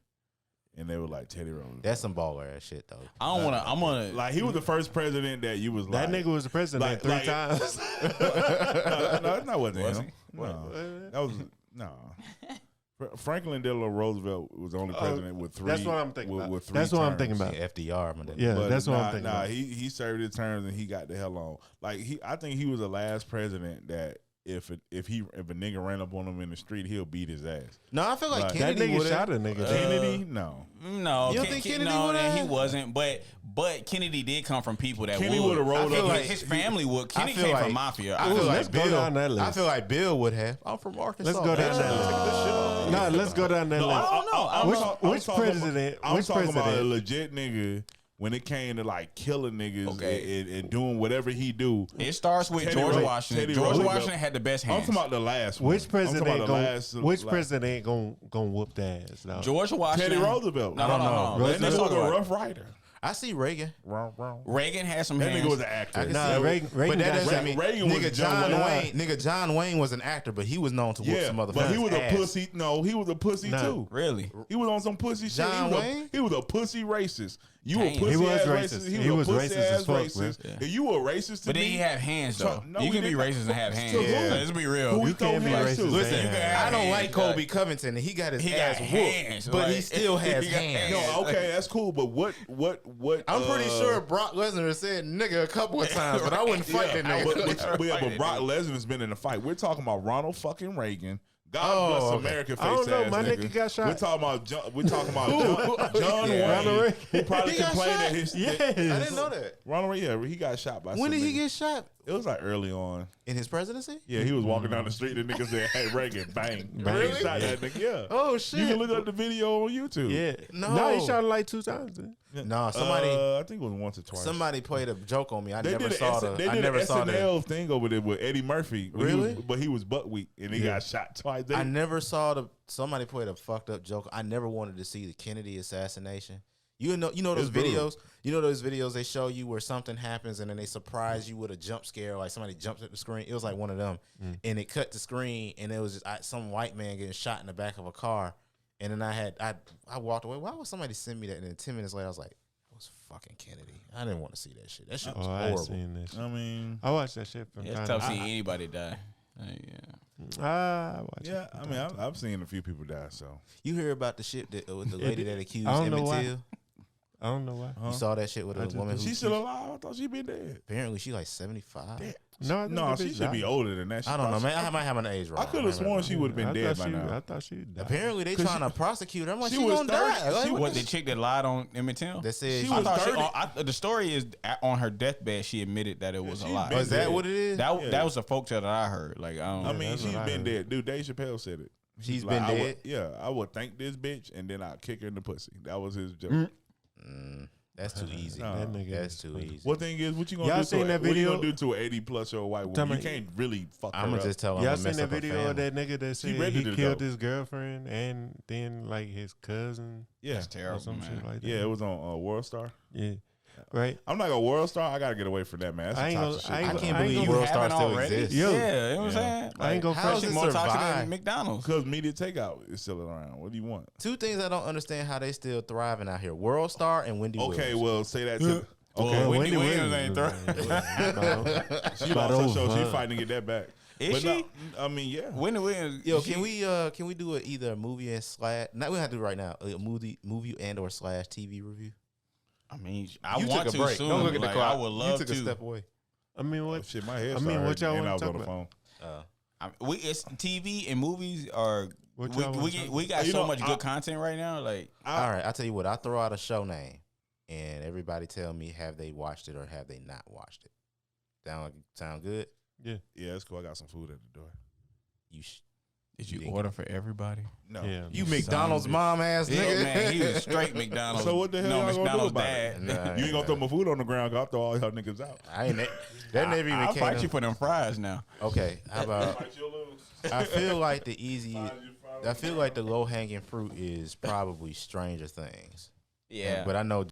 and they were like Teddy Roosevelt. That's some baller ass shit though. I don't wanna. I'm gonna. Like he was the first president that you was That like nigga was the president like- 3 like- times. no, that wasn't Was him. he? No, that was no. Franklin Delano Roosevelt was the only president with three. That's what I'm thinking about. With three That's what I'm thinking terms. about. FDR, man. Yeah, But that's what nah, I'm thinking nah, about. he served his terms and he got the hell on. Like I think he was the last president that if a nigga ran up on him in the street, he'll beat his ass. No, I feel like Like- That Kennedy nigga would shot have. a nigga. Kennedy, no. No, You don't think Kennedy no, would've? he wasn't. But Kennedy did come from people that Kennedy would. would've rolled I feel up. like- His family would. Kennedy feel came like- from mafia. I feel Ooh, like let's go Bill. down that list. I feel like Bill would have. I'm from Arkansas. Let's go down that list. Nah, let's go down that No, list. don't know. I'm Which- talk- I'm which talking about- president- I'm which talking about a president? legit nigga when it came to like killing niggas Okay. and doing whatever he do. It starts with Teddy George Ro- Washington. Teddy George Roosevelt. Washington had the best I'm hands. talking about the last one. Which president I'm talking about the gon' last- which last- president gonna whoop the ass? Dog? George Washington. Teddy Roosevelt. No, no, no, no. Roosevelt. That Let's nigga talk was a about rough rider. I see Reagan. Reagan had some That hands. nigga was an actor. I can Nah, see Reagan but that got doesn't shot. mean Reagan was nigga John John Wayne. Wayne. Nigga John Wayne was an actor, but he was known to whoop Yeah, some motherfuckers. but he was a ass. pussy. No, he was a pussy Nah. too. Really? He was on some pussy shit. John he was Wayne? he was a pussy racist. You a Damn. pussy He was ass racist. racist. He was a pussy racist as ass fuck, racist. man. And you were racist to But me. then he had hands though. No, you he can be didn't. racist and have To hands. who? Yeah, let's be real. Who he You can't throw be hands racist to? and Listen, have hands. I don't hands, like dog. Kobe Covington, and he got his He ass got whooped, hands, but he like- still has he got hands. hands. No, okay, that's cool. But what? I'm pretty sure Brock Lesnar said nigga a couple of times, but I wouldn't fight that Yeah, nigga. but Brock Lesnar's been in a fight. We're talking about Ronald fucking Reagan. God Oh, bless okay. America. I don't face know, ass my nigga. nigga got shot. We're talking about John Yeah. Wayne, Ronald who probably He got complained shot? at his. Yes. I didn't know that. Ronald Reagan, yeah, he got shot by. When some did he nigga. get shot? It was like early on. In his presidency? Yeah, he was walking down the street. The nigga said, "Hey, Reagan, bang!" Really? He shot that nigga. Yeah. Oh shit! You can look up the video on YouTube. Yeah. No. he shot him like 2 times. Then. No, somebody I think it was once or twice. somebody played a joke on me. I They never did saw an the. I never saw the. SNL thing over there with Eddie Murphy. But he Really? but he was butt weak and he got shot twice. I never saw the. Somebody played a fucked up joke. I never wanted to see the Kennedy assassination. You know those It's brutal. videos. You know those videos they show you where something happens and then they surprise you with a jump scare, like somebody jumps at the screen. It was like one of them, and it cut the screen, and it was just some white man getting shot in the back of a car, and then I walked away. Why would somebody send me that? And then 10 minutes later, I was like, "It was fucking Kennedy." I didn't want to see that shit. That shit was Oh, I ain't horrible. seen that shit. I mean, I watched that shit from Yeah, time it's to tough time. seeing anybody die. Yeah. I watch yeah. it. I mean, I've seen a few people die. So You hear about the shit that with the lady that accused I don't know Emmett why. Till? I don't know why. You saw that shit with I a just- woman who she's still alive. I thought she'd been dead. apparently she like 75. No, I think No, the she bitch should be died. older than that. I don't know, man. I might have an age wrong. I could have sworn she would have been I dead thought by she- now. I thought she died. Apparently they 'Cause trying to prosecute her. I'm like, she she was gonna 30. die. Like, She what What the the chick that lied on Emmett Till? That said She she was I thought 30. the story is on her deathbed. She admitted that it was a she's lie. been is that dead. what it is? That was a folk tale that I heard. Like I don't. I mean, that's she's what I been heard. dead. Dude, Dave Chappelle said it. She's Like, been I dead. would, yeah, I would thank this bitch and then I'd kick her in the pussy. That was his joke. That's too easy. Nah. That nigga That's is too funny. easy. What thing is, what you gonna Y'all do? seen To, that what you video? gonna do to an 80-plus-year-old white woman? Tell me- You can't really fuck her I'm gonna up. just tell her. Y'all I'm seen mess that up her video of family. that nigga that said ready he to killed go. his girlfriend and then like his cousin Yeah, That's or terrible, some man. shit like that? yeah, it was on World Star. Yeah. right? I'm not a world star. I gotta get away from that, man. That's I ain't some gonna- toxic I shit. ain't I can't I ain't believe gonna- World Star haven't still already. exists. Yo. Yeah, you know what I'm Yeah. saying? I ain't gonna how That is shit it more toxic survive? than McDonald's. Because media takeout is still around. What do you want? Two things I don't understand how they still thriving out here: World Star and Wendy Okay, Williams. well, say that to. Okay, Well, Wendy Williams ain't she lost her show. She fighting to get that back. Is But she? No, I mean, yeah. Wendy Williams. Yo, can we do either a movie and slash? Not we don't have to do it right now. A movie and or slash TV review. I mean, I You want took a to break. soon. Don't look at the Like, clock. I would love You took to. a step away. I mean, Oh, what? shit, my head I mean, started what y'all hurting, and I wanna was on talk the about? phone. It's TV and movies are. What y'all wanna talk We got You so know, much good content right now. Like, All right, I'll tell you what. I throw out a show name, and everybody tell me have they watched it or have they not watched it. Sound good? Yeah. Yeah, it's cool. I got some food at the door. did you didn't order for everybody? No. Yeah. You McDonald's mom ass Yeah, nigga. man, he was straight McDonald's. So what the hell y'all gonna do McDonald's about dad. it? Nah, You ain't gonna throw my food on the ground. 'Cause I'll throw all y'all niggas out. I ain't. That never even I'll came. fight you for them fries now. Okay, how about? Fight, you'll lose. I feel like the easy. I feel like the low hanging fruit is probably Stranger Things. Yeah, But I know.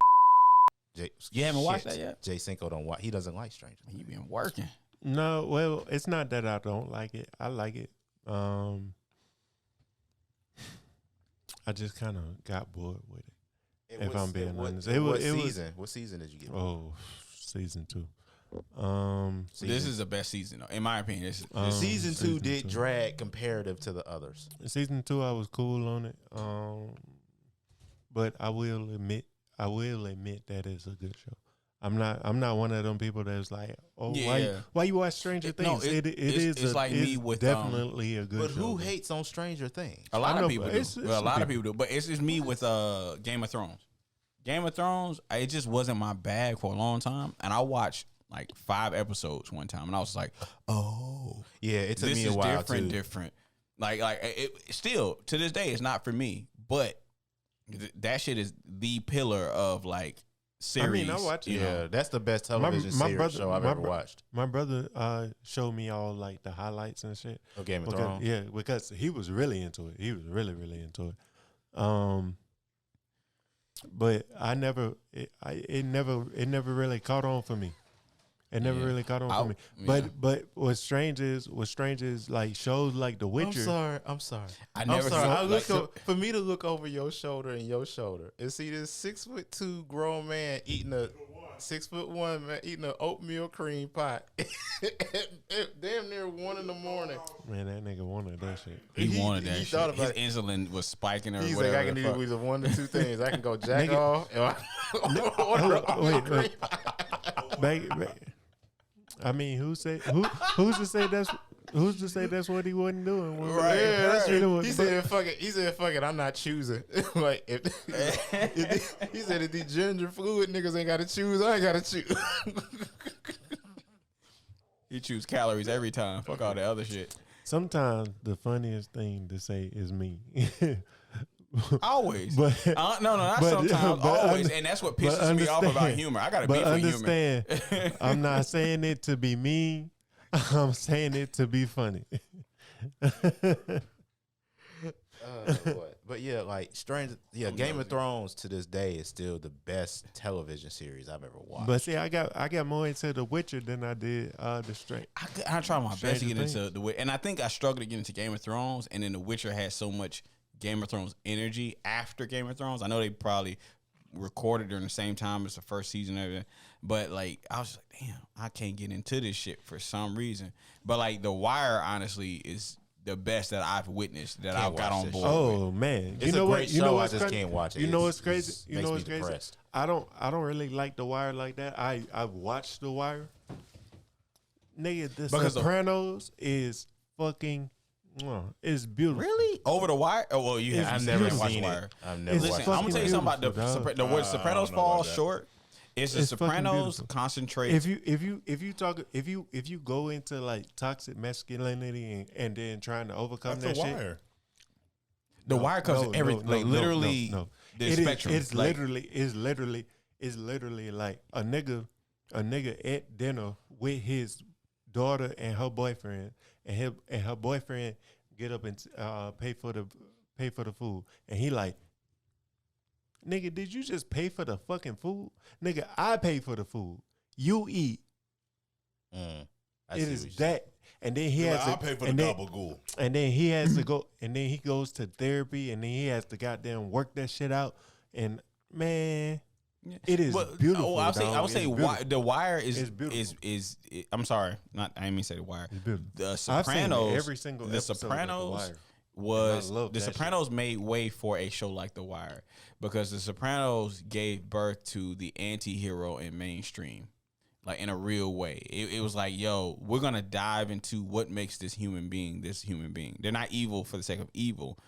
Jay, You haven't watched that yet? Jay Cinco don't watch. He doesn't like Stranger Things. he been working. No, well, it's not that I don't like it. I like it. I just kind of got bored with it. If I'm being honest. What It was- season? What season did you get? Oh, season 2. This is the best season, though, in my opinion. Season two season did 2. drag comparative to the others. Season 2, I was cool on it. But I will admit that it's a good show. I'm not one of them people that's like, oh, Yeah. why you watch Stranger No, Things? It's like me with, definitely a good But show. who hates on Stranger Things? A lot I know, of people but do. it's Well, a lot of people. people do. But it's just me with Game of Thrones. Game of Thrones, it just wasn't my bag for a long time. And I watched like 5 episodes one time. And I was like, oh, Yeah, it took this me a is while different. Like it still, to this day, it's not for me. But that shit is the pillar of like series. I watch it. you know? Yeah, that's the best television series show I've ever watched. My brother showed me all like the highlights and shit. Of Game of Because, Thrones. yeah, because he was really into it. He was really, really into it. But it never really caught on for me. It never Yeah. really caught on I- for me. yeah. But what's strange is like shows like The Witcher. I'm sorry. I I'm never sorry. saw- I like, look for me to look over your shoulder and your shoulder and see this 6'2" grown man eating a 6'1" man eating an oatmeal cream pie. Damn near 1 in the morning. Man, that nigga wanted that shit. He wanted that he shit. thought His about it. insulin was spiking or He's whatever. like, I can the do fuck. either one or two things. I can go jack Nigga. off or order an oatmeal Wait. cream Back, I mean, who's to say that's what he wasn't doing? Right, yeah, that's You know true. what, He said, "Fuck it." He said, "Fuck it." I'm not choosing. Like, he said, if the ginger fluid niggas ain't got to choose, I ain't got to choose. He choose calories every time. Fuck all the other shit. Sometimes the funniest thing to say is me. Always. But no, not but- sometimes. but Always. un- And that's what but pisses me off about understand- humor. I got to but beef with understand, humor. I'm not saying it to be mean. I'm saying it to be funny. But yeah, like Game of Thrones to this day is still the best television series I've ever watched. But see, I got more into The Witcher than I did The Straight. I try my best to Stranger get into Things. the Witcher. And I think I struggled to get into Game of Thrones. And then The Witcher had so much Game of Thrones energy after Game of Thrones. I know they probably recorded during the same time as the first season of it. But like, I was like, damn, I can't get into this shit for some reason. But like, The Wire, honestly, is the best that I've witnessed that Can't I've got watch on this board. shit. with. Oh man, It's a great show. I just can't watch it. You know It's- what's crazy? it's- You makes know me what's crazy? depressed. I don't really like The Wire like that. I've watched The Wire. Nigga, The Because of- Sopranos is fucking. It's beautiful. Really? Over The Wire? Oh, well, you It's have I've never watched seen Wire. it. I've never It's watched Listen, it. I'm gonna tell you something about beautiful, the dog. where Sopranos I don't know fall about that. short. It's the It's fucking Sopranos beautiful. concentrate. If you go into like toxic masculinity and then trying to overcome That's that the shit. wire. The Wire covers everything, like literally no. the It is- spectrum. It's Like, literally like a nigga at dinner with his daughter and her boyfriend, and her boyfriend get up and pay for the food, and he like, Nigga, did you just pay for the fucking food? Nigga, I pay for the food. You eat. It is that. And then he has I pay for the gabagool. And then he has to go, and then he goes to therapy, and then he has to goddamn work that shit out. And man, it is beautiful. I would say The Wire is beautiful. I'm sorry, I didn't mean to say The Wire. The I've seen Sopranos. every single The episode Sopranos of The Sopranos made way for a show like The Wire because The Sopranos gave birth to the anti-hero in mainstream. Like in a real way. It was like, yo, we're going to dive into what makes this human being. They're not evil for the sake of evil.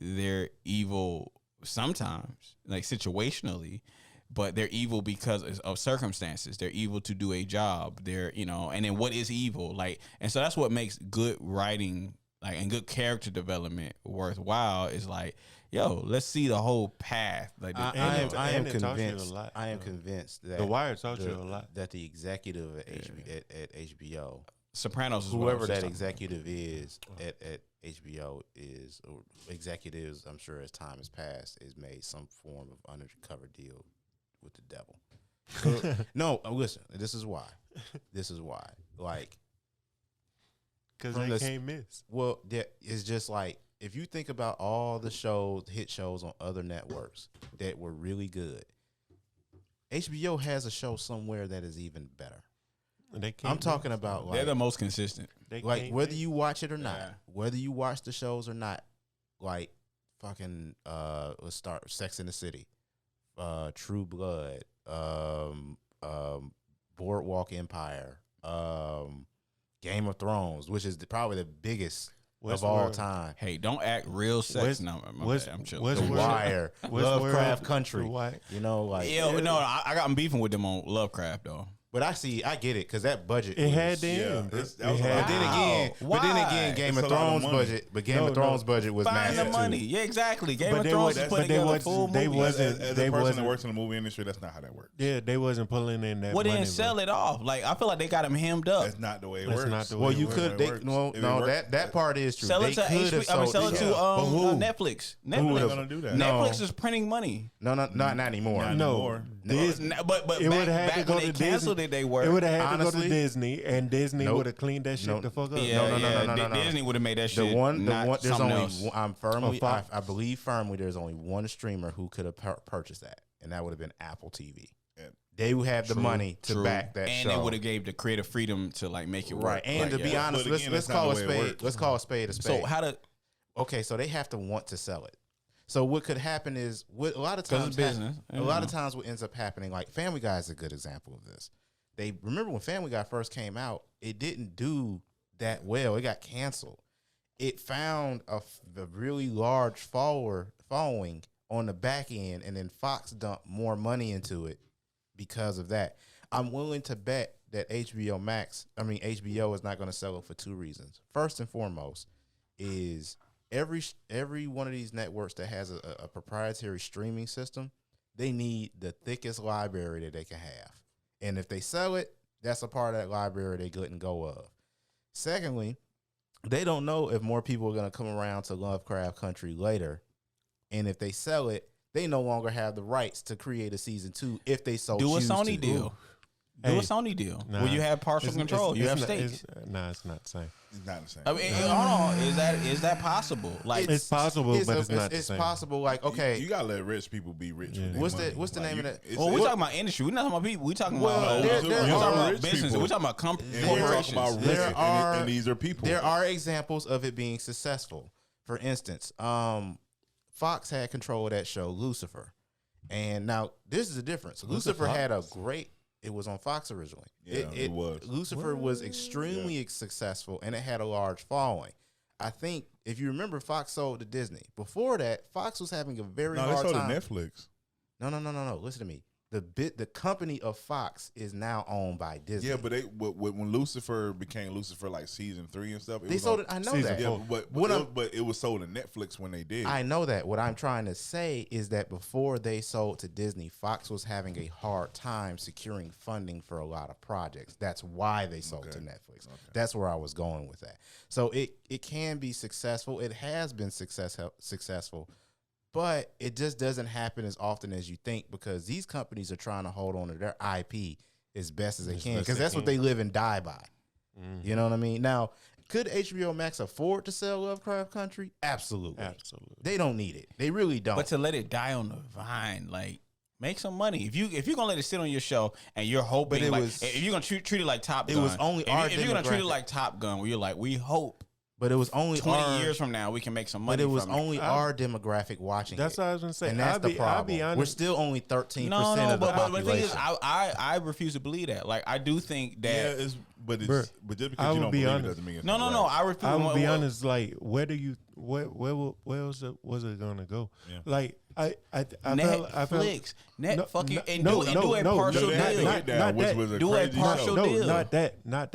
They're evil sometimes, like situationally, but they're evil because of circumstances. They're evil to do a job. They're, and then what is evil? Like, and so that's what makes good writing, like, and good character development worthwhile is like, yo, let's see the whole path. Like, I am convinced that The Wire taught you a lot. That the executive at HBO, Sopranos, is whoever that executive is at HBO is, or executives, I'm sure as time has passed, has made some form of undercover deal with the devil. So, no, listen, this is why. Like, because they can't miss. Well, it's just like, if you think about all the hit shows on other networks that were really good, HBO has a show somewhere that is even better. I'm talking about, like, they're the most consistent. Like, whether you watch it or not, whether you watch the shows or not, like fucking let's start Sex in the City, True Blood, Boardwalk Empire, Game of Thrones, which is probably the biggest of all time. Hey, don't act real sex. I'm chilling. The Wire, Lovecraft Country. Like, I'm beefing with them on Lovecraft though. But I get it, because that budget. It had them. But then again, Game of Thrones budget. But Game of Thrones budget was massive the money. too. Yeah, exactly. Game of Thrones was putting together a full movie. As a person that works in the movie industry, that's not how that works. Yeah, they wasn't pulling in that. Well, money, didn't sell it off. Like, I feel like they got him hemmed up. That's not the way it works. Well, you could. That part is true. Sell it to Netflix. Netflix gonna do that. Netflix is printing money. No, not anymore. No. But back when they canceled it, they were. It would have had to go to Disney, and Disney would have cleaned that shit the fuck up. No. Disney would have made that shit. There's only I believe firmly there's only one streamer who could have purchased that, and that would have been Apple TV. They would have the money to back that and show, they would have gave the creative freedom to like make it work. Right, and to be honest, let's call a spade. Let's call a spade a spade. So how to? Okay, so they have to want to sell it. So what could happen is, a lot of times, what ends up happening, like Family Guy is a good example of this. They remember when Family Guy first came out, it didn't do that well. It got canceled. It found a really large following on the back end, and then Fox dumped more money into it because of that. I'm willing to bet that HBO is not going to sell it for two reasons. First and foremost is every one of these networks that has a proprietary streaming system, they need the thickest library that they can have. And if they sell it, that's a part of that library they couldn't go of. Secondly, they don't know if more people are going to come around to Lovecraft Country later. And if they sell it, they no longer have the rights to create a season 2 if they so choose to. Do a Sony deal. Do a Sony deal where you have partial control. You have stakes. It's not the same. It's not the same. I mean, hold on. Is that possible? Like, it's possible, but it's not the same. It's possible. Like, okay, you gotta let rich people be rich. Yeah. With what's the name of that? Well, we're talking about industry. We're not talking about people. We're talking about business. We're talking about corporations. And these are people. There are examples of it being successful. For instance, Fox had control of that show, Lucifer, and now this is the difference. Lucifer had a great. It was on Fox originally. Yeah, it was. Lucifer was extremely successful, and it had a large following. I think if you remember, Fox sold to Disney. Before that, Fox was having a very hard time. No, they sold to Netflix. No. Listen to me. The company of Fox is now owned by Disney. Yeah, but when Lucifer became Lucifer, like season 3 and stuff, they sold it. I know that. Yeah, but it was sold to Netflix when they did. I know that. What I'm trying to say is that before they sold to Disney, Fox was having a hard time securing funding for a lot of projects. That's why they sold to Netflix. Okay. That's where I was going with that. So it can be successful. It has been successful. But it just doesn't happen as often as you think because these companies are trying to hold on to their IP as best as they can because that's what they live and die by. You know what I mean? Now, could HBO Max afford to sell Lovecraft Country? Absolutely. They don't need it. They really don't. But to let it die on the vine, like, make some money. If you're gonna let it sit on your show and you're hoping, if you're gonna treat it like Top Gun, it was only if you're gonna treat it like Top Gun, where you're like, we hope. But it was only 20 years from now we can make some money. But it was from only our demographic watching. That's what I was gonna say. And that's the problem. I'll be honest. We're still only 13% of the but population. the thing is, I refuse to believe that. Like, I do think that. Yeah, but just because I you will don't be believe honest. it doesn't mean it's No. I refuse. I will be honest. Like, where was it gonna go? Yeah. Like, I Netflix, felt, and do a partial deal. Do a partial deal. Not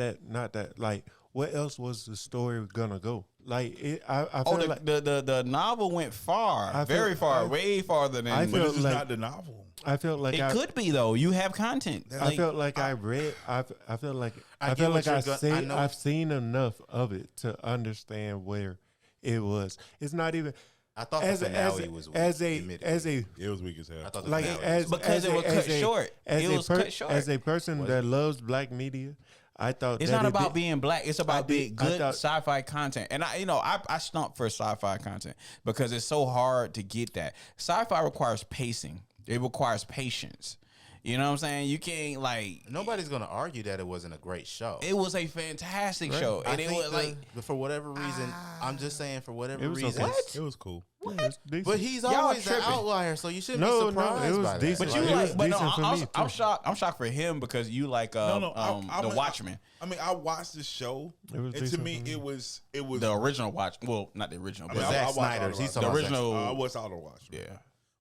that. Like, where else was the story gonna go? Like, I feel like the novel went far, very far, way farther than. I But feel this is like- not the novel. I felt like it could be though. You have content. I felt like I read. I feel like I get what you're I know- I've seen enough of it to understand where it was. It's not even. I thought the finale was weak, admittedly. It was weak as hell. I thought the Like finale as was Because it was cut short. As It a was cut short. As a person that loves black media, I thought It's that not it about did- being black. It's about being I good thought- sci-fi content. And I stump for sci-fi content because it's so hard to get that. Sci-fi requires pacing. It requires patience. You know what I'm saying? You can't Nobody's gonna argue that it wasn't a great show. It was a fantastic show, and it was but for whatever reason, I'm just saying for whatever It was reason. okay. It was cool. Yeah, it's decent. But he's Y'all always an tripping. outlier, so you shouldn't No, be no, surprised it was by decent. that. But you It like, was but no, decent for me, I'm too. shocked. I'm shocked for him because you like the Watchmen, I mean, I watched the show, It was and to decent me, for me. it was the original Watch. Well, not the original, I but mean, Zack I watched Snyder's. all He's the talking about original. I watched all the watch. yeah.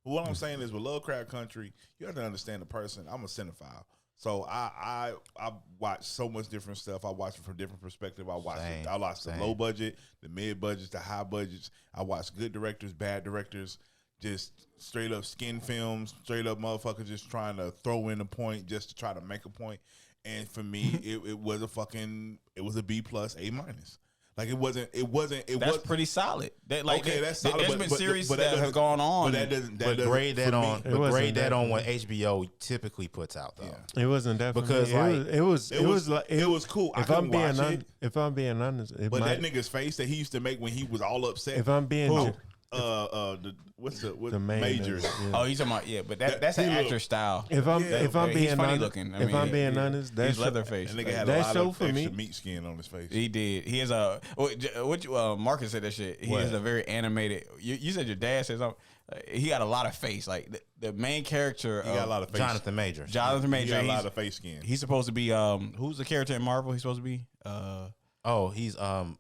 But what I'm saying is, with Lovecraft Country, you have to understand the person. I'm a cinephile, so I watch so much different stuff. I watch it from different perspective. I watch the low budget, the mid budgets, the high budgets. I watch good directors, bad directors, just straight up skin films, straight up motherfuckers just trying to throw in a point just to try to make a point. And for me, it was a B plus, A minus. Like it wasn't. That's pretty solid. That's solid. There's been series that have gone on. But that doesn't. But grade that on. It wasn't Grade that that on for what HBO typically puts out though. It wasn't that for Because, me. like, it was cool. I If I'm couldn't being watch it. if I'm being honest, But that nigga's face that he used to make when he was all upset. if I'm being What's the main Majors? yeah. Oh, he's talking about but that's an he actor look- style. If I'm Yeah, being he's funny honest, looking. I if mean, I'm being honest, that's he's Leatherface. That nigga had That a lot show of for extra me- meat skin on his face. He did. He has what Marcus said that shit. He is a very animated. You said your dad said something. He got a lot of face. Like the main character. He got a lot of face. Jonathan Majors. Jonathan He Major. got a lot of face skin. He's supposed to be who's the character in Marvel? He's supposed to be Oh, he's The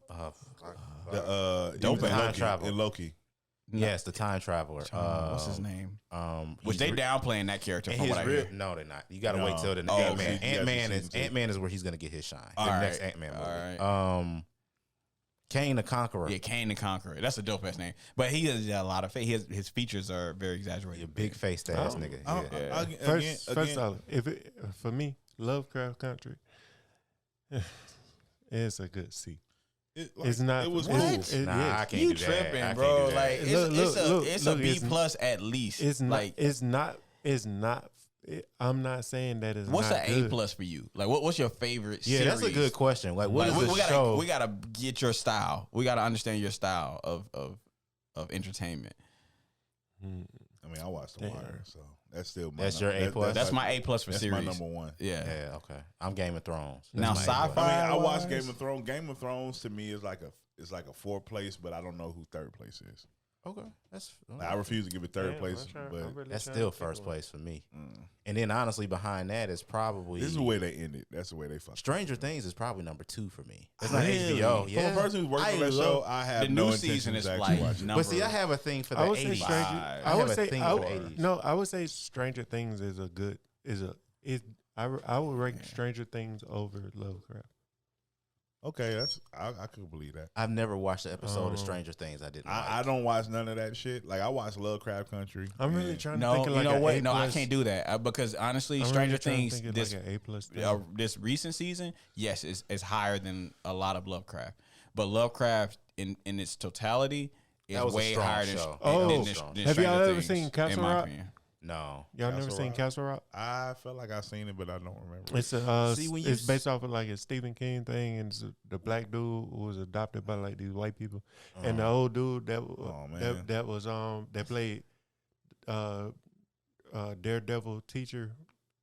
Dope he was in time Loki, travel. in Loki. yes, the time traveler. what's his name? Which he's they re- downplaying that character and from his what I real, hear. no, they're not. You got to wait No. till the Oh, Ant Man. okay. Ant Man is where he's gonna get his shine. All The right. next Ant Man movie. All right. Kane the Conqueror. Yeah, Kane the Conqueror. That's a dope ass name. But he has a lot of face. His features are very exaggerated. A big faced ass nigga. Yeah. First off, for me, Lovecraft Country, it's a good C. It's not. It was it's- cool. it- Nah, yes. I can't You do that. tripping, I can't bro? do that. Like it's a B plus at least. It's not. like It's not. It's not. I'm not saying that it's what's not an A good. plus for you? Like what's your favorite? Yeah, that's a series? good question. Like, what Like, is we the gotta show? we gotta get your style. We gotta understand your style of entertainment. I mean, I watched The Damn. Wire, so that's still my That's your A plus? That's my A plus for That's series. my number one. Yeah. Yeah, okay. I'm Game of Thrones. Now That's my A+. sci-fi. I mean, I watched Wise? Game of Thrones. Game of Thrones to me is like a fourth place, but I don't know who third place is. Okay, that's Like, I refuse to give it third place, but that's still first place for me. And then honestly, behind that is probably this is the way they ended. That's the way they fucked. Stranger Things is probably number 2 for me. It's not Really? HBO. From Yeah, a person who's working on that show, I have The no new intention season is to like actually watch it. number. but see, I have a thing for the I would say 80s. Stranger. I I have would a say. thing I for would, the 80s. no, I would say Stranger Things is a good. I would rank Stranger Things over Lovecraft. Okay, I could believe that. I've never watched an episode of Stranger Things I didn't like. I don't watch none of that shit. Like I watch Lovecraft Country. I'm really and- trying to No, think of you like know an what? A+. No, I can't do that because honestly, I'm Stranger really trying to Things think of this like an A+ thing. this recent season, yes, is higher than a lot of Lovecraft. But Lovecraft in its totality, is That was a way strong higher than, show. Oh, than, strong. than have y'all Stranger ever Things, seen Castle in my Rock? opinion. No. Y'all Castle never seen Rock? Castle Rock? I felt like I seen it, but I don't remember. It's See, when you it's based off of like a Stephen King thing, and it's the black dude who was adopted by like these white people, and the old dude that man. that was that played Daredevil teacher,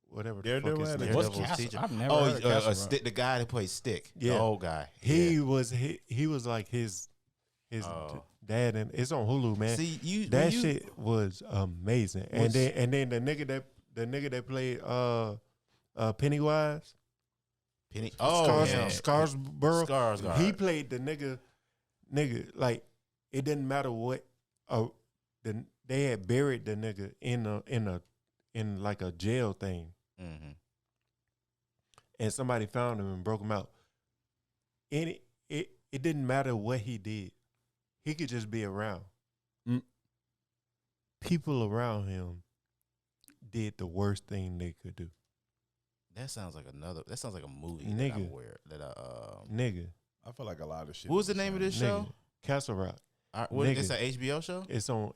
whatever. Daredevil the fuck had his a- name What's is. Castle? teacher? I've never Oh, heard of Castle Rock. Stick, the guy that plays Stick. Yeah. The old guy. He Yeah. was he was like his Oh. dad, and it's on Hulu, man. See, That shit was amazing. And then the nigga that played Pennywise, Penny. Oh, yeah. Scarsborough. Skarsgård. He played the nigga like it didn't matter what. They had buried the nigga in like a jail thing, Mhm. and somebody found him and broke him out. And it didn't matter what he did. He could just be around. People around him did the worst thing they could do. That sounds like a movie Nigga. that I'm aware that Nigga. I feel like a lot of shit. What was the name of this show? Nigga. Castle Rock. What is Nigga. this, an HBO show? It's on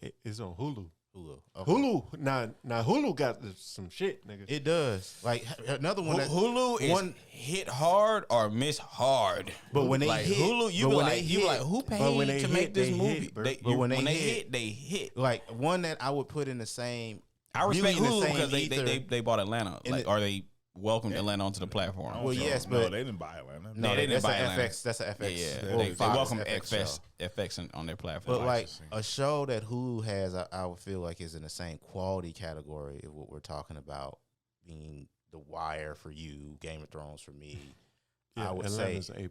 Hulu. Hulu. Okay. Hulu. Now Hulu got some shit, nigga. It does. Like another one that Hulu is hit hard or miss hard. But when they like hit, Hulu, you but be when like, they you be hit- like, who but when paid they to hit, make this they movie? hit, bro. They, But when when they they hit- hit, they hit. like one that I would put in the same. I respect really in the Hulu same because ether. they bought Atlanta, In like, the- or they welcomed Atlanta onto the platform. Well, yes, but- no, they didn't buy Atlanta. No, they didn't that's buy an Atlanta. FX. That's an FX. Yeah, well, they Fox welcomed FX FX, show. FX on their platform. But like Licensing. a show that Hulu has, I would feel like is in the same quality category of what we're talking about, being The Wire for you, Game of Thrones for me. Yeah, I would Atlanta's say A+.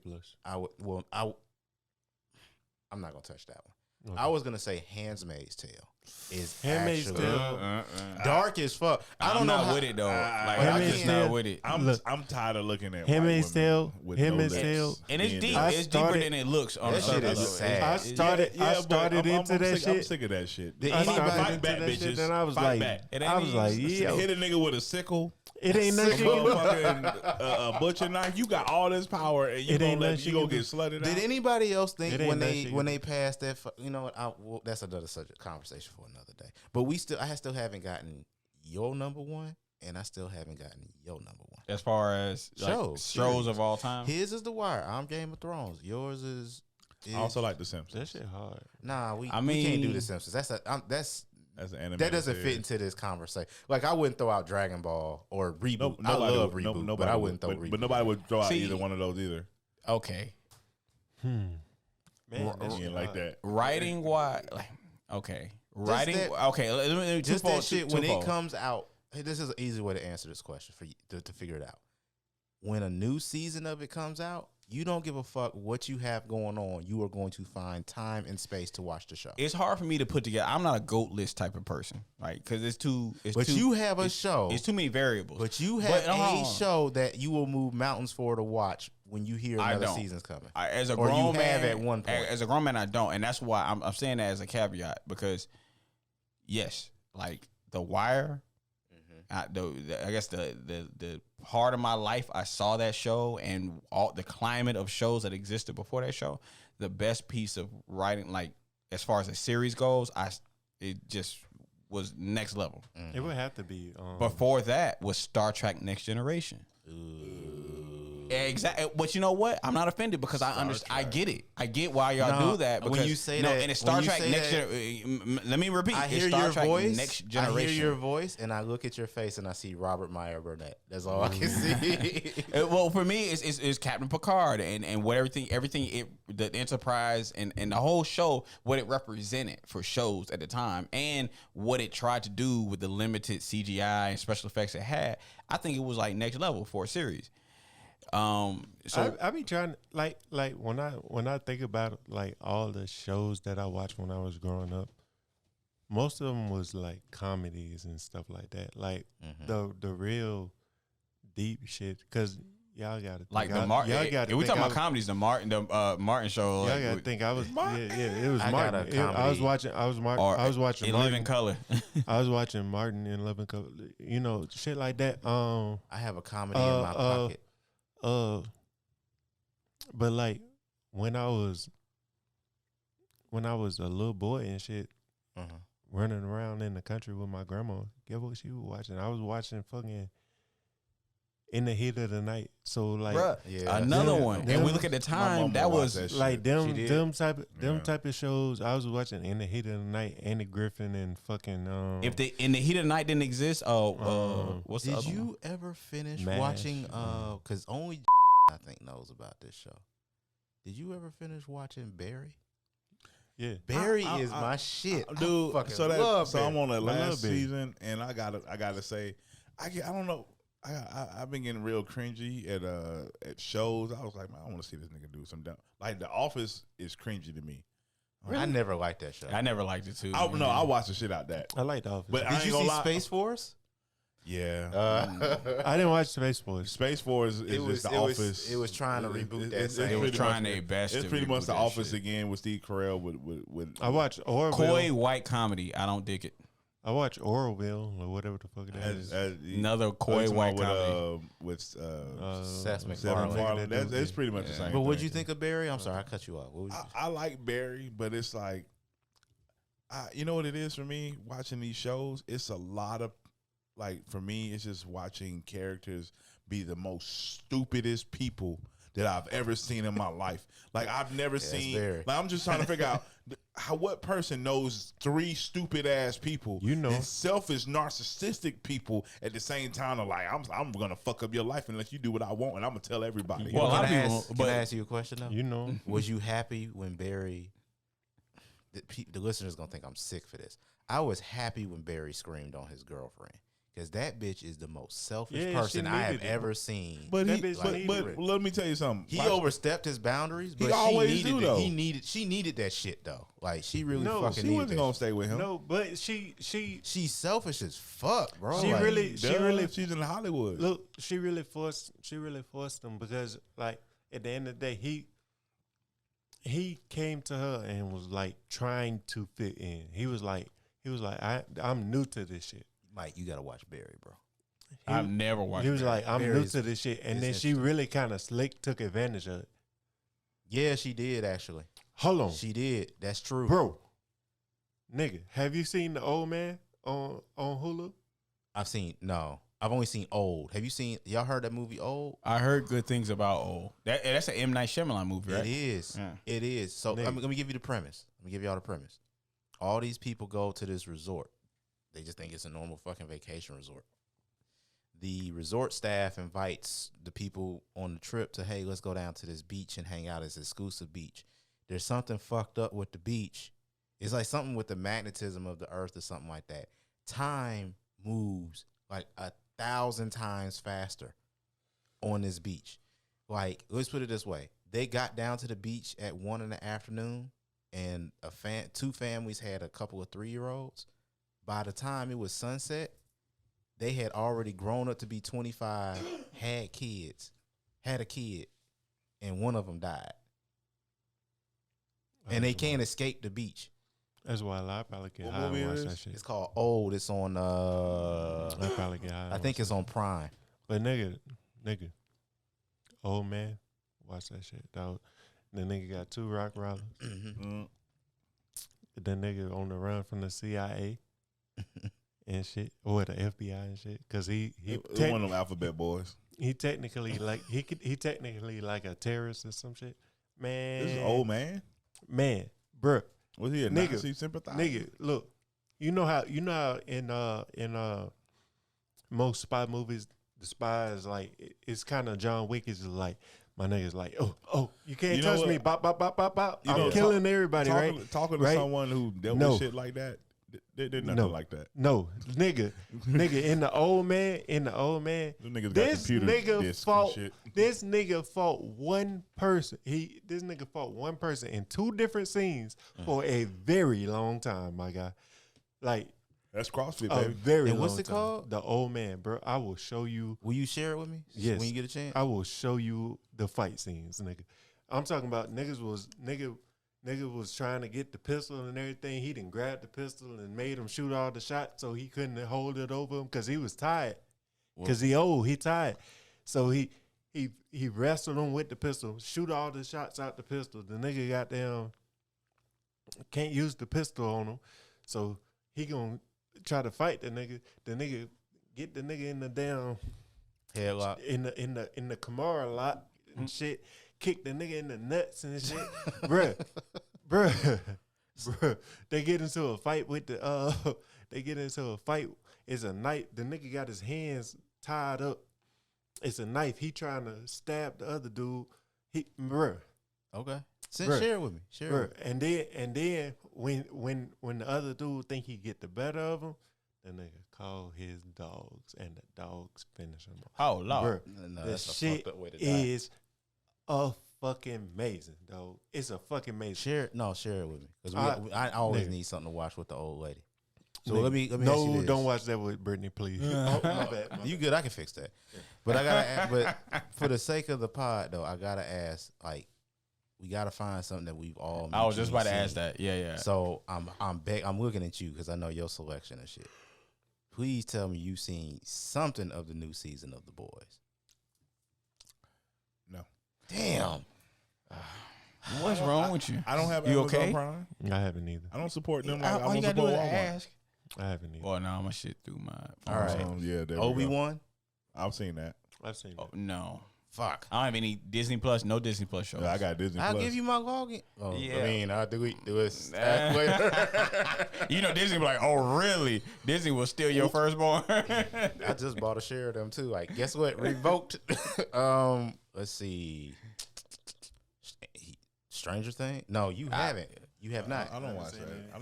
I'm not gonna touch that one. Okay. I was gonna say Handmaid's Tale is Handmaid's actually Tale. dark as fuck. I don't I'm know not how, with it though. Like, Handmaid's I'm just Tale- not with it. I'm tired of looking at Handmaid's white women Tale- with Handmaid's no Tale- lips And it's being deep. done. It's deeper started- than it looks on That the shit surface. is sad. I started but into I'm that sick, I'm shit. sick of that shit. Did I anybody- started Fight into back, that shit, bitches. and I was Fight like, back. It I ain't was like, even- yeah, Hit a nigga with a sickle, it ain't a nothing. motherfucking a butcher knife. You got all this power, and you It gonna ain't let nothing you you gonna can get slutted Did out? anybody else think It ain't when that they shit. when they passed that? You know what? Well, that's another subject conversation for another day. But I still haven't gotten your number one, and I still haven't gotten your number one. As far as like, Shows, shows of all time. His is The Wire. I'm Game of Thrones. Yours is. I also like The Simpsons. That shit hard. Nah, we I we can't do mean- The Simpsons. That's That's an animated that doesn't series. fit into this conversation. Like I wouldn't throw out Dragon Ball or Reboot. No, I nobody love would- Reboot, nobody but I would- wouldn't throw Reboot. But nobody would throw out See- either one of those either. Okay. Man, that You shit ain't like hard. that. Writing why? Like, okay. Writing. that- Okay. Let me Just twofold, that shit when twofold. it comes out. Hey, this is an easy way to answer this question for you to figure it out. When a new season of it comes out, you don't give a fuck what you have going on. You are going to find time and space to watch the show. It's hard for me to put together. I'm not a GOAT list type of person, right? Because it's too. But you have a show. It's too many variables. But you have hold a on. show that you will move mountains for to watch when you hear I another don't. season's coming. As a Or you grown have man, at one point. As a grown man, I don't, and that's why I'm saying that as a caveat because, yes, like The Wire. I guess the part of my life I saw that show and all the climate of shows that existed before that show. The best piece of writing, like as far as the series goes, it just was next level. It would have to be. Before that was Star Trek Next Generation. Exactly, but you know what? I'm not offended because I understand. I get it. I get why y'all No, do that. when Because you say no, that- and it's Star when you Trek say Next. that- Let me repeat. I It's hear Star your Trek voice. Next I Generation. hear your voice, and I look at your face, and I see Robert Meyer Burnett. That's all I can see. Well, for me, it's Captain Picard and what everything the Enterprise and the whole show, what it represented for shows at the time, and what it tried to do with the limited CGI and special effects it had. I think it was like next level for a series. So I be trying like when I think about like all the shows that I watched when I was growing up, most of them was like comedies and stuff like that. Like the real deep shit, because y'all got to think like the y'all Martin. gotta We think talking I about comedies. The Martin show. Y'all like, gotta think I was it was I got Martin. a comedy. I was watching in Martin. Living Color. I was watching Martin in Living Color. You know, shit like that. I have a comedy in my pocket. But like when I was when I was a little boy and shit, Uh-huh. running around in the country with my grandma. Guess what she was watching? I was watching fucking In the Heat of the Night. So like, Bruh, Yeah, another them- one. them- And we look at the time. mama That watched was that shit. like them did? them Yeah. type of shows. I was watching In the Heat of the Night, Andy Griffin and fucking if they in the heat of the night didn't exist. What's the Did other one? you ever finish MASH. watching? Because only I think knows about this show. Did you ever finish watching Barry? yeah. Barry I- is my shit, dude. I fucking So that love so Barry. I'm on the love last Barry. season, and I gotta say, I don't know. I've been getting real cringy at shows. I was like, man, I want to see this nigga do some dumb. Like The Office is cringy to me. I never liked that show. I never liked it too. No, I watch the shit out that. I like The Office. But I Did ain't you gonna see lie. Space Force? Yeah, I didn't watch Space Force. Space Force is just The Office. It was trying to reboot that. It's same They were pretty trying much- their best. It's to pretty much reboot The that Office shit. again with Steve Carell. With I watched Orville. Coy white comedy. I don't dig it. I watched Orville or whatever the fuck it is. Another coy white comedy. with Seth Seth MacFarlane. MacFarlane. It's pretty much the same. But what'd thing. you think of Barry? I'm sorry, I cut you off. What would you I like Barry, but it's like, you know what it is for me watching these shows. It's a lot of like for me. It's just watching characters be the most stupidest people that I've ever seen in my life. Like I've never seen. Barry. Like I'm just trying to figure out what person knows 3 stupid ass people. You know. and selfish, narcissistic people at the same time. Are like I'm gonna fuck up your life unless you do what I want, and I'm gonna tell everybody. Well, a lot of can I people- ask, but- can I ask you a question though? You know, Was you happy when Barry? The listeners gonna think I'm sick for this. I was happy when Barry screamed on his girlfriend because that bitch is the most selfish Yeah, she person I have needed it. ever seen. but That he, bitch but, needed but it. let me tell you something. He My- overstepped his boundaries, but always she needed do, it. though. She needed that shit though. Like she really No, fucking She needed wasn't that gonna shit. stay with him. no, but she She's selfish as fuck, bro. She Like, really- she's in Hollywood. look. She really forced him because like at the end of the day, he came to her and was like trying to fit in. He was like I'm new to this shit. Mike, you gotta watch Barry, bro. I've never watched. He was Barry. like, I'm Barry's- new to this shit, and it's then she interesting. really kind of slick took advantage of it. Yeah, she did actually. Hold on, She did. That's true, bro, nigga, have you seen The Old Man on Hulu? I've only seen Old. Have you seen? Y'all heard that movie Old? I heard good things about Old. That's an M Night Shyamalan movie, right? It is. Yeah. It is. So Nigga. let me give you the premise. Let me give y'all the premise. All these people go to this resort. They just think it's a normal fucking vacation resort. The resort staff invites the people on the trip to, hey, let's go down to this beach and hang out. It's an exclusive beach. There's something fucked up with the beach. It's like something with the magnetism of the earth or something like that. Time moves like 1,000 times faster on this beach. Like, let's put it this way. They got down to the beach at 1 in the afternoon, and two families had a couple of 3-year-olds. By the time it was sunset, they had already grown up to be 25, had a kid, and one of them died. And they can't escape the beach. That's why I probably get What high movie and watch it that is? shit. It's called Old. It's on I probably get high. I think it's on Prime. But nigga, old man, watch that shit, dog. The nigga got 2 rock rollers. Mm. The nigga on the run from the CIA and shit, or the FBI and shit, because he It was one of them alphabet boys. he technically like he technically like a terrorist or some shit. Man, This is Old Man. man, bruh. Was he a Nigga, Nazi sympathizer? Nigga, look, you know how in most spy movies the spy is like it's kind of John Wick is like my nigga's like oh you can't You know touch me what? bop bop bop bop bop You I'm know, killing everybody right Talking to Right? someone who dealt No. with shit like that, they're nothing No. like that. no nigga in the old man Them niggas got this computer nigga discs fought and shit. this nigga fought one person in 2 different scenes for a very long time my guy like That's CrossFit, a baby. very And what's long it time. called? The Old Man, bro. I will show you. Will you share it with me? Yes. When you get a chance? I will show you the fight scenes, nigga. I'm talking about nigga was trying to get the pistol and everything. He didn't grab the pistol and made him shoot all the shots so he couldn't hold it over him because he was tired. Because he tired. So he wrestled him with the pistol, shoot all the shots out the pistol. The nigga got down. can't use the pistol on him, so he gonna try to fight the nigga. The nigga get the nigga in the damn headlock in the Kamara lot and shit. Kick the nigga in the nuts and shit, bruh. They get into a fight with the It's a knife. The nigga got his hands tied up. It's a knife. He trying to stab the other dude. Okay. Share it with me. Share it. And then when the other dude think he get the better of him, the nigga call his dogs and the dogs finish him off. Oh Lord, No, the that's a shit fucked up way to die. is fucking amazing, dog. It's a fucking amazing. Share it with me because I always need something to watch with the old lady. So Nigga, let me ask you no, this. don't watch that with Brittany, please. Oh, my bad. You good? I can fix that. But I gotta. But for the sake of the pod, though, I gotta ask. Like, we gotta find something that we've all. I was just about to seen. ask that. Yeah. So I'm looking at you because I know your selection and shit. Please tell me you've seen something of the new season of The Boys. No. Damn. What's wrong with you? I don't have You Amazon okay? Prime. I haven't either. I don't support them. All I you don't gotta do support is Walmart. ask. I haven't either. Well, no, I'm gonna shit through my. All right. Yeah, there we go. Obi-Wan. I've seen that. I've seen Oh that. no, Fuck. I don't have any Disney Plus. No Disney Plus shows. Yeah, I got Disney I'll Plus. give you my login. Oh, Yeah. I mean, I'll do it later. You know, Disney be like, oh really? Disney will steal your firstborn. I just bought a share of them too. Like, guess what? Revoked. Let's see. Stranger Things? No, you haven't. You have not. I don't watch that. I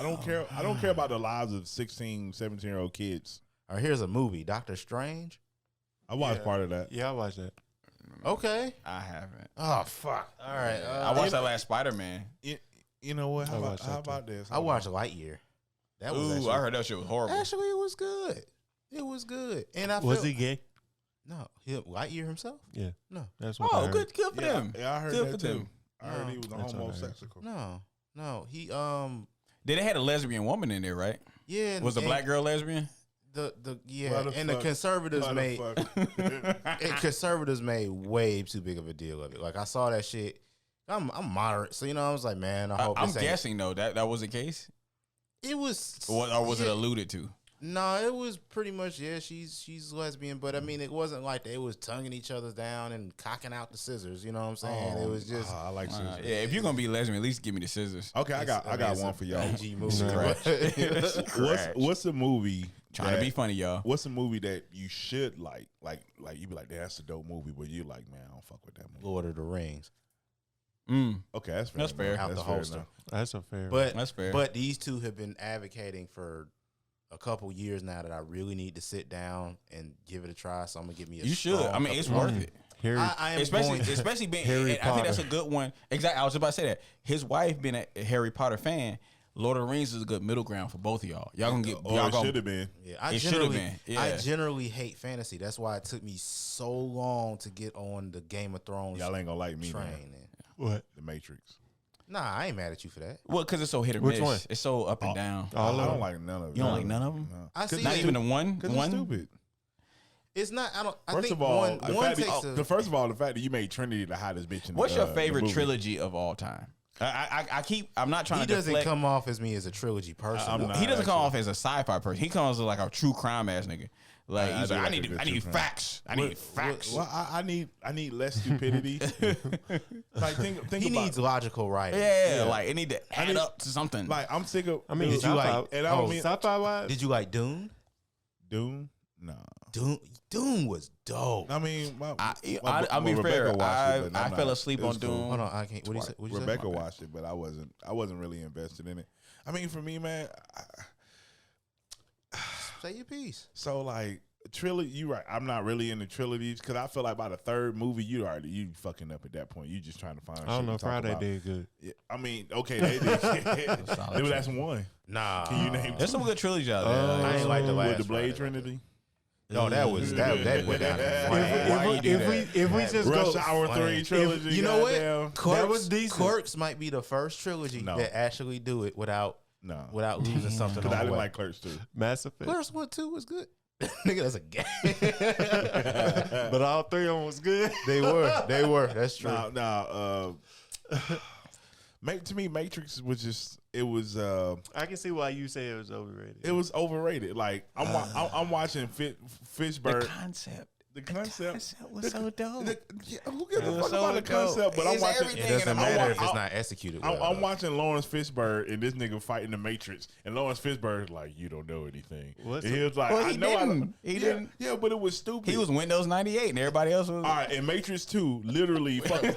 don't care. I don't care about the lives of 16, 17-year-old kids. All right, here's a movie, Doctor Strange. I watched part of that. Yeah, I watched that. Okay. I haven't. Oh fuck. All right. I watched that last Spider-Man. You know what? How watched that about this? I watched Lightyear. That was Ooh, actually, I heard that shit was horrible. Actually, it was good. It was good. And I Was felt, he gay? No, Lightyear himself. Yeah. No. That's what I Oh, heard. good for Yeah, them. yeah, I heard Good that for too. them. I heard he was a That's all I heard. homosexual. No. He They had a lesbian woman in there, right? yeah. Was the and black girl lesbian? the yeah, Motherfucker. and the conservatives made Motherfucker. and conservatives made way too big of a deal of it. Like I saw that shit. I'm moderate, so I was like, man, I hope I'm this ain't. guessing though that was the case, It was, or was it yeah. alluded to? No, it was pretty much, yeah, she's lesbian, but I mean, it wasn't like they was tonguing each other down and cocking out the scissors. You know what I'm saying? It was just I like scissors. Yeah, if you're gonna be lesbian, at least give me the scissors. Okay, I got it's one a for y'all. PG movie. Scratch. What's a movie? Trying to be funny, y'all. What's a movie that you should like you be like, that's a dope movie, but you like, man, I don't fuck with that movie. Lord of the Rings, Okay, that's fair. That's fair. out the fair holster. enough. That's a fair. But That's fair. But these two have been advocating for a couple years now that I really need to sit down and give it a try. So I'm gonna give me a. You should. strong I mean, it's couple- worth it. Harry, I am Especially, going. especially being. Harry I think that's a Potter. good one. Exactly. I was about to say that. His wife being a Harry Potter fan. Lord of the Rings is a good middle ground for both of y'all. Y'all gonna get. Or Y'all it gonna, should have been. Yeah, It should've been, yeah. I generally hate fantasy. That's why it took me so long to get on the Game of Thrones Y'all ain't gonna like me, train. man. what? The Matrix. Nah, I ain't mad at you for that. well, because it's so hit or Which miss. one? It's so up and down. I All of don't them. like none of them. You don't like none of them? No. I see Not it. even the one. Because it's stupid. It's not. I don't. I First think of all, one the fact takes that, first of all, the fact that you made Trinity the hottest bitch in What's your the favorite movie. trilogy of all time? I'm not trying he to doesn't deflect. come off as me as a trilogy person. I'm not. He doesn't come actually. off as a sci-fi person. He comes as like a true crime ass nigga. Like I he's do like, like I a good need true crime. facts. I need facts. Well, I need less stupidity. Like think He about needs logical writing. Yeah, like it need to add need- up to something. like I'm sick of. I mean, Did you like- And I don't oh, mean sci-fi wise? Did you like Dune? Dune. Nah. Dune was dope. I mean, I'll be fair. I fell asleep It was on Dune. Hold on, I can't. What do you say? What you say? Rebecca watched it, but I wasn't really invested in it. I mean, for me, man. Say your piece. So like trilogy, you right. I'm not really into trilogies because I feel like by the third movie, you fucking up at that point. You just trying to find. I don't shit know. to talk Friday about. did good. Yeah, I mean, okay, they did. That's one. Nah. Can you name? There's some good trilogies out there. I ain't like the with last the Blade Friday. Trinity? No, that was that went down. Why you do If we just Rush go, Hour 3 trilogy. You know what? goddamn. Clerks, was decent. Clerks might be the first trilogy No. that actually do it without No, losing something. because on I the didn't way. like Clerks too. Mass Effect, Clerks 1, 2 was good. Nigga, that's a game. but all three of them was good. They were. That's true. No, To me, Matrix was just it was. I can see why you say it was overrated. It was overrated. Like I'm watching Fishburne. The concept. The concept was so dope. Who gives a fuck so about the concept? But I'm It's watching. everything. It doesn't matter if it's I'm- not executed. Well, I'm watching Lawrence Fishburne and this nigga fighting the Matrix, and Lawrence Fishburne's like, "You don't know anything." What's And he up? was like, Well, "I he know I didn't. don't." He Yeah, didn't. Yeah, but it was stupid. He was Windows 98, and everybody else was. All right, in Matrix 2, literally fucking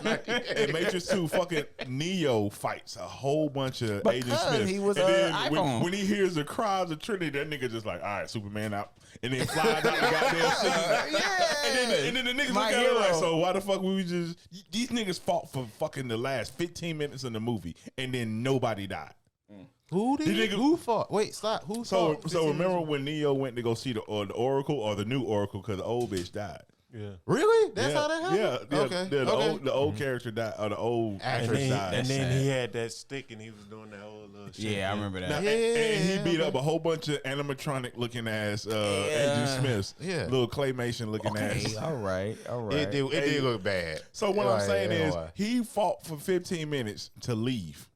in Matrix 2, fucking Neo fights a whole bunch of Agent Because Smith. he was and a then iPhone. when he hears the cries of Trinity, that nigga just like, all right, Superman out. And then flies out the goddamn city. And then the niggas My look at it like, hero. so why the fuck we just these niggas fought for fucking the last 15 minutes in the movie and then nobody died. who did Did nigga- who fought? Wait, stop. Who So fought? so remember when Neo went to go see the Oracle or the new Oracle because the old bitch died. Yeah. Really? That's yeah, how that happened. Yeah, Okay. The okay. the old character died, or the old Actress And actress then, died. and then sad. he had that stick and he was doing that whole little shit. Yeah, I remember that. Now, Yeah, and he beat okay. up a whole bunch of animatronic looking ass Agent Smiths. Yeah. Little claymation looking ass. Okay, all right. It did look bad. So what I'm Like, saying you know is why. he fought for 15 minutes to leave.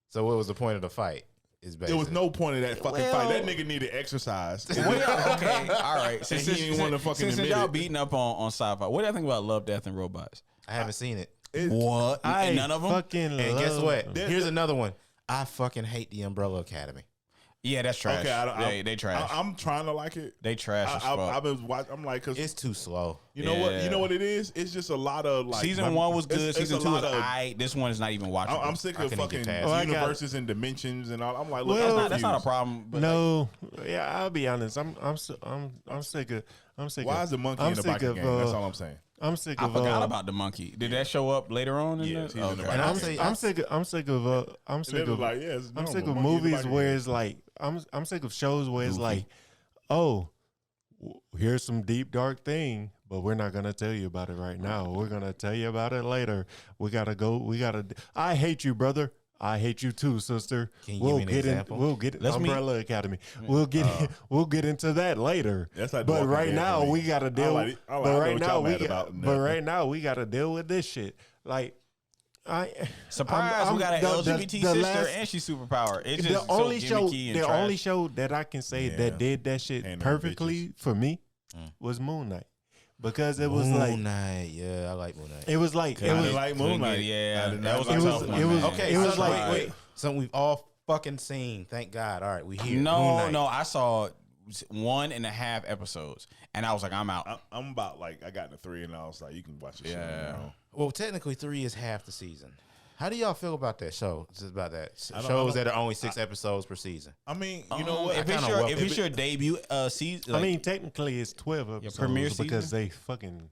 So what was the point of the fight? Is There was no point of that fucking Well- fight. That nigga needed exercise. Well, okay, all right. And he didn't wanna fucking since admit y'all it. beating up on sci-fi, what do you think about Love, Death, and Robots? I haven't seen it. What? I None of them? fucking And guess love what? them. Here's another one. I fucking hate the Umbrella Academy. Yeah, that's trash. Okay, they trash. I'm trying to like it. They trash as fuck. I've been watching. I'm like, cause It's too slow. you know what? Yeah. You know what it is? It's just a lot of like. Season 1 was good. it's Season a 2 was lot of- alright. This one is not even watchable. I'm sick I of couldn't fucking get past it. Oh, I got- universes and dimensions and all. I'm like, look, Well, I'm that's not a confused. problem. But No, yeah, I'll be honest. I'm sick of. Why is the monkey I'm in the sick biker of, game? That's all I'm saying. I'm sick I of. forgot about the monkey. Did that show up later on? In Yes, the? he's in the Okay. And biker I'll game. say- I'm sick of. I'm sick of. I'm And sick then of. it's like, yeah, it's I'm normal. sick of Monkey in the movies biker where game. it's like I'm sick of shows where it's Goofy. like, oh, here's some deep dark thing, but we're not gonna tell you about it right now. We're gonna tell you about it later. We gotta go. We gotta. I hate you, brother. I hate you too, sister. Can you give me an get example? We'll get Let's meet- Umbrella Academy. We'll get we'll get into that later. That's like The but Walking right Dead now for me. we gotta deal. I know but right what now y'all we mad got, about. but Nothing. right now we gotta deal with this shit. Like Surprise! We got an LGBT sister last- and she's superpowered. It's the just only so show gimmicky and the trash. only show that I can say Yeah. that did that shit And them perfectly for me was Moon Knight, because it was like Moon Knight. Yeah, I like Moon Knight. it was like it I was didn't like Couldn't Moonlight. get- yeah, I did that not was like a it tough was one, it was man. Okay, it was something like wait. Something we've all fucking seen. Thank God. All right, we here. Moon No, Knight. no, I saw 1.5 episodes, and I was like, I'm out. I'm about like I got to 3 and I was like, you can watch the shit. Yeah. You know? Well, technically 3 is half the season. How do y'all feel about that show? Just about that I shows don't- that are only 6 episodes per season. I mean, you know what? If it's kinda your welcome if it's it. your debut season, I mean technically it's 12 episodes premiere because season? they fucking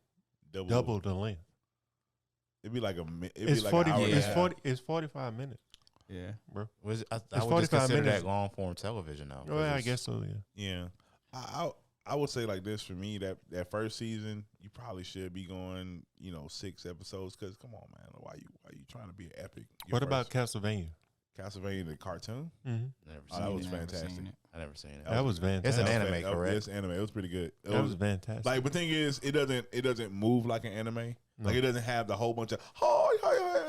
doubled the length. It'd be like a. It'd It's be like 40 an hour and a it's half. 40 it's 45 minutes, yeah. bro. I It's would just 45 consider minutes. that long form television now. Well, I guess so. Yeah. Yeah, I would say like this for me that first season you probably should be going 6 episodes because come on man, why you trying to be epic? What about Castlevania? Castlevania the cartoon? Mm-hmm. Never Oh, seen that it. was Never fantastic. seen it. I never seen it. That was It's fantastic. an That was anime, fan- correct? Yes, anime. It was pretty good. That was fantastic. Like, but thing is, it doesn't move like an anime. No. Like, it doesn't have the whole bunch of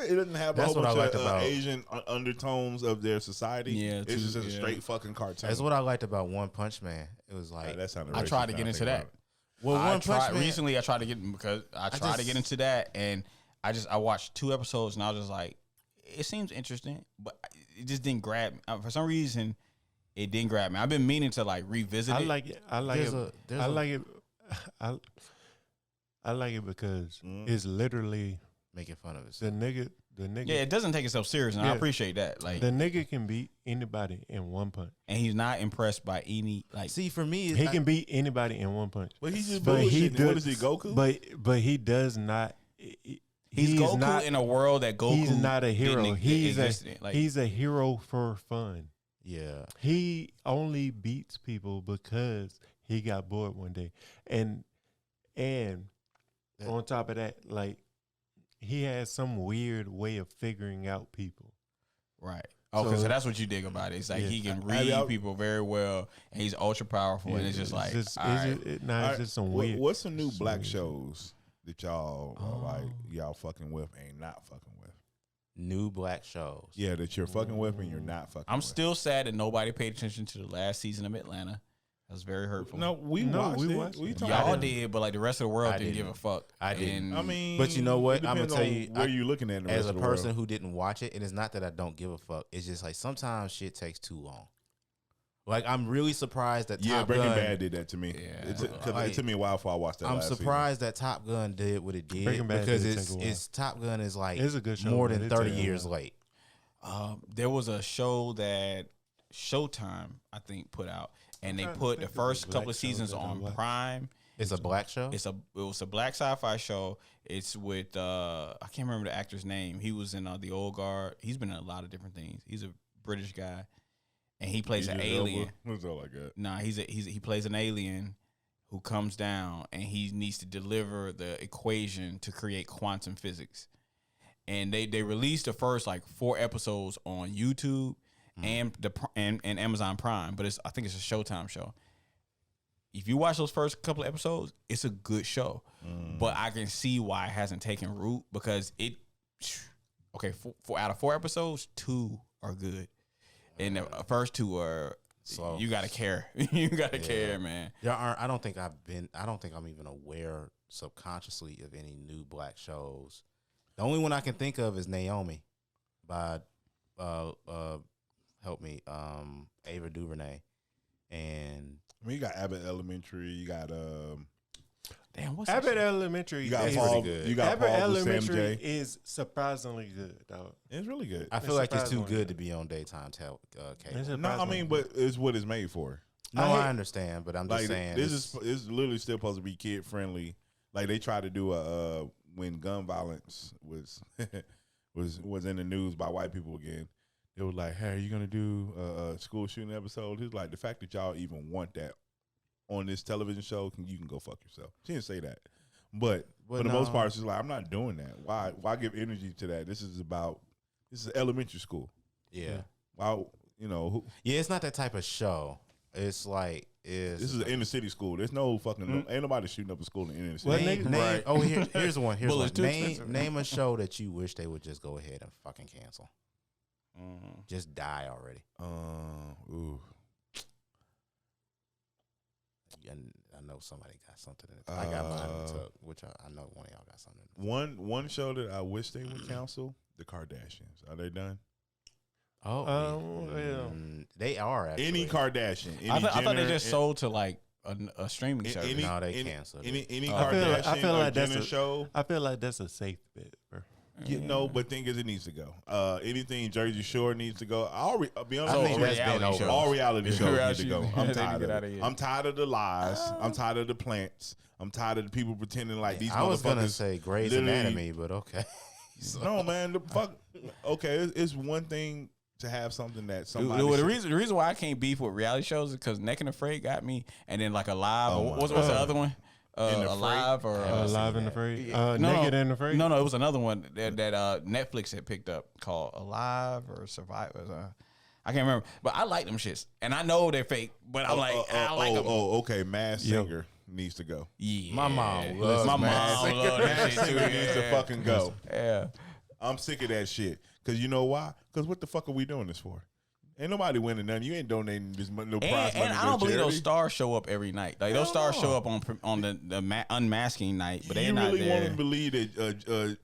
it doesn't have the That's whole what I bunch liked of about- Asian undertones of their society. Yeah, it's just a yeah. straight fucking cartoon. That's what I liked about One Punch Man. It was like, that sounded. I racist tried to now get I into think that. about it. well, I One Punch tried Man. recently. I tried to get because I tried to get into that, and I watched 2 episodes, and I was just like, it seems interesting, but it just didn't grab me. For some reason, it didn't grab me. I've been meaning to like revisit I it. like it. I like There's it. there's I like it. I like it because it's literally making fun of it. the nigga. The nigga. Yeah, it doesn't take itself serious, and I Yeah. appreciate that. Like, The nigga can beat anybody in one punch. and he's not impressed by any like. See, for me, He can beat anybody in one punch. But he's just But he bullshitting. What does. is he, Goku? But he does not. He's Goku not, in a world that Goku. He's not a hero. didn't He's exist in. Like, he's a hero for fun. yeah. He only beats people because he got bored one day, and on top of that, like he has some weird way of figuring out people. right. Okay, so So- that's what you dig about it. It's like Yeah. he can I- read I- people very well, and he's ultra powerful, and it's just like, it's all right. it's Alright, just some what- weird. What's some new some black weird shows that y'all like Oh. y'all fucking with and not fucking with? new black shows. Yeah, that you're fucking with and you're not fucking. I'm with. still sad that nobody paid attention to the last season of Atlanta. That was very hurtful. No, we watched it. Y'all did, but like the rest of the world I didn't give a didn't. fuck. I didn't. And I mean, But you know what? it I'm gonna depends tell on you, where you looking at in the as rest a of the person world. who didn't watch it, and it's not that I don't give a fuck. It's just like sometimes shit takes too long. Like I'm really surprised that Top Breaking Gun, Bad did that to me. Yeah. It took me a while before I watched that. I'm last surprised that Top Gun did what it did Breaking Bad because did take a while. it's Top Gun is like It's a good show, more but than it 30 take a years while. late. there was a show that Showtime, I think, put out, and they trying to put the think of first a couple black of show seasons that I on watched. Prime. It's a black show. It was a black sci-fi show. It's with I can't remember the actor's name. He was in The Old Guard. He's been in a lot of different things. He's a British guy, and he plays an alien. What's all like that? Nah, he plays an alien who comes down and he needs to deliver the equation to create quantum physics. And they released the first like 4 episodes on YouTube and Amazon Prime, but I think it's a Showtime show. If you watch those first couple of episodes, it's a good show. But I can see why it hasn't taken root because out of 4 episodes, 2 are good. And the first 2 are So you gotta care. You gotta care, man. I don't think I'm even aware subconsciously of any new black shows. The only one I can think of is Naomi by help me, Ava DuVernay. And I mean, you got Abbott Elementary. You got Damn, what's Abbott that? Elementary. you got is Paul. good. You got Abbott Paul with Sam Elementary J. is surprisingly good, dog. It's really good. I feel like it's too surprisingly good to be on daytime cable. It's No, I surprisingly mean, good. but it's what it's made for. No, I hate- I understand, but I'm just Like saying this is literally still supposed to be kid friendly. Like they tried to do a when gun violence was was in the news by white people again. They were like, "Hey, are you gonna do a school shooting episode?" He's like, "The fact that y'all even want that on this television show, you can go fuck yourself." She didn't say that, but Well, for the most no. part, she's like, "I'm not doing that. Why give energy to that? This is elementary school. yeah. Why Yeah, it's not that type of show. It's like this is an inner city school. There's no fucking ain't nobody shooting up a school in the inner city. Well, name, nigga, oh here's one. Here's Bullets one. too Name expensive. name a show that you wish they would just go ahead and fucking cancel. Mm. Just die already. Ooh. And I know somebody got something. I got mine in the tuck, which I know one of y'all got something. One show that I wish they would cancel, the Kardashians. Are they done? Oh, they are actually. Any Kardashian. Any I thought they Jenner, just sold to like a streaming a- service. No, they canceled it. Any I feel like- Kardashian I feel like that's Jenner a- show. I feel like that's a safe bet, bro. No, but thing is, it needs to go. Anything Jersey Shore needs to go. I'll be honest. I with think you, that's been reality over. shows. all reality shows need to go. Reality- I'm they need to tired get of out of it. here. I'm tired of the lies. I'm tired of the plants. I'm tired of the people pretending like these I was gonna motherfuckers say Grey's literally- Anatomy, but okay. No, man. The fuck. Okay, it's one thing to have something that Dude, somebody. the reason why I can't beef with reality shows is because Naked and Afraid got me, and then like Alive. Oh or my what's the God. other one? In the Alive or Alive and Afraid. no, Naked and Afraid. No, it was another one that Netflix had picked up called Alive or Survive. I can't remember, but I like them shits, and I know they're fake, but I'm like, I like them. Okay. Mass Singer needs to go. Yeah, My mom loves my Masked mom loves that Mass shit too. Singer needs to fucking go. Yeah. I'm sick of that shit. Cause you know why? Cause what the fuck are we doing this for? Ain't nobody winning nothing. You ain't donating this no prize money And I to don't believe charity. those stars show up every night. Like those stars show up on the unmasking night, but they're You not really there. want to believe that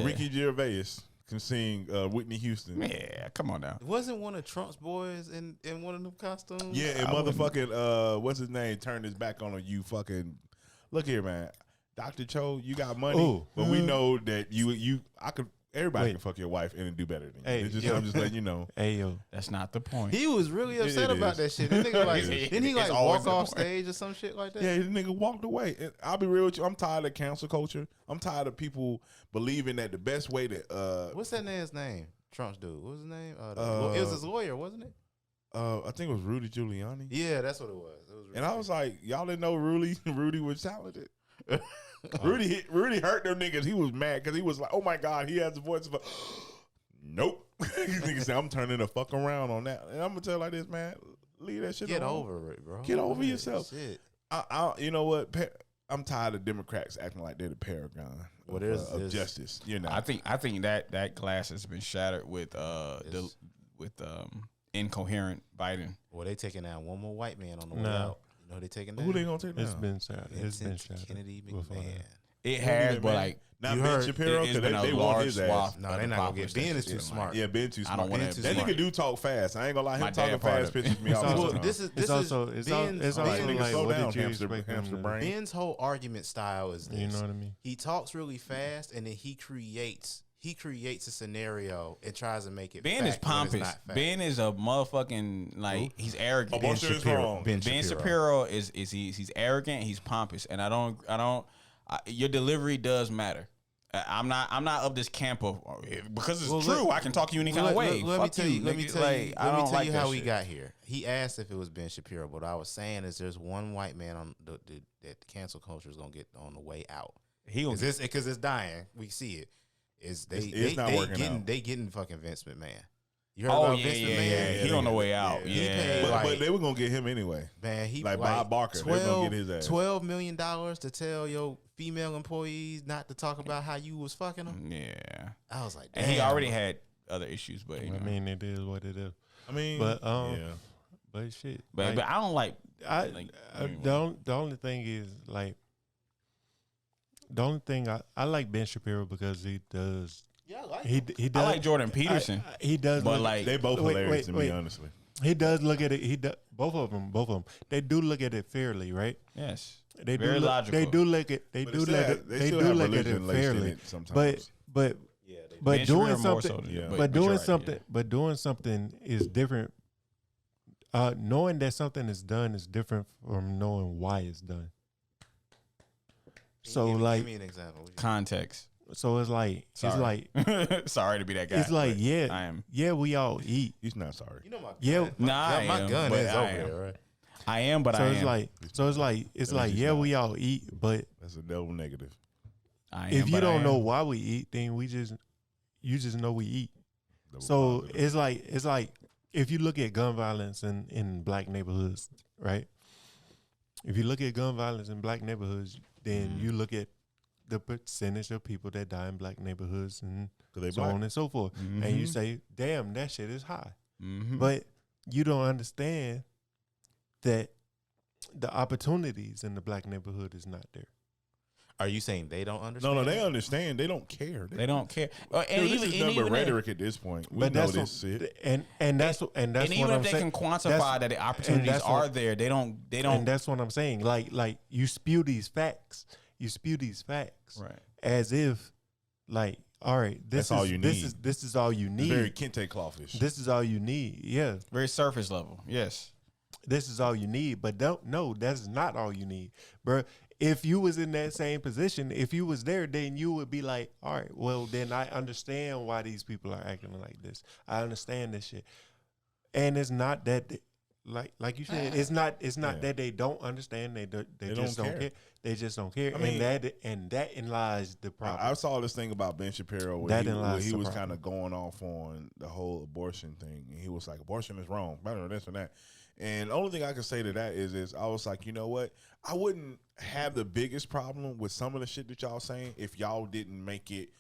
Ricky Gervais can sing Whitney Houston? Yeah, come on now. Wasn't one of Trump's boys in one of them costumes? Yeah, and motherfucking what's his name turned his back on you. Fucking look here, man. Dr. Cho, you got money, Ooh. but we know that everybody can fuck your wife and do better than you. Hey, It's just, yo. I'm just letting you know. Hey yo, That's not the point. He was really upset It about is. that shit. That nigga like, didn't he It's like always walk the off point. stage or some shit like that? Yeah, this nigga walked away. And I'll be real with you. I'm tired of cancel culture. I'm tired of people believing that the best way to What's that man's name? Trump's dude. What was his name? It was his lawyer, wasn't it? I think it was Rudy Giuliani. Yeah, that's what it was. It was And I was like, y'all didn't know Rudy was talented. Rudy hurt them niggas. He was mad because he was like, oh my God, he has the voice of a nope. These niggas say I'm turning the fuck around on that. And I'm gonna tell you like this, man. Leave that shit Get alone. over it, bro. Get over Yeah, yourself. Shit. You know what? I'm tired of Democrats acting like they're the paragon of justice. You know, I think that glass has been shattered with incoherent Biden. Well, they taking down one more white man on the way out. You know they taking down? who they gonna take down? It's been shattered. Kennedy before McMahon. that. It has, but like Not You Ben heard Shapiro it's because been a they want large his ass. swath. No, of they're the not gonna get. populace Ben that's is too just smart. Yeah, Ben too I smart. don't want Ben to. too That smart. nigga do talk fast. I ain't gonna lie. My Him talking dad part fast of it. pisses me off. all the Well, time. this is It's also Ben's like, like nigga, slow what down, did you hamster expect hamster him brain. Ben's whole argument style is this. You know what I mean? He talks really fast and then he creates a scenario and tries to make it. Ben is fact when it's pompous. not fact. Ben is a motherfucking like he's arrogant. Abortion is wrong. Ben Ben Shapiro is he's arrogant. He's pompous, and your delivery does matter. I'm not of this camp of because it's true. I can talk to you any kind of way. Let me Fuck tell you. Let me nigga. tell Like, you. I Let me don't tell like you that how we shit. got here. He asked if it was Ben Shapiro. What I was saying is, there's one white man on that cancel culture is gonna get on the way out. He gonna Because it's dying. We see it. It's not working out. They getting fucking Vince McMahon. You heard Oh about yeah, Vince yeah, McMahon? yeah. He on the way out. He Yeah. paid, But they were gonna get him anyway. Man, he Like Bob Barker, they gonna get his ass. $12 million to tell your female employees not to talk about how you was fucking them. Yeah. I was like, And he damn. already had other issues, but you know. I mean, it is what it is. I mean, But yeah. but shit. but I don't like. The only thing is like the only thing I like Ben Shapiro because he does. Yeah, I like He does. I like Jordan Peterson. He does, But look- like They both Wait, hilarious wait, to wait. me, honestly. he does look at it. He does, both of them. They do look at it fairly, right? yes, They very do look, logical. They do look at. They But do still look have- at. they They still do have look at religion it laced in fairly. it sometimes. But Ben doing Shapiro more something. so than- Yeah. But doing you're right, something. yeah. But doing something is different. Knowing that something is done is different from knowing why it's done. So give me an example. Context. So it's like Sorry. Sorry to be that guy. it's like but yeah, I am. yeah, we all eat. He's not sorry. You know my Yeah. gun, Nah, I my am, gun but is I over am. there, right? I am, but So I it's am. like it's like he's yeah, not. we all eat, but That's a double negative. I am, if you but I don't am. know why we eat, then you just know we eat. Double So positive. it's like if you look at gun violence in black neighborhoods, right? If you look at gun violence in black neighborhoods, then you look at the percentage of people that die in black neighborhoods and 'Cause they so black. on and so forth. And you say, damn, that shit is high. Mhm. But you don't understand that the opportunities in the black neighborhood is not there. Are you saying they don't understand? No, they understand. They don't care. They don't care. Dude, this is nothing but rhetoric at this point. We But know that's this shit. and that's And what even I'm if they saying. can quantify That's- that the opportunities that's are what- there, they don't. And that's what I'm saying. Like you spew these facts. You spew these facts Right. as if, like, all right, this That's all is you this need. is this is all you It's need. very kente clawfish. This is all you need. Yeah, Very surface level. Yes. this is all you need. But that's not all you need, bro. If you was in that same position, if you was there, then you would be like, all right, well, then I understand why these people are acting like this. I understand this shit, and it's not that. Like you said, it's not Yeah. that they don't understand. They just don't don't care. They just don't care. I mean, and that lies the problem. I saw this thing about Ben Shapiro where That he, in where lies he the was problem. kind of going off on the whole abortion thing. And he was like, abortion is wrong, better this and that. And the only thing I can say to that is I was like, you know what? I wouldn't have the biggest problem with some of the shit that y'all saying if y'all didn't make it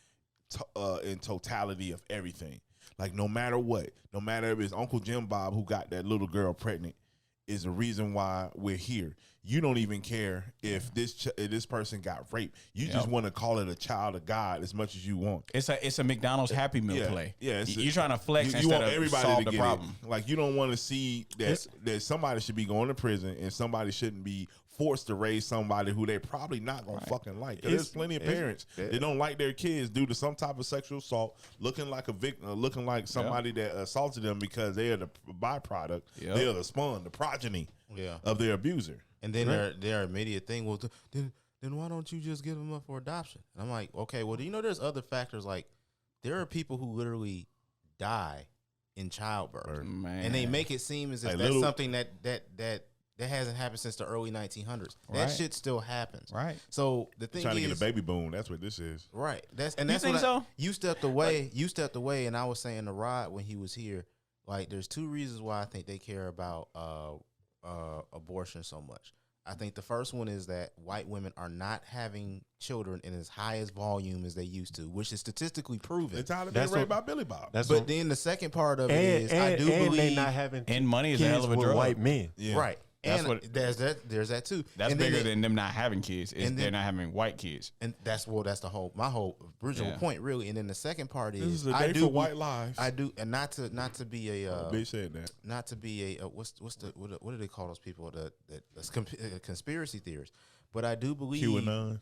in totality of everything. Like no matter what, no matter if it's Uncle Jim Bob who got that little girl pregnant is the reason why we're here. You don't even care if this person got raped. You just want to call it a child of God as much as you want. It's a McDonald's Happy Meal play. Yeah, You're trying to flex you instead want of everybody solve to the get problem. it. Like you don't want to see that somebody should be going to prison and somebody shouldn't be forced to raise somebody who they probably not gonna fucking like. 'Cause there's plenty of parents that don't like their kids due to some type of sexual assault, looking like a victim, looking like somebody that assaulted them because they are the byproduct. Yep. They are the spawn, the progeny Yeah. of their abuser. And then their immediate thing was, then why don't you just give them up for adoption? And I'm like, okay, well, do you know there's other factors? Like there are people who literally die in childbirth, Man. and they make it seem as if Like that's little- something that hasn't happened since the early 1900s. That Right. shit still happens. Right. So the thing Trying to is, get a baby boom. That's what this is. right? That's You that's think what so? you stepped away. You stepped away, and I was saying to Rod when he was here, like there's two reasons why I think they care about abortion so much. I think the first one is that white women are not having children in as high as volume as they used to, which is statistically proven. It's how they raped by Billy Bob. But then the second part of it is I do believe they not having And money is a kids hell of a with drug. white men. Yeah. right. That's And what- there's that too. That's And then bigger than them not having kids. Is and they're then- not having white kids. And that's my whole original Yeah. point really. And then the second part This is a I day do for white lives. I do, and not to be a Bitch said that. not to be a what do they call those people the conspiracy theorists, but I do believe QAnon.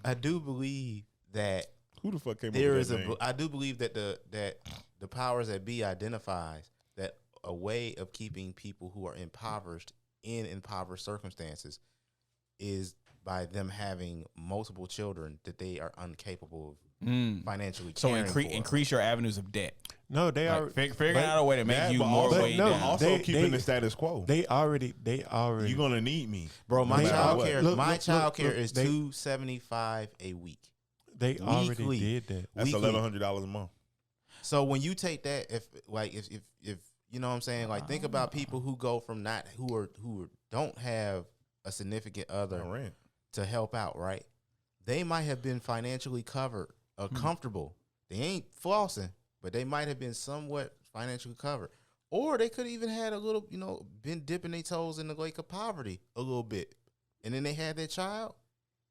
I do believe that Who the fuck came up there with is that name? I do believe that the powers that be identifies that a way of keeping people who are impoverished in impoverished circumstances is by them having multiple children that they are incapable of financially So caring for. increase your avenues of debt. No, they Like, are figuring out a way to make That, you but more also, weighed no, down. also They- keeping they- the status quo. they already You're gonna need me, Bro, my No matter child what. care, Look, my look, child care look, is they- $275 a week. they already Weekly. did that. That's Weekly. $1,100 a month. So when you take that, if you know what I'm saying, like think about people who go from who don't have a significant other No rent. to help out, right? They might have been financially covered or comfortable. They ain't flossing, but they might have been somewhat financially covered. Or they could even had a little, been dipping their toes in the lake of poverty a little bit. And then they had their child,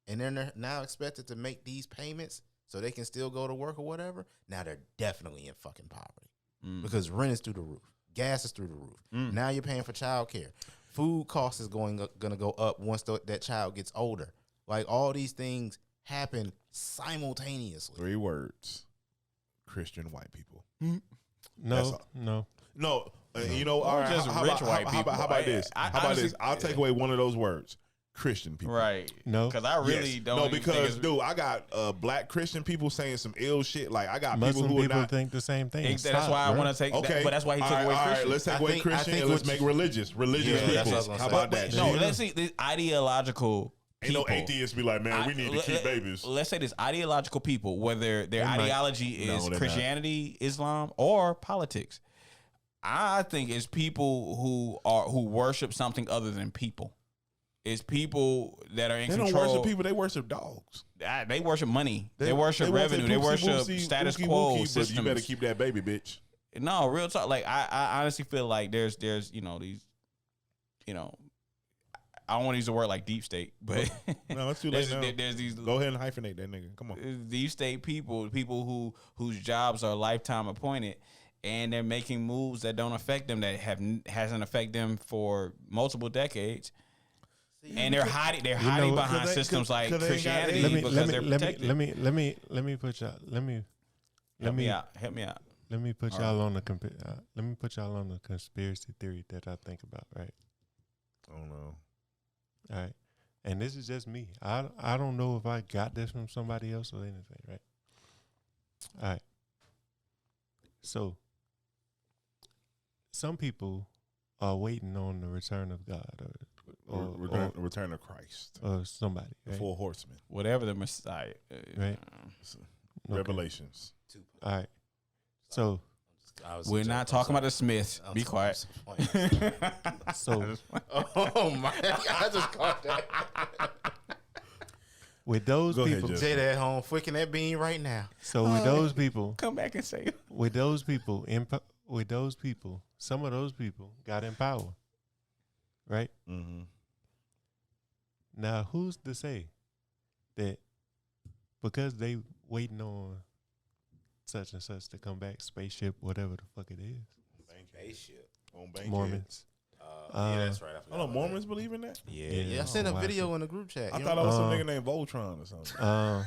and then they're now expected to make these payments so they can still go to work or whatever. Now they're definitely in fucking poverty because rent is through the roof. Gas is through the roof. Now you're paying for childcare. Food costs is going to go up once that child gets older. Like all these things happen simultaneously. 3 words: Christian white people. No, no. No, you know, all right. just How rich about, white how about people. this? I How about this? honestly- I'll take away one of those words: Christian people. Right. No. Because I really Yes. don't. No, even think because it's- dude, I got black Christian people saying some ill shit. Like I got Muslim people who people are not. think the same thing. that's Stop, why I bro. want to take. Okay, But that's why he took all right, away all right, Christian. let's take I away think- Christian I think and let's what make you- religious Yeah, that's people. what I was gonna How say. about that? No, shit? let's see this ideological. Ain't People. no atheists be like, man, we need to keep babies. Let's say this ideological people, whether their might- ideology No, is they're Christianity, Islam, or politics. I think it's people who worship something other than people. It's people that are in They don't control. worship people; they worship dogs. They worship money. They worship want revenue. that They poopsie worship woopsie, status wookie quo wookie, but systems. you better keep that baby, bitch. No, real talk. Like I honestly feel like there's these I don't want to use the word like deep state, but No, it's too late now. there's these Go ahead and hyphenate that nigga. Come on. deep state people whose jobs are lifetime appointed, and they're making moves that don't affect them, that hasn't affected them for multiple decades. And they're hiding what? behind Cause systems like cause they ain't got Christianity AIDS. because they're protected. Let me put y'all. Help me out. Let me put y'all on the conspiracy theory that I think about. Right. I don't know. All right. And this is just me. I don't know if I got this from somebody else or anything. Right. All right. So some people are waiting on the return of God Return of Christ. or somebody. The Right. 4 horsemen. Whatever the Messiah. Right. Okay. Revelations. All right. So We're not talking about the Smiths. Be quiet. so Oh my! I just caught that. with those Go ahead, people, Justin. Jada at home flicking that bean right now. so with those people, Come back and say it. with those people, some of those people got in power, right? Mm-hmm. Now, who's to say that because they waiting on such and such to come back, spaceship, whatever the fuck it is, Spaceship. On Bankhead. Mormons? Yeah, that's right. I forgot Oh, no, about Mormons believe in that? Yeah, Yeah. yeah. I sent a Oh, wow. video in the group chat. I You thought know? that was some nigga named Voltron or something.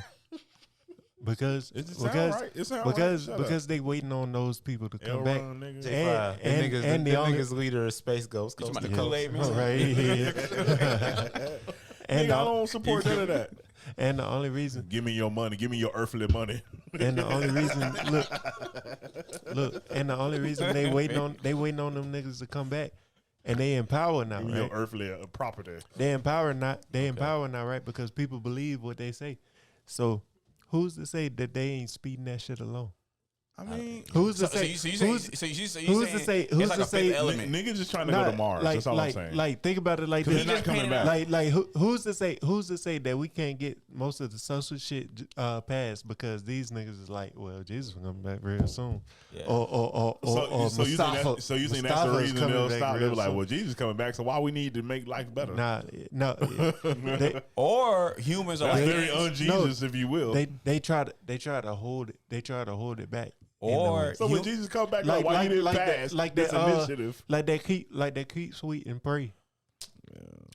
because It sound right. It sound because right. Shut because they waiting on those people to up. come back. Elron, nigga. J5. And- the niggas, and the, the the only- niggas leader of Space Ghost. You Coast talking to about the coast. Kool-Aid man? Right. Nigga, I and don't support none of that. and the only reason Give me your money. Give me your earthly money. and the only reason look and the only reason they waiting on them niggas to come back and they in power now, Give me right? your earthly property. They in power now, right? Because people believe what they say. So who's to say that they ain't speeding that shit along? I mean, who's to So say? you saying? Who's to say? Who's It's like to a say? fifth element. niggas just trying to go to Mars. That's all I'm saying. Like, think about it like They're this. not coming back. Who's to say? Who's to say that we can't get most of the social shit passed because these niggas is like, well, Jesus will come back real soon, Yeah. or So you think Mustafa- that's the Mustafa's reason coming they'll back stop? They real were like, soon. well, Jesus coming back, so why we need to make life better? no, Or humans are That's like very ants. un-Jesus, if you will. they try to hold it back. Or So when hu- Jesus come back, like why you didn't that, pass like this that, initiative? like that keep sweet and pray.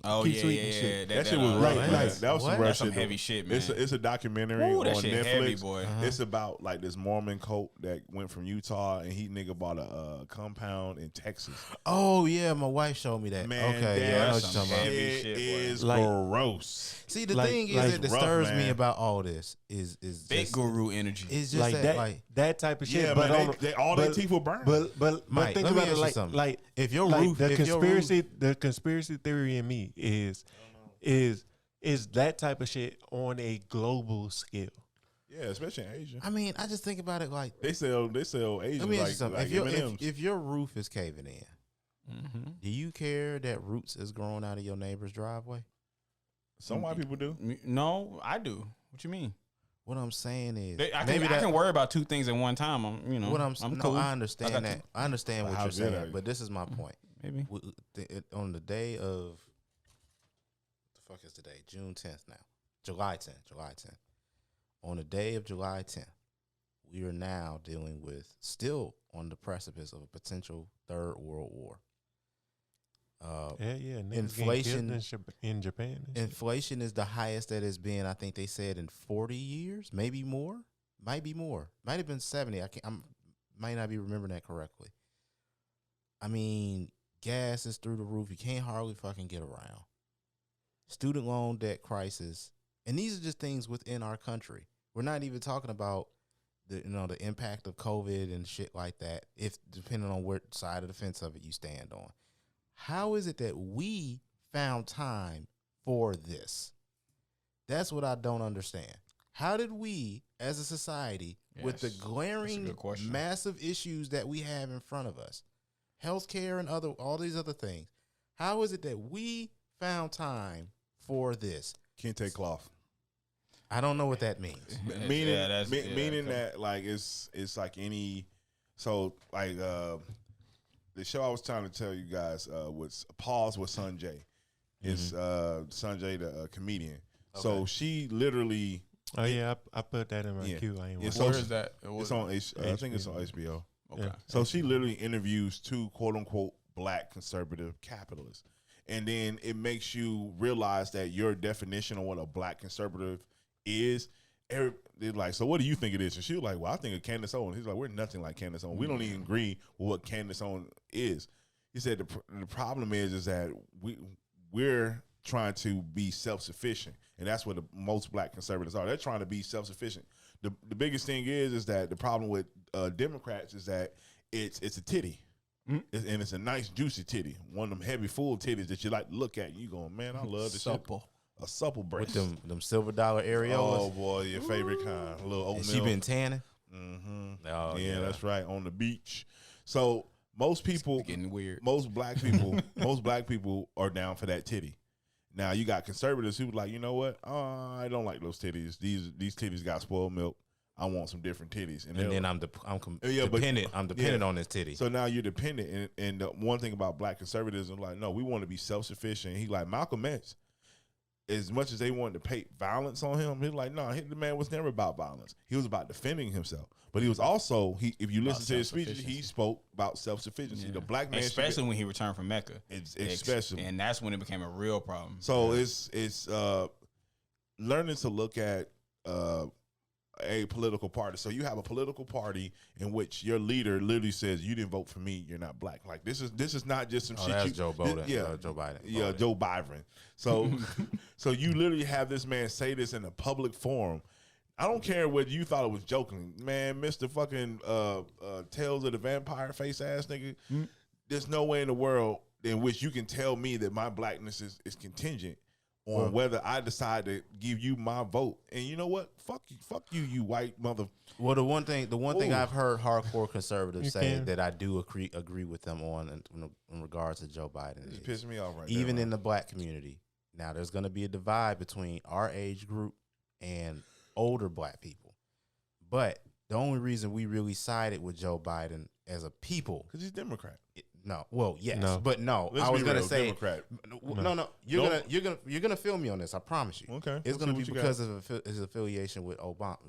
oh keep yeah, sweet yeah, and yeah. shit. That shit was rough. Like, man. That was some what? rough That's some shit. heavy shit, man. It's a documentary Ooh, that on shit Netflix. heavy, boy. It's about like this Mormon cult that went from Utah, and he nigga bought a compound in Texas. Oh yeah, my wife showed me that. Man, okay, yeah, I know what that's you're talking about. heavy It shit, boy. is Like- gross. See, the like- thing is like that rough, disturbs me man. about all this is Big just, guru energy. it's just Like that, that, like that type of shit. Yeah, but man, on- all their but- teeth will burn. But Mike, think let me about ask it you like something. like if your like roof, the if your conspiracy the conspiracy theory in me is that type of shit on a global scale. Yeah, especially in Asia. I mean, I just think about it like, They sell Asian let me ask you like, something. like If your M&Ms. if your roof is caving in, do you care that roots is growing out of your neighbor's driveway? Some white people do. No, I do. What you mean? What I'm saying is, I maybe that. can worry about two things at one time. What I'm I'm no, cool. I understand got that. I understand But what how you're good are saying, you? but this is my point. Maybe. On the day of the fuck is today? June 10th now. July 10th. On the day of July 10th, we are now dealing with still on the precipice of a potential third world war. Yeah, niggas Inflation- getting killed in Japan. and shit. Inflation is the highest that it's been, I think they said, in 40 years, maybe more. Might be more. Might have been 70. Might not be remembering that correctly. I mean, gas is through the roof. You can't hardly fucking get around. Student loan debt crisis. And these are just things within our country. We're not even talking about the impact of COVID and shit like that, if depending on what side of the fence of it you stand on. How is it that we found time for this? That's what I don't understand. How did we, as a society, with the Yes, that's a glaring, good question. massive issues that we have in front of us, healthcare and all these other things, how is it that we found time for this? Kente cloth. I don't know what that means. Meaning, Yeah, that's- yeah, meaning okay. that like it's like any. So like the show I was trying to tell you guys was Pause with Sanjay. It's Sanjay the comedian. So she literally. Oh yeah, I put that in my Yeah. queue. I ain't Yeah, watched so Where she- is that? It's on. I think it's on HBO. Okay. So she literally interviews two quote unquote black conservative capitalists. And then it makes you realize that your definition of what a black conservative is. They're like, so what do you think it is? And she was like, well, I think of Candace Owens. He's like, we're nothing like Candace Owens. We don't even agree with what Candace Owens is. He said the problem is that we're trying to be self-sufficient. And that's what most black conservatives are. They're trying to be self-sufficient. The biggest thing is that the problem with Democrats is that it's a titty. And it's a nice juicy titty, one of them heavy full titties that you like to look at. You going, man, I love this Supple. shit. A supple breast. With them silver dollar Oh areolas. boy, your favorite kind, a little oatmeal. And she been tanning. Mm-hmm. Oh, yeah, yeah. that's right, on the beach. So most people, Getting weird. most black people are down for that titty. Now you got conservatives who like, you know what? I don't like those titties. These titties got spoiled milk. I want some different titties. And then I'm Yeah, but- dependent. I'm dependent yeah. on this titty. So now you're dependent. And the one thing about black conservatives is like, no, we want to be self-sufficient. He like Malcolm X, as much as they wanted to paint violence on him, he's like, no, the man was never about violence. He was about defending himself. But he was also, if you listen to his speeches, he spoke about self-sufficiency. Yeah. The black man, Especially when he returned from Mecca. especially. And that's when it became a real problem. So it's learning to look at a political party. So you have a political party in which your leader literally says, "You didn't vote for me. You're not black." Like this is not just some shit. That's Joe Biden. Yeah, Joe Biden. Yeah, Joe Biden. So so you literally have this man say this in a public forum. I don't care whether you thought it was joking, man. Mr. Fucking Tales of the Vampire face ass nigga. There's no way in the world in which you can tell me that my blackness is contingent on whether I decide to give you my vote. And you know what? Fuck you, you white mother. Well, the one thing Ooh. I've heard hardcore conservatives say that I do agree with them on in regards to Joe Biden It's is pissing me off right now. even in the black community. Now, there's going to be a divide between our age group and older black people, but the only reason we really sided with Joe Biden as a people, because he's Democrat. no, well, yes, No. but no, Let's I was be going to real, say, Democrat. no, you're gonna feel me on this. I promise you. Okay, It's we'll going to see be what you because of his affiliation with Barack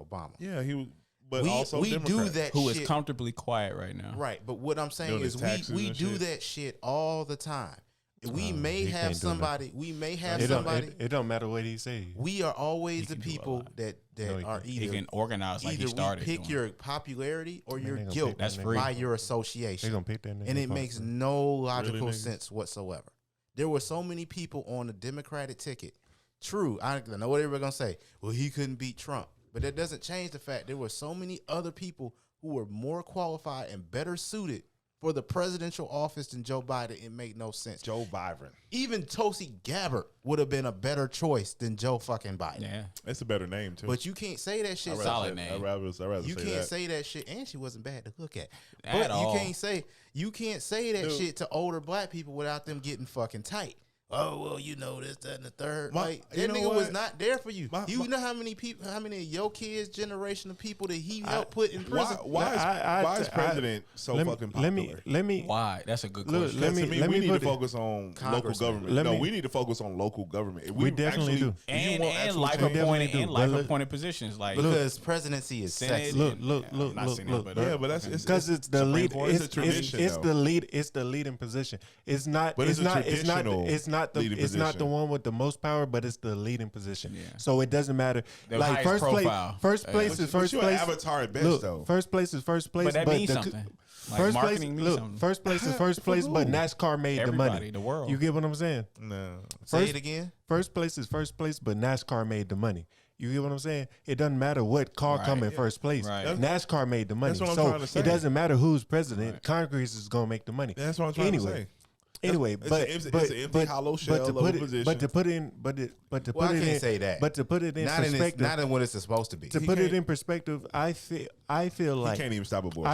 Obama. Yeah, he was, but we also we Democrat. do that Who shit. is comfortably quiet right now. Right, but what I'm saying Doing is his taxes we and do shit. that shit all the time. We may he have can't do somebody. We may have It don't, somebody. it don't matter what he say. We are always the can do a people lot. that No, he are can't. He either can organize like he either started. we pick doing. your popularity or Man, your they gonna guilt pick that That's free. by your They association, gonna pick that nigga and it apart, makes bro. no logical niggas? sense whatsoever. There were so many people on the Democratic ticket. True, I know what they were gonna say. Well, he couldn't beat Trump, but that doesn't change the fact there were so many other people who were more qualified and better suited for the presidential office than Joe Biden. It made no sense. Joe Biden. Even Tulsi Gabbard would have been a better choice than Joe fucking Biden. Yeah. That's a better name too. But you can't say that shit. Solid name. I'd rather You say can't that. say that shit, and she wasn't bad to look at. At But all. you can't say that Dude. shit to older black people without them getting fucking tight. Oh well, you know this, that, and the third. Like you that know nigga was what? not there for you. You My- know how many people, how many of your kids' generation of people that he helped put in prison. Why is president so fucking popular? Let me Why? That's a good Look, question. let To me- me, we need to put it- focus on local Congressman. government. Let me- We need to focus on local government. If We definitely actually, do. if you and want and actual life change- appointed do. and But life look- appointed positions like because presidency is Senate. sexy. Look, I'm not saying that, but Yeah, but that's because it's the Supreme lead. Court. It's, It's a tradition, it's though. the lead. It's the leading position. It's not. But It's it's a not. It's not. traditional It's not the. leading It's not the position. one with the most power, but it's the leading position. Yeah. So it doesn't matter. The like highest first profile. place. First Yeah. place But is first you're an place. avatar at best, Look, though. first place is first place. But that means the, something. Like first place. marketing means Look, something. first place is first place, but who? NASCAR made the Everybody, money. the world. You get what I'm saying? No. Say First- it again. First place is first place, but NASCAR made the money. You get what I'm saying? It doesn't matter what car Right. come in first place. Right. NASCAR made the money. That's what I'm so trying to say. it doesn't matter who's president. Right. Congress is gonna make the money. That's what I'm trying to say. Anyway, It's but a- it's but an empty, but, hollow but shell to of put a it, position. but to put in, but to Well, put I it can't in, say that. but to put it in Not in perspective, not in what it's supposed to be. to He put it can't- in perspective, I feel He like can't even stop abortion.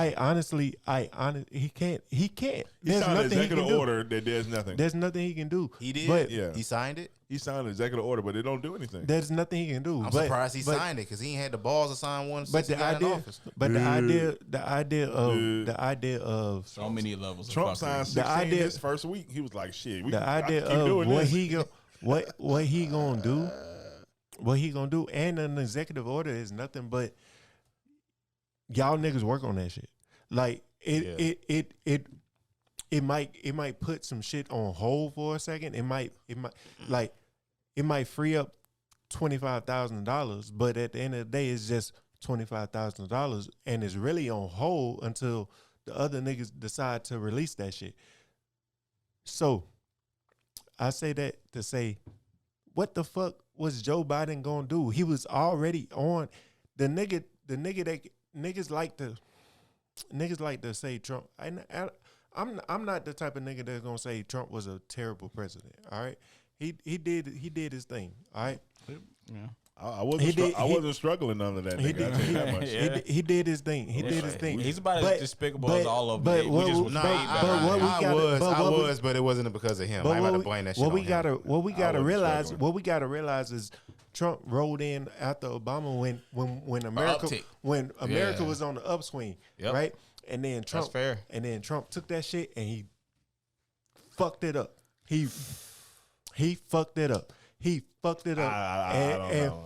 he can't. He There's signed an nothing he executive can do. order that there's nothing. There's nothing he can do. He did. But Yeah. He signed it. He signed an executive order, but it don't do anything. there's nothing he can do. I'm but, surprised he but- signed it because he ain't had the balls to sign one. But since he the got in idea, office. but the Dude. idea of so many levels. Trump of signed fuckery. 16 idea- his first week. He was like, "Shit, we the gotta idea keep of doing what this." he gonna do, and an executive order is nothing but y'all niggas work on that shit. Like it might put some shit on hold for a second. It might free up $25,000, but at the end of the day, it's just $25,000, and it's really on hold until the other niggas decide to release that shit. So I say that to say, what the fuck was Joe Biden gonna do? He was already on the nigga that niggas like to say Trump. I'm not the type of nigga that's gonna say Trump was a terrible president. All right, he did his thing. All right. Yeah. I wasn't struggling under that. He Nigga, I'll tell you that much. Yeah. He did his thing. He did his thing. He's about as despicable as all of them. but We what- just was but- made but better. what we I gotta- was, but it wasn't because of him. But I ain't what about to we- blame that shit what on we him. gotta wasn't realize struggling. what we gotta realize is Trump rolled in after Obama when America uptick. was on the upswing, Yep. right? And then Trump fair. And then Trump took that shit and he fucked it up. He fucked it up. He fucked it up. I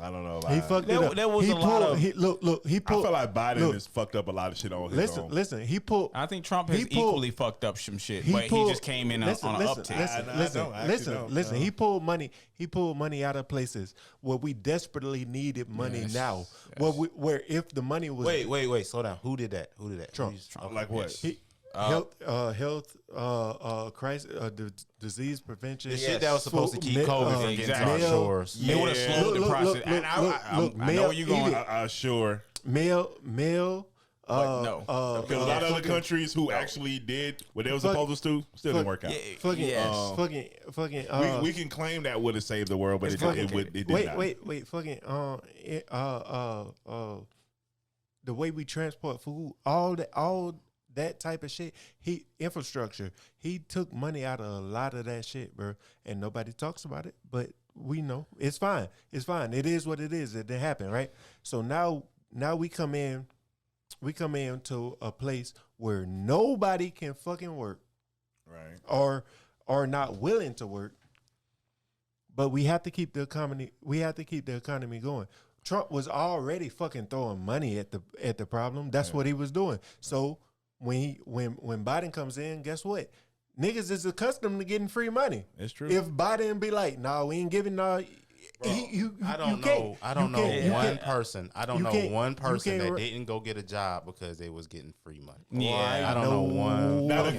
don't know. About He fucked it There- up. there was he a lot pulled, of- he, look. He I pulled. feel like Biden look, has fucked up a lot of shit on his own. Listen. He pulled. I think Trump he has pulled- equally fucked up some shit, He but pulled- he just came in on an uptick. Listen. He pulled money out of places where we desperately needed money Yes, now. yes. Where if the money was Wait, slow down. Who did that? Trump. Like what? health crisis, disease prevention. The shit that was supposed to keep COVID from getting to our exactly. shores. It would have slowed the process. And I know where you're going. Sure. Mail, No. Because a lot of other countries who actually did what they were supposed to still didn't work out. We can claim that would have saved the world, but it did not. Wait, fucking the way we transport food, all that type of shit, infrastructure, he took money out of a lot of that shit, bro, and nobody talks about it, but we know it's fine. It's fine. It is what it is. It didn't happen, right? So now we come into a place where nobody can fucking work, right? Or are not willing to work, but we have to keep the economy. We have to keep the economy going. Trump was already fucking throwing money at the problem. That's what he was doing. So when Biden comes in, guess what? Niggas is accustomed to getting free money. It's true. If Biden be like, "No, we ain't giving no," I don't know one person that didn't go get a job because they was getting free money. Yeah, I don't know one. Not a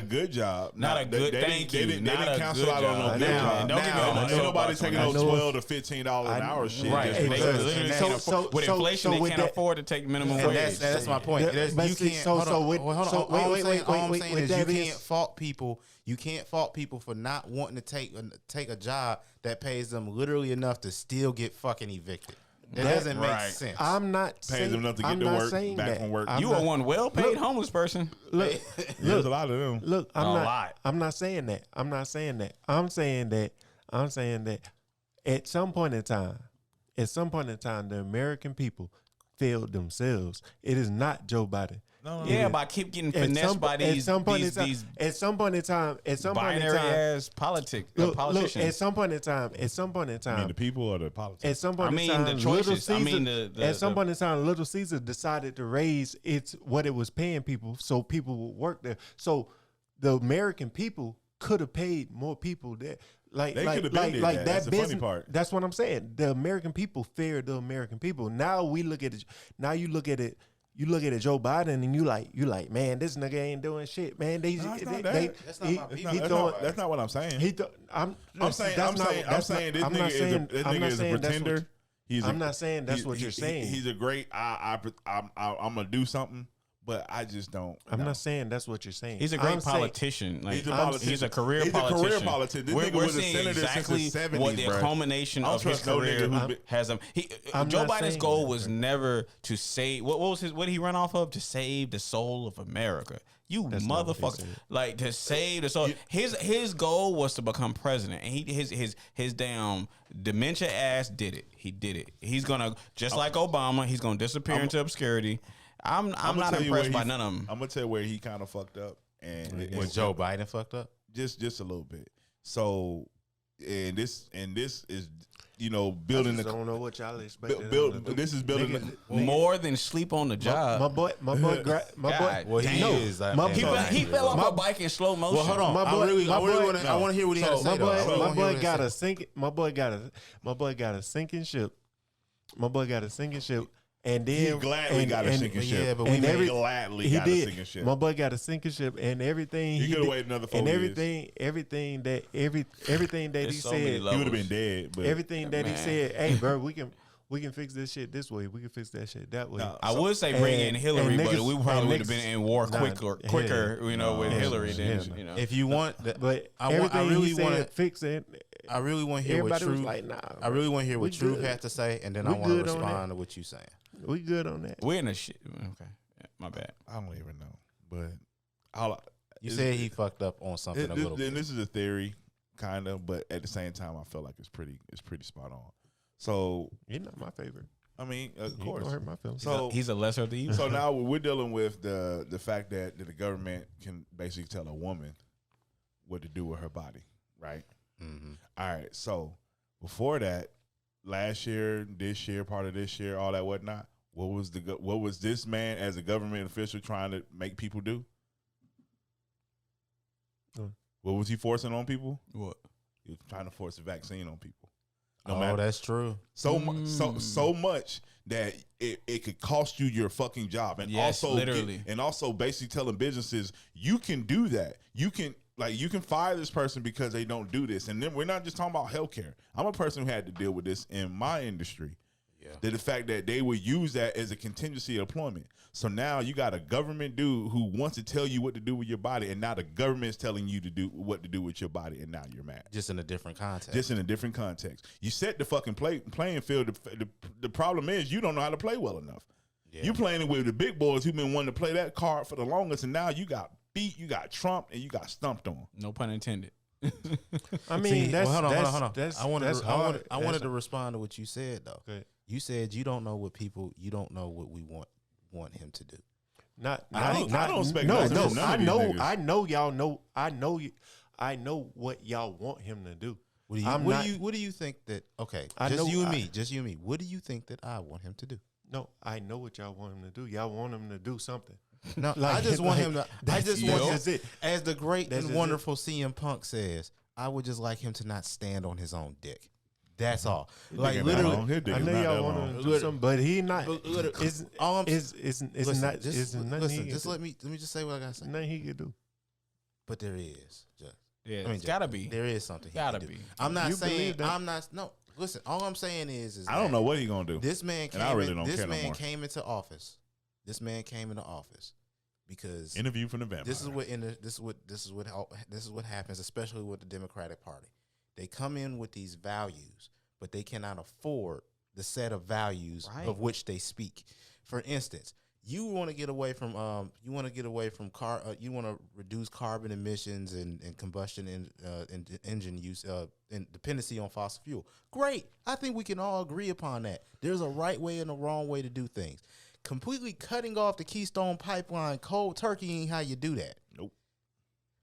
good job. Not a good. Thank you. They didn't cancel out on no good job. Ain't nobody taking no $12 to $15 an hour shit. Right. With inflation, they can't afford to take minimum wage. That's my point. You can't. Hold on. All I'm saying is you can't fault people. You can't fault people for not wanting to take a job that pays them literally enough to still get fucking evicted. That doesn't make sense. I'm not pays saying, them enough to get I'm to not work, saying back that. from work. You are one well-paid homeless person. Look, There's a lot of them. Look, I'm lot. not saying that. I'm saying that at some point in time, the American people failed themselves. It is not Joe Biden. No. Yeah, but I keep getting finessed by these binary ass politicians. Look, at some point in time, I mean, the people or the politics? At some point in time, the choices. At some point in time, Little Caesar decided to raise what it was paying people, so people would work there. So the American people could have paid more people there. That's the funny part. That's what I'm saying. The American people feared the American people. Now we look at it. Now you look at it. You look at Joe Biden and you like, man, this nigga ain't doing shit, man. That's not what I'm saying. I'm saying this nigga is a pretender. I'm not saying that's what you're saying. He's a great. I'm gonna do something. But I just don't. I'm not saying that's what you're saying. He's a great politician. He's a career politician. This nigga was a senator exactly since the 70s, what the culmination of his career has him. Joe Biden's goal was never to save. What was his? What did he run off of? To save the soul of America. You motherfucker! Like to save the soul. His goal was to become president, and his damn dementia ass did it. He did it. He's gonna just like Obama. He's gonna disappear into obscurity. I'm not impressed by none of them. I'm gonna tell you where he kind of fucked up, and was Joe Biden fucked up just a little bit. So, and this is building. I don't know what y'all expect. This is building more than sleep on the job. My boy. Well, he fell off a bike in slow motion. Well, hold on. I want to hear what he had to say. My boy got a sinking. My boy got a sinking ship. And then he gladly got a sinking ship. Yeah, but gladly got a sinking ship. My boy got a sinking ship, and everything he could have waited another 4 years. Everything that he said, he would have been dead. But everything that he said, hey, bro, we can fix this shit this way. We can fix that shit that way. No, I would say bring in Hillary, but we probably would have been in war quicker, with Hillary than. If you want, but I really want to fix it. I really want to hear what Truth. Like, nah, I really want to hear what Truth had to say, and then I want to respond to what you saying. We good on that. We're in a shit. Okay, my bad. I don't even know, but you said he fucked up on something a little bit. And this is a theory, kind of, but at the same time, I feel like it's pretty spot on. So you're not my favorite. I mean, of course, hurt my feelings. So he's a lesser of the evil. So now we're dealing with the fact that the government can basically tell a woman what to do with her body, right? Mm-hmm. All right. So before that, last year, this year, part of this year, all that whatnot. What was this man as a government official trying to make people do? What was he forcing on people? What? He was trying to force a vaccine on people. That's true. So much that it could cost you your fucking job, and also basically telling businesses you can do that. You can fire this person because they don't do this. And then we're not just talking about healthcare. I'm a person who had to deal with this in my industry. The fact that they would use that as a contingency employment. So now you got a government dude who wants to tell you what to do with your body, and now the government is telling you to do what to do with your body, and now you're mad. Just in a different context. Just in a different context. You set the fucking playing field. The problem is you don't know how to play well enough. Yeah. You playing with the big boys who've been wanting to play that card for the longest, and now you got beat, you got trumped, and you got stumped on. No pun intended. I mean, hold on. I wanted to respond to what you said though. Okay. You said you don't know what we want him to do. I don't expect no. I know y'all know. I know what y'all want him to do. What do you think that? Okay, just you and me. What do you think that I want him to do? No, I know what y'all want him to do. Y'all want him to do something. No, I just want him to. As the great and wonderful CM Punk says, I would just like him to not stand on his own dick. That's all. Like literally, I know y'all want him to do something, but he not. It's not. Listen, just let me just say what I gotta say. Nothing he can do. But there is. It's gotta be. There is something. Gotta be. I'm not saying. I'm not. No. Listen. All I'm saying is I don't know what he's gonna do. This man came. And I really don't this care man no more. came into office. This man came into office because Interview from the vampire. this is what happens, especially with the Democratic Party. They come in with these values, but they cannot afford the set of values of which they speak. For instance, you want to get away from you want to reduce carbon emissions and combustion in engine use and dependency on fossil fuel. Great. I think we can all agree upon that. There's a right way and a wrong way to do things. Completely cutting off the Keystone Pipeline cold turkey ain't how you do that. Nope.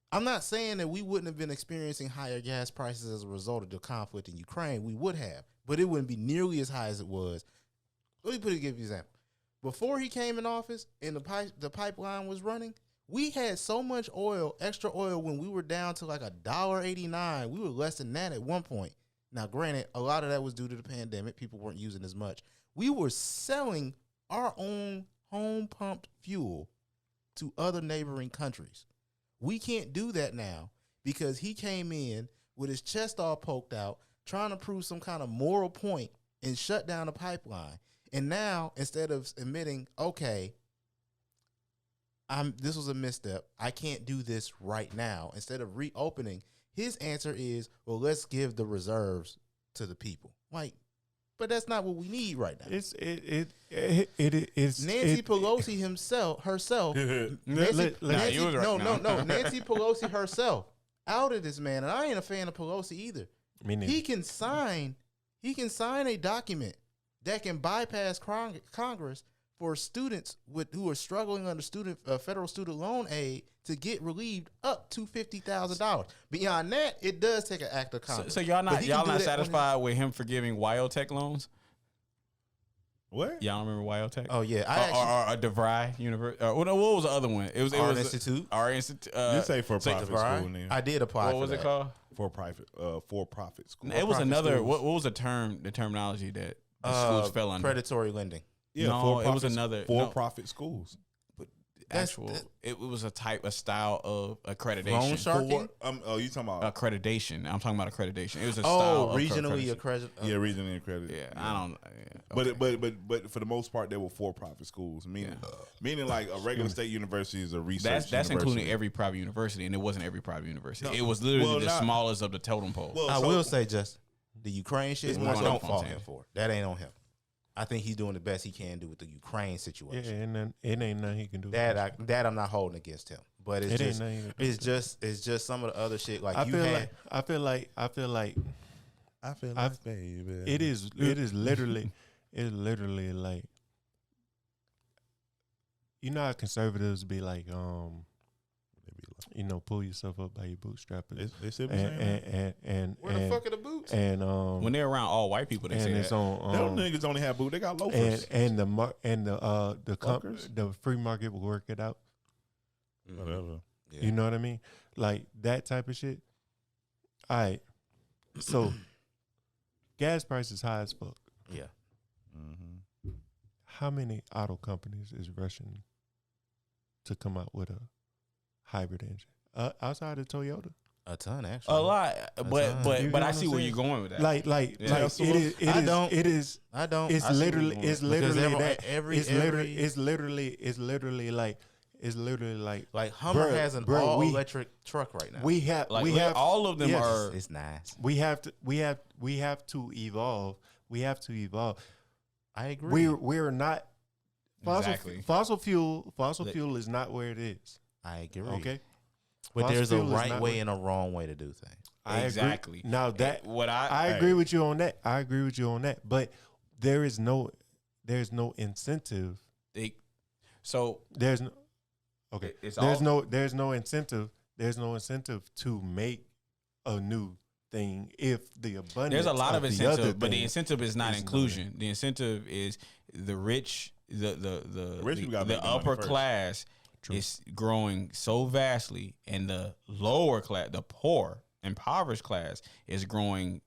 I'm not saying that we wouldn't have been experiencing higher gas prices as a result of the conflict in Ukraine. We would have, but it wouldn't be nearly as high as it was. Let me give you an example. Before he came in office and the pipeline was running, we had so much oil, extra oil, when we were down to like $1.89. We were less than that at one point. Now, granted, a lot of that was due to the pandemic. People weren't using as much. We were selling our own home pumped fuel to other neighboring countries. We can't do that now because he came in with his chest all poked out, trying to prove some kind of moral point and shut down the pipeline. And now, instead of admitting, okay, this was a misstep, I can't do this right now, instead of reopening, his answer is, well, let's give the reserves to the people. Like, but that's not what we need right now. It's Nancy Pelosi herself. Nancy Pelosi herself outed this man, and I ain't a fan of Pelosi either. He can sign a document that can bypass Congress for students who are struggling under federal student loan aid to get relieved up to $50,000. Beyond that, it does take an act of Congress. So y'all not satisfied with him forgiving Wyotech loans? What? Y'all remember Wyotech? Oh yeah, or DeVry University. What was the other one? It was Institute. Our Institute. You say for profit school. I did apply. What was it called? For profit school. It was another. What was the terminology that the schools fell under? Predatory lending. Yeah, no, it was another for-profit schools. It was a style of accreditation. Loan sharking? You talking about accreditation? I'm talking about accreditation. It was a style of regionally accredited. Yeah, regionally accredited. Yeah, I don't. Yeah, okay. But for the most part, they were for-profit schools. Meaning like a regular state university is a research. That's including every private university, and it wasn't every private university. No, it was literally the smallest of the totem pole. I will say, just the Ukraine shit. Don't fault him for that. Ain't on him. I think he's doing the best he can do with the Ukraine situation. Yeah, and then it ain't nothing he can do. That I'm not holding against him. But it's just some of the other shit like I feel like baby. It is literally like, you know how conservatives be like, pull yourself up by your bootstraps. They said and where the fuck are the boots? And when they're around all white people, they say that. Them niggas only have boots. They got loafers. And the free market will work it out. Whatever. Yeah. You know what I mean? Like that type of shit. All right. So gas prices high as fuck. Yeah. Mm-hmm. How many auto companies is rushing to come out with a hybrid engine outside of Toyota? A ton, actually. A lot, but You but know I what see I'm where saying? you're going with that. Like Yeah. I don't. It's I see It's where you're literally, going. it's Because literally every- that. every- It's every- literally like Hummer bruh, has an bruh, all electric truck right now. we have Like we have all of them yes. are. It's nice. we have to evolve. We have to evolve. I agree. We're not Exactly. fossil fuel is not where it is. I agree. Okay, But Fossil there's a fuel is right not way where- and a wrong way to do things. I Exactly. agree. Now that What I agree with you on that. I agree with you on that. But there's no incentive. So There's no okay. It's There's all- no incentive. There's no incentive to make a new thing if the abundance. there's a lot of the incentive, other but the thing incentive is not is inclusion. The incentive is the rich, the rich people gotta make the money upper first. class is growing so vastly, and the lower class, the poor, impoverished class, is growing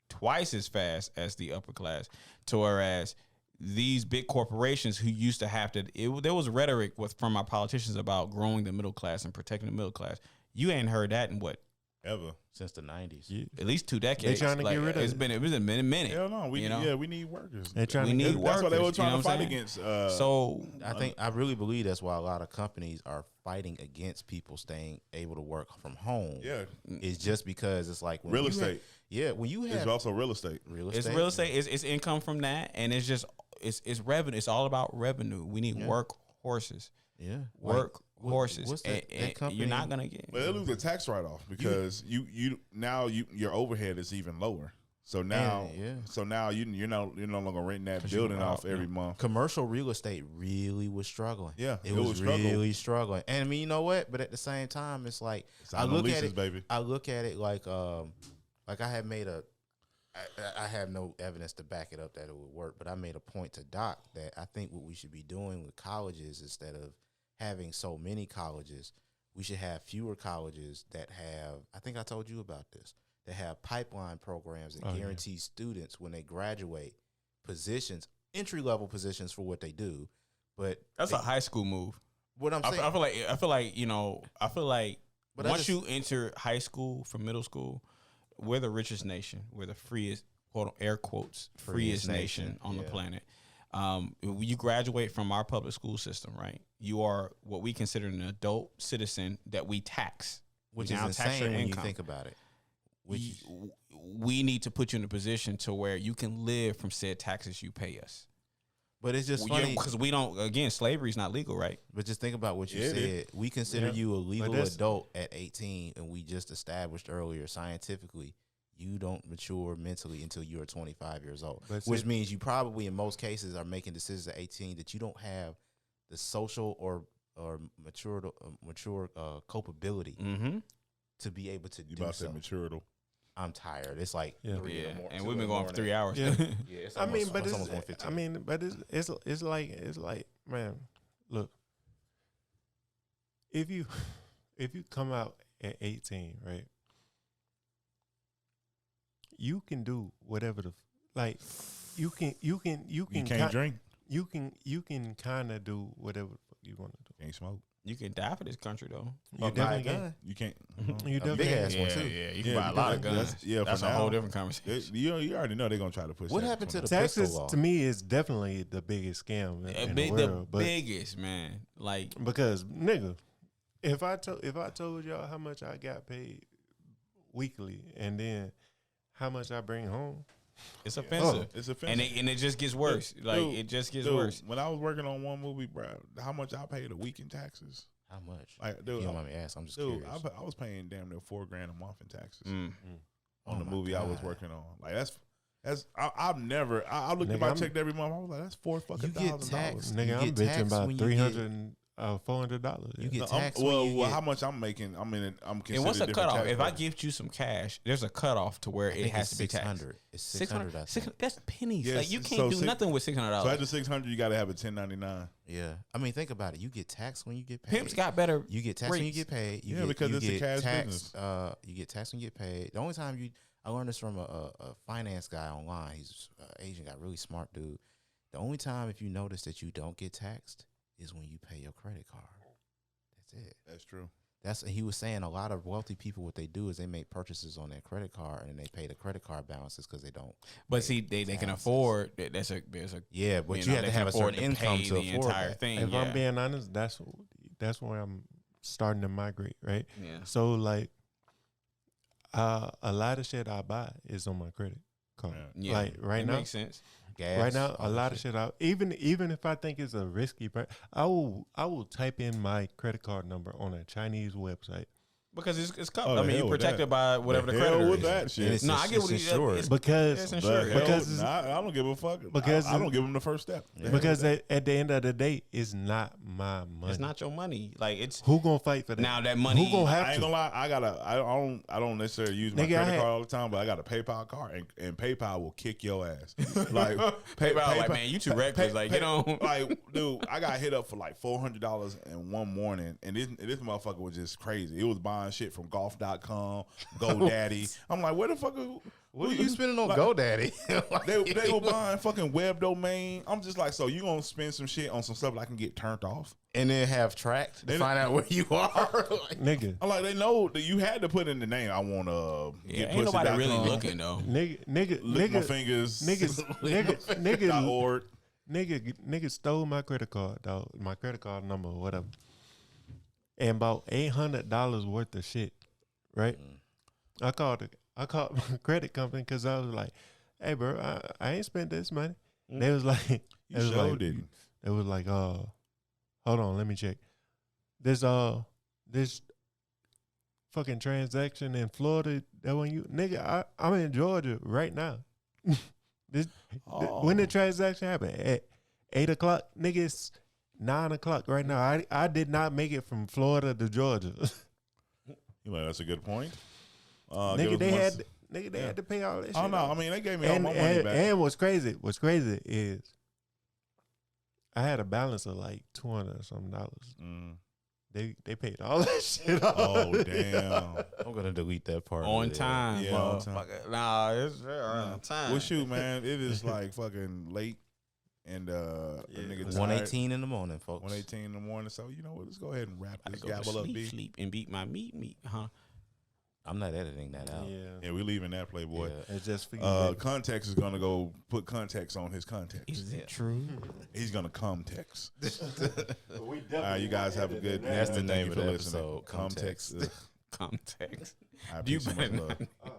twice as fast as the upper class. To whereas these big corporations who used to have to, there was rhetoric from our politicians about growing the middle class and protecting the middle class. You ain't heard that in what? Ever. Since the 90s. Yeah. At least 2 decades. trying to get rid of it's it. been a minute. Hell no. We You know? yeah, we need workers. They're trying We to need get That's why they were workers, trying you know to what I'm fight saying? against. So I really believe that's why a lot of companies are fighting against people staying able to work from home. yeah, It's just because it's like when real you estate. when you It's have also real estate. real estate. it's real estate. It's income from that, and it's just it's revenue. It's all about revenue. We need work horses, Yeah. work what- horses, what's that- and that company- you're not gonna get. But they lose the tax write off because your overhead is even lower. So now you're no longer renting that building off every month. Commercial real estate really was struggling. Yeah, it it was was struggle. really struggling. And I mean, you know what? But at the same time, it's like It's I on the look at leases, it, baby. I look at it like I had made I have no evidence to back it up that it would work, but I made a point to Doc that I think what we should be doing with colleges, instead of having so many colleges, we should have fewer colleges that have, I think I told you about this, that have pipeline programs that guarantee students when they graduate positions, entry-level positions for what they do. But That's a high school move. what I'm saying, I feel like But I once just- you enter high school from middle school, we're the richest nation. We're the freest, quote air quotes, freest nation on the yeah. planet. When you graduate from our public school system, right? You are what we consider an adult citizen that we tax, which We is now tax insane your when you income. think about it. We need to put you in a position to where you can live from said taxes you pay us. But it's just funny Because we don't. Again, slavery is not legal, right? But just think about what you Yeah, it said. We consider Yeah. you a legal that's- adult at 18, and we just established earlier scientifically you don't mature mentally until you're 25 years old, But which see- means you probably in most cases are making decisions at 18 that you don't have the social or mature culpability Mm-hmm. to be able to You do about to say so. mature. I'm tired. It's like Yeah. 3 in the Yeah, morning, and 2 we've in been the going for morning. 3 hours. Yeah. Yeah, it's I mean, almost, but it's it's, almost 1:15. I mean, but it's like, man, look, if you come out at 18, right, you can do whatever you can You can't drink. you can kind of do whatever the fuck you want to do. Can't smoke. You can die for this country, though. You Buy a definitely gun. can. You can't. You A definitely big can. ass one too. Yeah, you Yeah, can buy a lot of because guns. that's- That's for a whole now. different conversation. You already know they're gonna try to push. What that happened to the somewhere. pistol Texas law? to me is definitely the biggest scam in the world. The biggest, man. Like, Because nigga, if I told y'all how much I got paid weekly and then how much I bring home, it's offensive. It's offensive. And it just gets worse. Like, Dude, it just gets Dude, worse. When I was working on one movie, bro, how much I paid a week in taxes? How much? Like, If dude, you don't mind me asking, I'm just dude, curious. I was paying damn near $4,000 a month in taxes Mm. on Oh the my movie I was God. working on. Like I've never. I looked at Nigga, my I'm- check every month. I was like, that's You get $4,000. taxed. nigga, You I'm get bitching taxed about when you $300, $400. You get No, taxed when you get, how much I'm making? I'm considered. And what's the different cutoff? tax If I brackets. gift you some cash, there's a cutoff to where I it think has it's to be taxed. 600. It's 600. I think. That's pennies. Yes, Like, you can't so do six- nothing with So $600. after 600, you got to have a 1099. Yeah, I mean, think about it. You get taxed when you get paid. Pimps got better. You get taxed when you rates. get paid. You Yeah, get, because you it's a get cash taxed, business. You get taxed when you get paid. The only time I learned this from a finance guy online. He's Asian guy, really smart dude. The only time if you notice that you don't get taxed is when you pay your credit card. That's it. That's true. he was saying a lot of wealthy people, what they do is they make purchases on their credit card and they pay the credit card balances because they don't. But see, they can afford. There's a yeah, but you have they to can have a afford certain income pay to the afford entire that. thing. If yeah. I'm being honest, that's where I'm starting to migrate, right? Yeah. So like, a lot of shit I buy is on my credit card. Yeah. Like right it now, makes sense. Gas, right now, all a that lot of shit out. Even if I think it's a risky, I will type in my credit card number on a Chinese website Because it's Oh, covered. the I mean, hell you're with protected that. by whatever the hell creditor with is. that shit. And it's No, I get what it's he's insured. it's because insured. because I don't give a fuck. Because I don't give them the first step. because at the end of the day, it's not my money. It's not your money. Like it's Who gonna fight for that? now that money. Who gonna have I ain't to? gonna lie. I don't necessarily use my Nigga, credit card all the time, but I got a PayPal card, and PayPal will kick your ass. Like PayPal, like man, you too reckless. Like you don't. Like, dude, I got hit up for like $400 in one morning, and this motherfucker was just crazy. It was buying shit from golf.com, GoDaddy. I'm like, where the fuck? What are you spending on GoDaddy? Like, They were buying fucking web domain. I'm just like, so you gonna spend some shit on some stuff that I can get turned off? and then have tracked to find out where you are. Like, Nigga, I'm like, they know that you had to put in the name. I want to Yeah, get ain't nobody really pussy.com, looking though. nigga, lick my nigga, fingers. nigga, .org. nigga stole my credit card, dog. My credit card number or whatever, and bought $800 worth of shit. Right? I called my credit company because I was like, "Hey, bro, I ain't spent this money." They was like, You sure didn't. It was like, hold on, let me check. This fucking transaction in Florida that when you nigga, I'm in Georgia right now. When the transaction happened at 8:00, nigga, it's 9:00 right now. I did not make it from Florida to Georgia. You like, that's a good point. Nigga, they had to pay all that shit. Oh no, off. I mean they gave me all my money back. And what's crazy is I had a balance of like $200 or something. They paid all that shit off. Oh damn! I'm gonna delete that part. On time, Yeah, on time. motherfucker. Nah, it's on time. Well, shoot, man, it is like fucking late, and a nigga tired. 1:18 in the morning, folks. 1:18 in the morning. So you know what? Let's go ahead and wrap I this go to gabble up, B. sleep and beat my meat, huh? I'm not editing that out. Yeah, we leaving that Playboy. Yeah. It's just for you. Context is gonna go put context on his context. Is it true? He's gonna come text. All right, you guys have a good. That's the Thank name you of for the listening. episode, Context. Context. I You appreciate much better love. not.